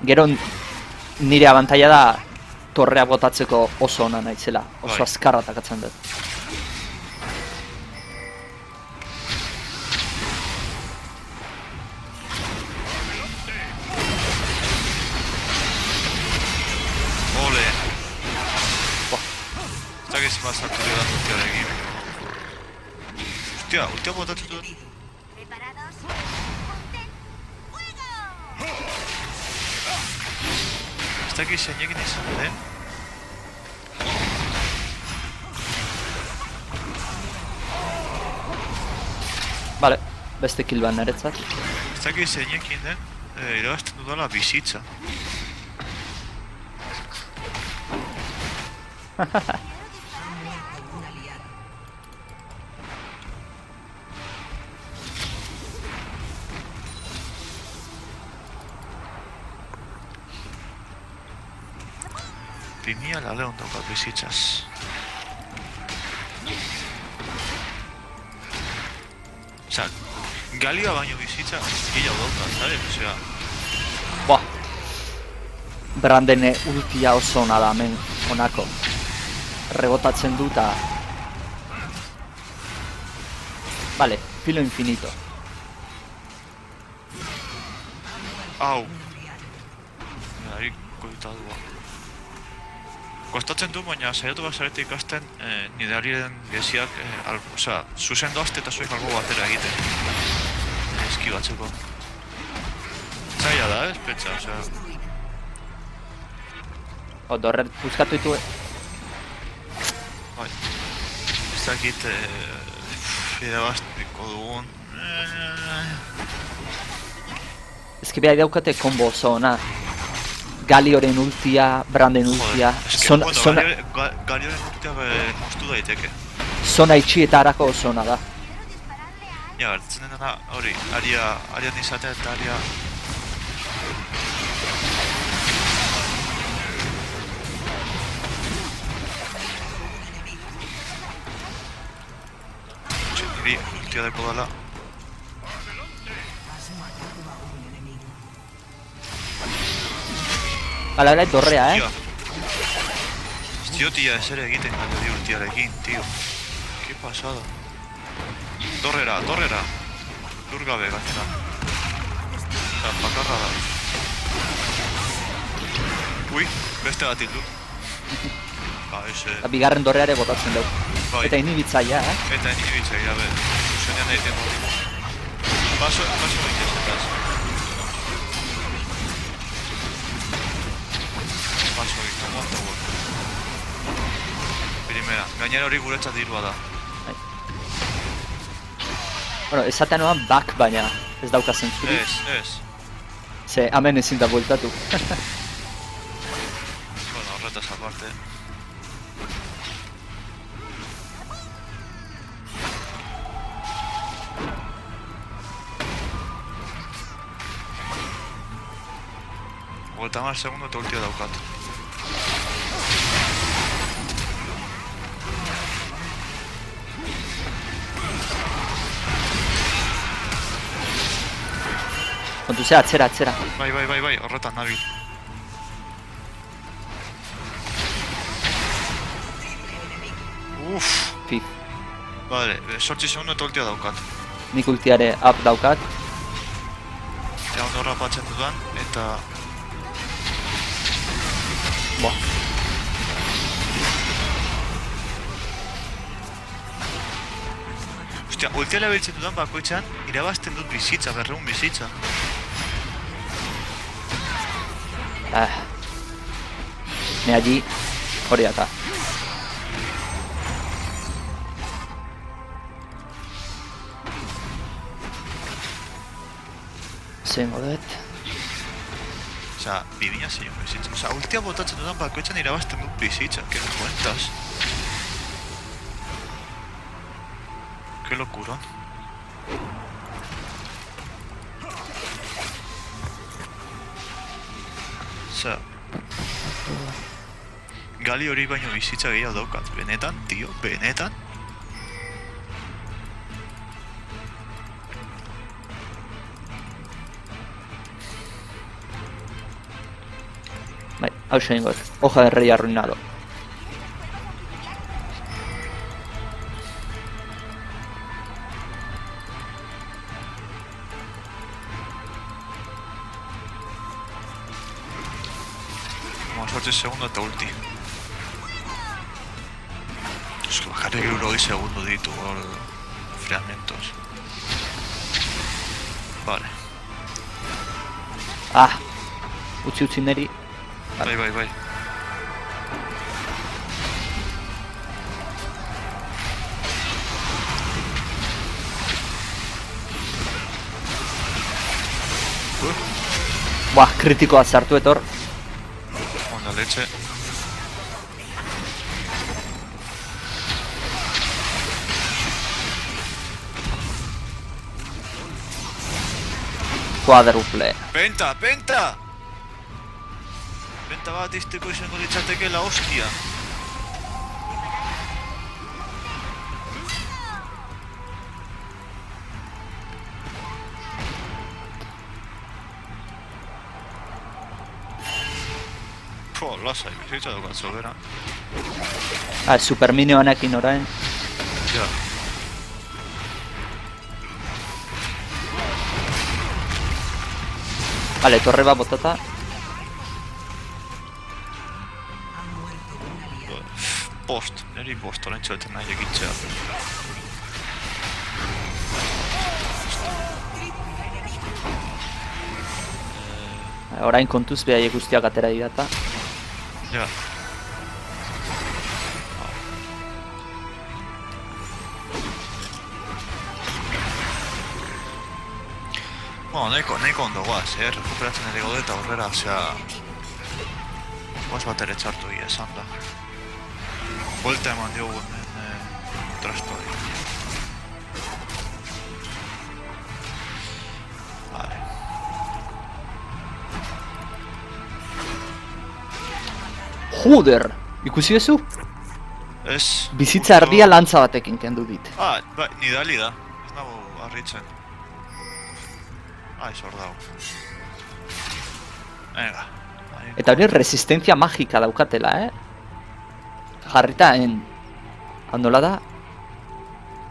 Gero nire abantaila da torrea botatzeko oso ona naizela, oso Bai. azkarra atakatzen dut. Ole! Ez dakit zenbat sartu dira ultiarekin. Hostia, ultia botatzen dut. ¿Preparados? ¡Apunten! ¡Fuego! Ez dakit zeinekin izan den. Vale, beste kill bat niretzat. Ez dakit zeinekin den, irabazten dudala bizitza. Pimia laleon daukat bizitzaz. Osea, Galioa baino bizitza gehiago daukat, ¿sabes? Osea, Buah. Brandene ultia oso ona da hemen, honako. Rebotatzen du eta... Vale, filo infinito. hau. Ari koitadua. Kostatzen du, baina saiatu bazarete ikasten nire harien geziak, osea, zuzendu azte eta zuek albo batera egiten. Eskibatzeko. Zaila da, ez petxa, osea. Dorret puskatu ditu... Bai. Ez dakit, irabaztiko dugun. Ezki behar daukate kombo oso ona. Galioren ultia, Branden ultia... Galioren ultia moztu daiteke. Zona itxietarako oso ona da. Ja, hartzen dena hori, arian izatea eta aria... Niri ultia deko dala. Hala, dorrea, Ez dio tia ezer egiten galdi ultiarekin, tio. Ke pasada. Torrera. Lurgabe gainera. Eta bakarra da. Ui, beste bat hildu. Bigarren dorreare botatzen dugu. Bai. Eta inibitzaia, Eta inibitzaia, zuzenean egiten hori. Paso egitezetaz. Paso egiten, aguanta guak. Primera, gainera hori guretzat dirua da. Bueno, esaten noan back baina ez dauka zentzuri. Ez. Ze hemen ezin da bueltatu. Bueno, horretaz aparte. Vuelta más segundo eta ultia daukat. Kontu ze, atzera. Bai, horretan nabil. Pif. Vale, 8 segundo eta ultia daukat. Nik ultiare up daukat. Eta ondo rapatzen dudan, eta... Boa. Ostia, ultia erabiltzen dudan bakoitzan, irabazten dut bizitza, 200 bizitza. Ne allí, hori data. Zengo dut. Osea, 2006 bizitza. Osea, ultia botatzen dudan bakoitzan irabazten dut bizitza, que me cuentas. Qué locura. Osea... Gali hori baino bizitza gehiago daukat. Benetan, tio, benetan. Bai, hau ingot. Hoja de rey arruinado. Vamos a 8 segundo eta ulti. Es que bajaré que 1 segundo ditu hor enfriamientos. Vale. Utzi neri. Bai. Buah, kritikoa sartu etor. Onda leche. Quadruple. Penta! Penta bat izteko izango litzatekeela hostia. Lasai, bizitza dukat sobera. Super minionekin orain. Ja. Vale, torre bat botata. Post, neri post olen txoeten nahi egitzea. Orain kontuz behaiek guztiak atera dirata. Ja. Bueno, nahiko ondo guaz, rekuperatzen ere gaude eta horrela, osea... Guaz bat ere txartu gira esan da. Buelta eman diogu hemen trastoari. Vale. Joder! Ikusi ezu? Ez... Bizitza erdia lantza batekin kendu dit. Bai, nidali da. Ez nago harritzen. Ez hor dago. Venga. Eta hori resistencia magika daukatela, Jarrita en... Handola da...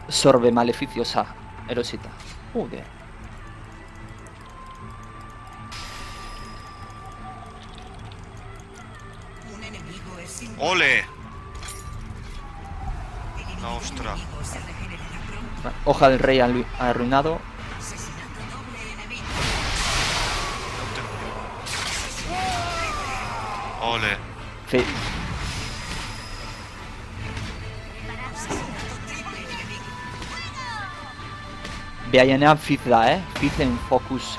Sorbe maleficiosa erosita. Joder. Ole! La ostra. Hoja del rey arruinado. Ole. Behaienean Fiz da, Fiz en focus.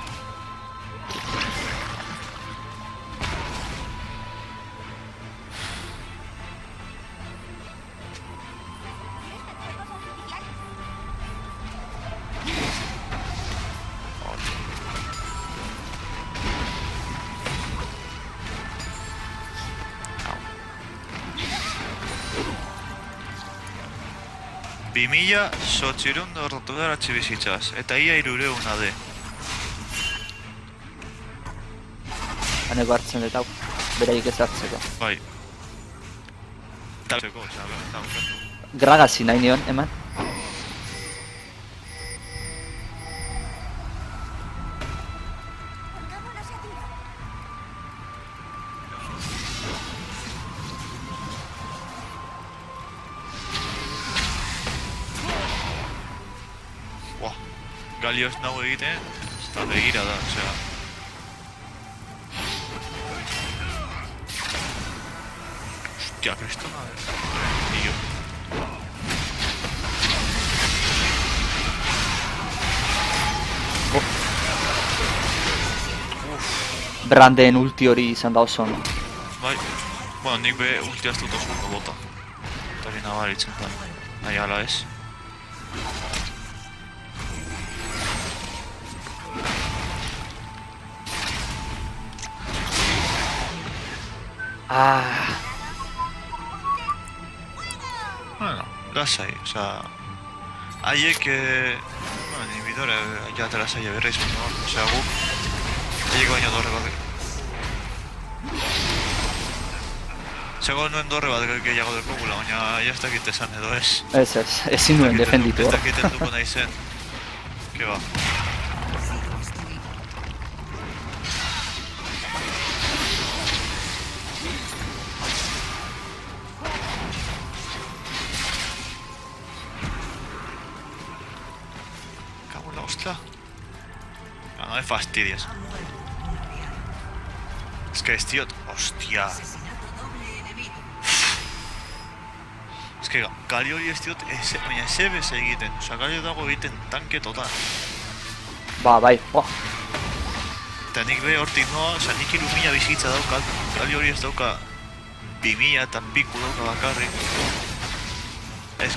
Bimila sortzireun ortogaratxe bizitzaz, eta ia 300 de. Haneko hartzen dut hau, beraik ez hartzeko. Bai. Taltzeko, osea, eta bukatu. Gragazi nahi nion, eman. Galio ez nago egiten, ez da begira da, osea... Hostia, kristona, Nio. Branden ulti hori izan da oso. Bai, bueno, nik be ulti ez dut oso ondo bota. Eta hori nabaritzen da, nahi ala ez. Bueno, lasai, osea... Haiek... Bueno, inhibidore jate lasai berra izan dugu, osea guk... Haiek baino dorre bat... Zego nuen dorre bat gehiago dekogula, baina ez dakit esan edo ez. Ezin nuen defenditu hor. Ez dakit entuko nahi zen. Ke ba. No me fastidies. Es que es, tío... Hostia. Es que Galio hori ez diot... Baina ese bez egiten. Osa, Galio dago egiten tanke total. Ba, bai. Eta nik be hortik noa, oza, nik 3000 bizitza daukat, gali hori ez dauka 2000 eta piku dauka bakarrik. Ez,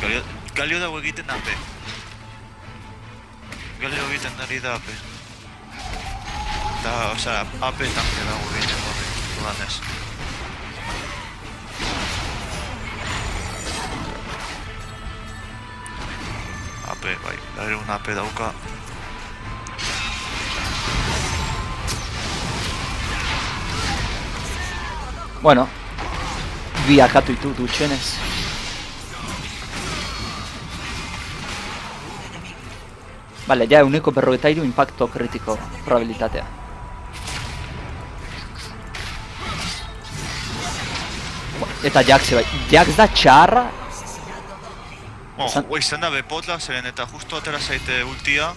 galio dago egiten AP. Galio egiten ari da AP. Eta, oza, AP tanke dago egiten horri, dudan ez. AP, bai, un AP dauka. Bueno, bi akatu ditu dutxenez. Vale, ja 153 impacto kritiko probabilitatea. Eta Jax bai. Jax da txarra. Izan da bepotla, zeren eta justo atera zaite ultia.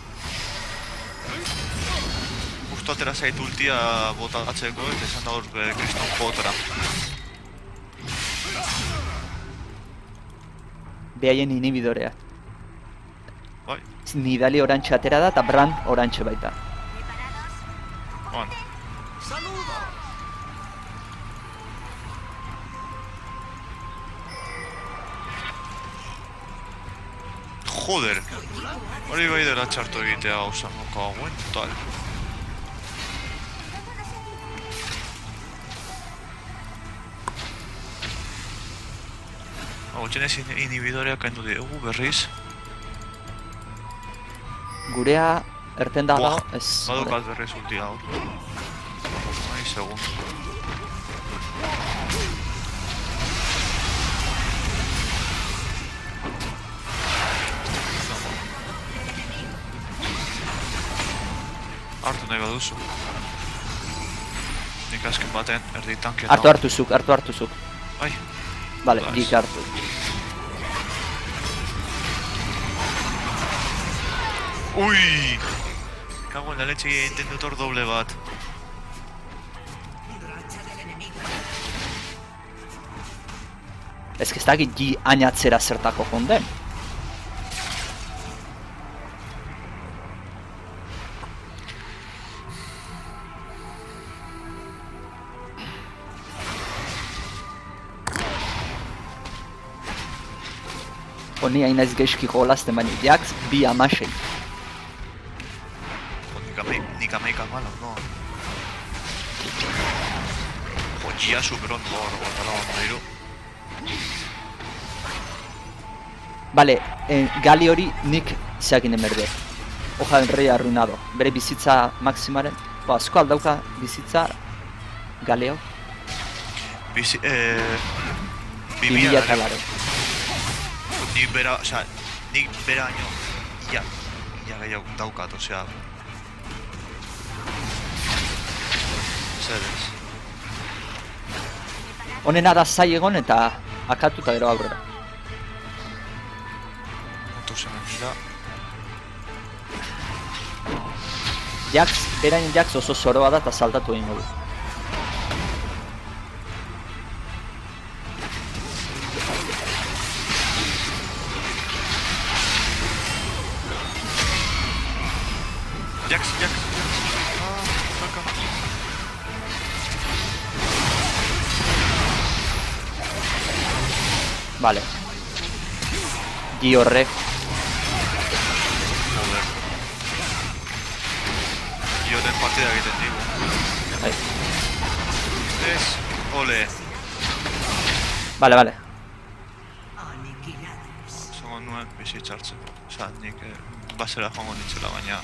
Justo atera zaite ultia botatzeko, eta izan da hor kriston potra. Behaien inhibidorea. Bai, Nidali orantxe atera da eta Brand orantxe baita. bueno. Joder, hori bai dela txarto egitea gauza, moka hauen, total. Hau, txenez inhibidorea kaindu diegu berriz. Gurea erten da Buah, dago, ez. badukat berriz ultia hau. Ai, segun. Hartu nahi baduzu. Nik azken baten erdi tanken Hartu zuk. Ai, Vale, Nice. gik hartu. ui! Kago en la leche egiten dut hor doble bat. Ez ez dakit gi ainatzera zertako jonden. Honi hain ez geizki jolazten baina Jax bi amasei. Nik amaika malau, no? Jodia superon hor, gotala ondairu. Bale, gali hori nik zeakinen berde. Hoja del rey arruinado. Bere bizitza maximaren. Asko aldauka bizitza galeo. Bizi, 2000 eta laro. Nik bera, oza, nik bera baino, ia gehiago daukat, osea. Zer ez. Honena da zai egon eta akatu eta gero aurrera. Moto zemen dira. Jax, berain Jax oso zoroa da eta saltatu egingo du. Jax. Ah, saca. Vale. Gi horrek. Joder. Joden partida egiten digu. Bai. Ez, ole. Vale. Zongo nuen bizitzartzeko. Osa, nik basera joango nintzela, baina...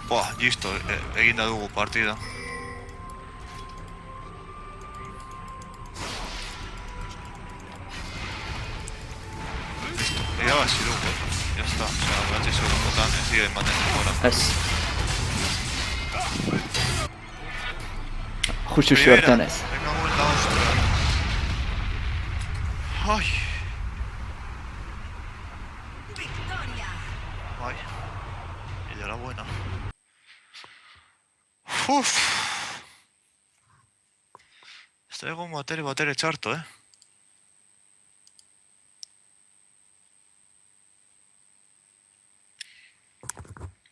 Buah, listo, eginda dugu partida. Listo, irabazi dugu. Ya está, osea, behatzi segundotan ez dira ematen denbora. Ez. Justu suerten ez. Venga, la ostra. Ai. Ai. Ella era buena. Uf. Está egon batere txarto,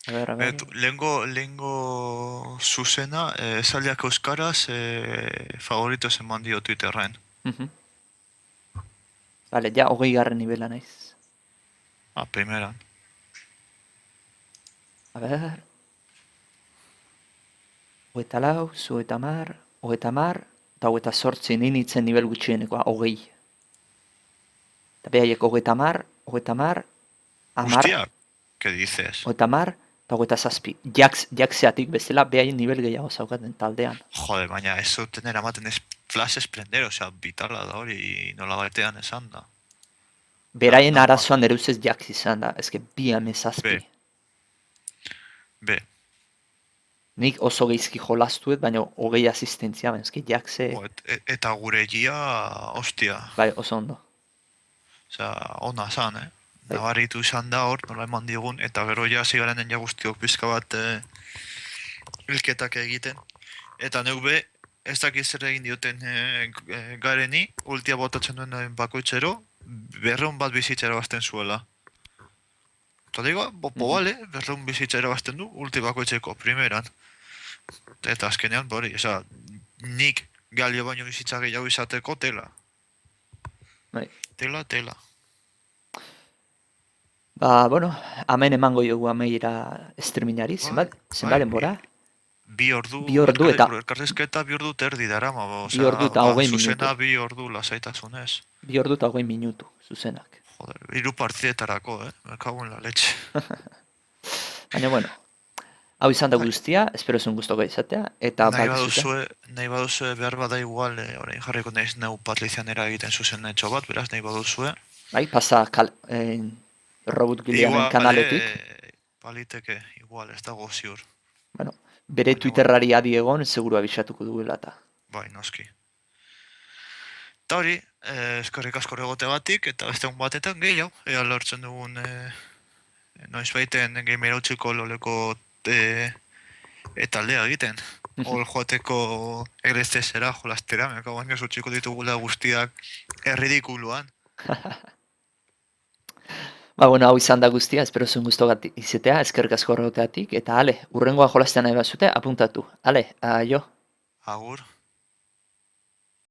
A ber. Lehengo zuzena, esaldiak euskaraz favoritos eman dio Twitterren. Vale, ja 20. nivela naiz. Primeran. A ber. 24, 30, 30, eta 28 ninitzen nivel gutxienekoa, 20. Eta behaiek 30, 30, 10, Hostia, ¿qué dices? 30, eta 27. Jaxeatik bezala behaien nivel gehiago zaukaten taldean. Joder, baina ez zuten eramaten flash esplender, osea, bitala da hori nola batean esan da. Beraien arazoan nere ustez Jax izan da, ezke bi amezazpi. Be. Nik oso geizki jolastuet, baina 20 asistentzia, baina ezke Jaxe, Eta gure gia, hostia. bai, oso ondo. Osea, ona zan, Bai. Nabaritu izan da hor, nola eman digun, eta gero ja zigaren ja guztiok pizka bat hilketak egiten. Eta neuk be, ez dakit zer egin dioten gareni, ultia botatzen duen bakoitzero, 200 bat bizitzera bazten zuela. Eta digo, bale, 200 bizitzera bazten du, ulti bakoitzeko, primeran. Eta azkenean, bori, nik galio baino bizitza gehiago izateko tela. Bai. Tela. Ba, bueno, hemen emango jogu amaiera streamingari, zenbat denbora? 2 ordu, Bi ordu eta- elkarrizketa 2 ordu terdi darama, 2 ordu eta 20 zuzena minutu. 2 ordu lasaitasunez. 2 ordu eta 20 minutu, zuzenak. Joder, 3 partidetarako, me cago en la leche. Baina, bueno, hau izan da guztia, espero zuen guztoko izatea, eta Nahi baduzue behar bada igual, orain jarriko naiz neu Patrizianera egiten zuzen etxo bat, beraz, nahi baduzue. bai, pasa Robot Gillianen kanaletik. Baliteke, igual, ez dago ziur. Bueno, bere Twitterrari adi egon, seguru abisatuko duela eta. Bai, noski. Eta hori, eskerrik asko egote batik, eta beste egun batetan gehiago, ea lortzen dugun noiz baiten gamer hautsiko loleko taldea egiten. Hol joateko egreztesera, jolastera, meka baina zutxiko ditugula guztiak erridikuluan. Ba, bueno, hau izan da guztia, espero zuen guztogatik izatea, eskerrik asko horregoteatik, eta ale, urrengoa jolastean nahi bazute, apuntatu. Ale, jo. Agur.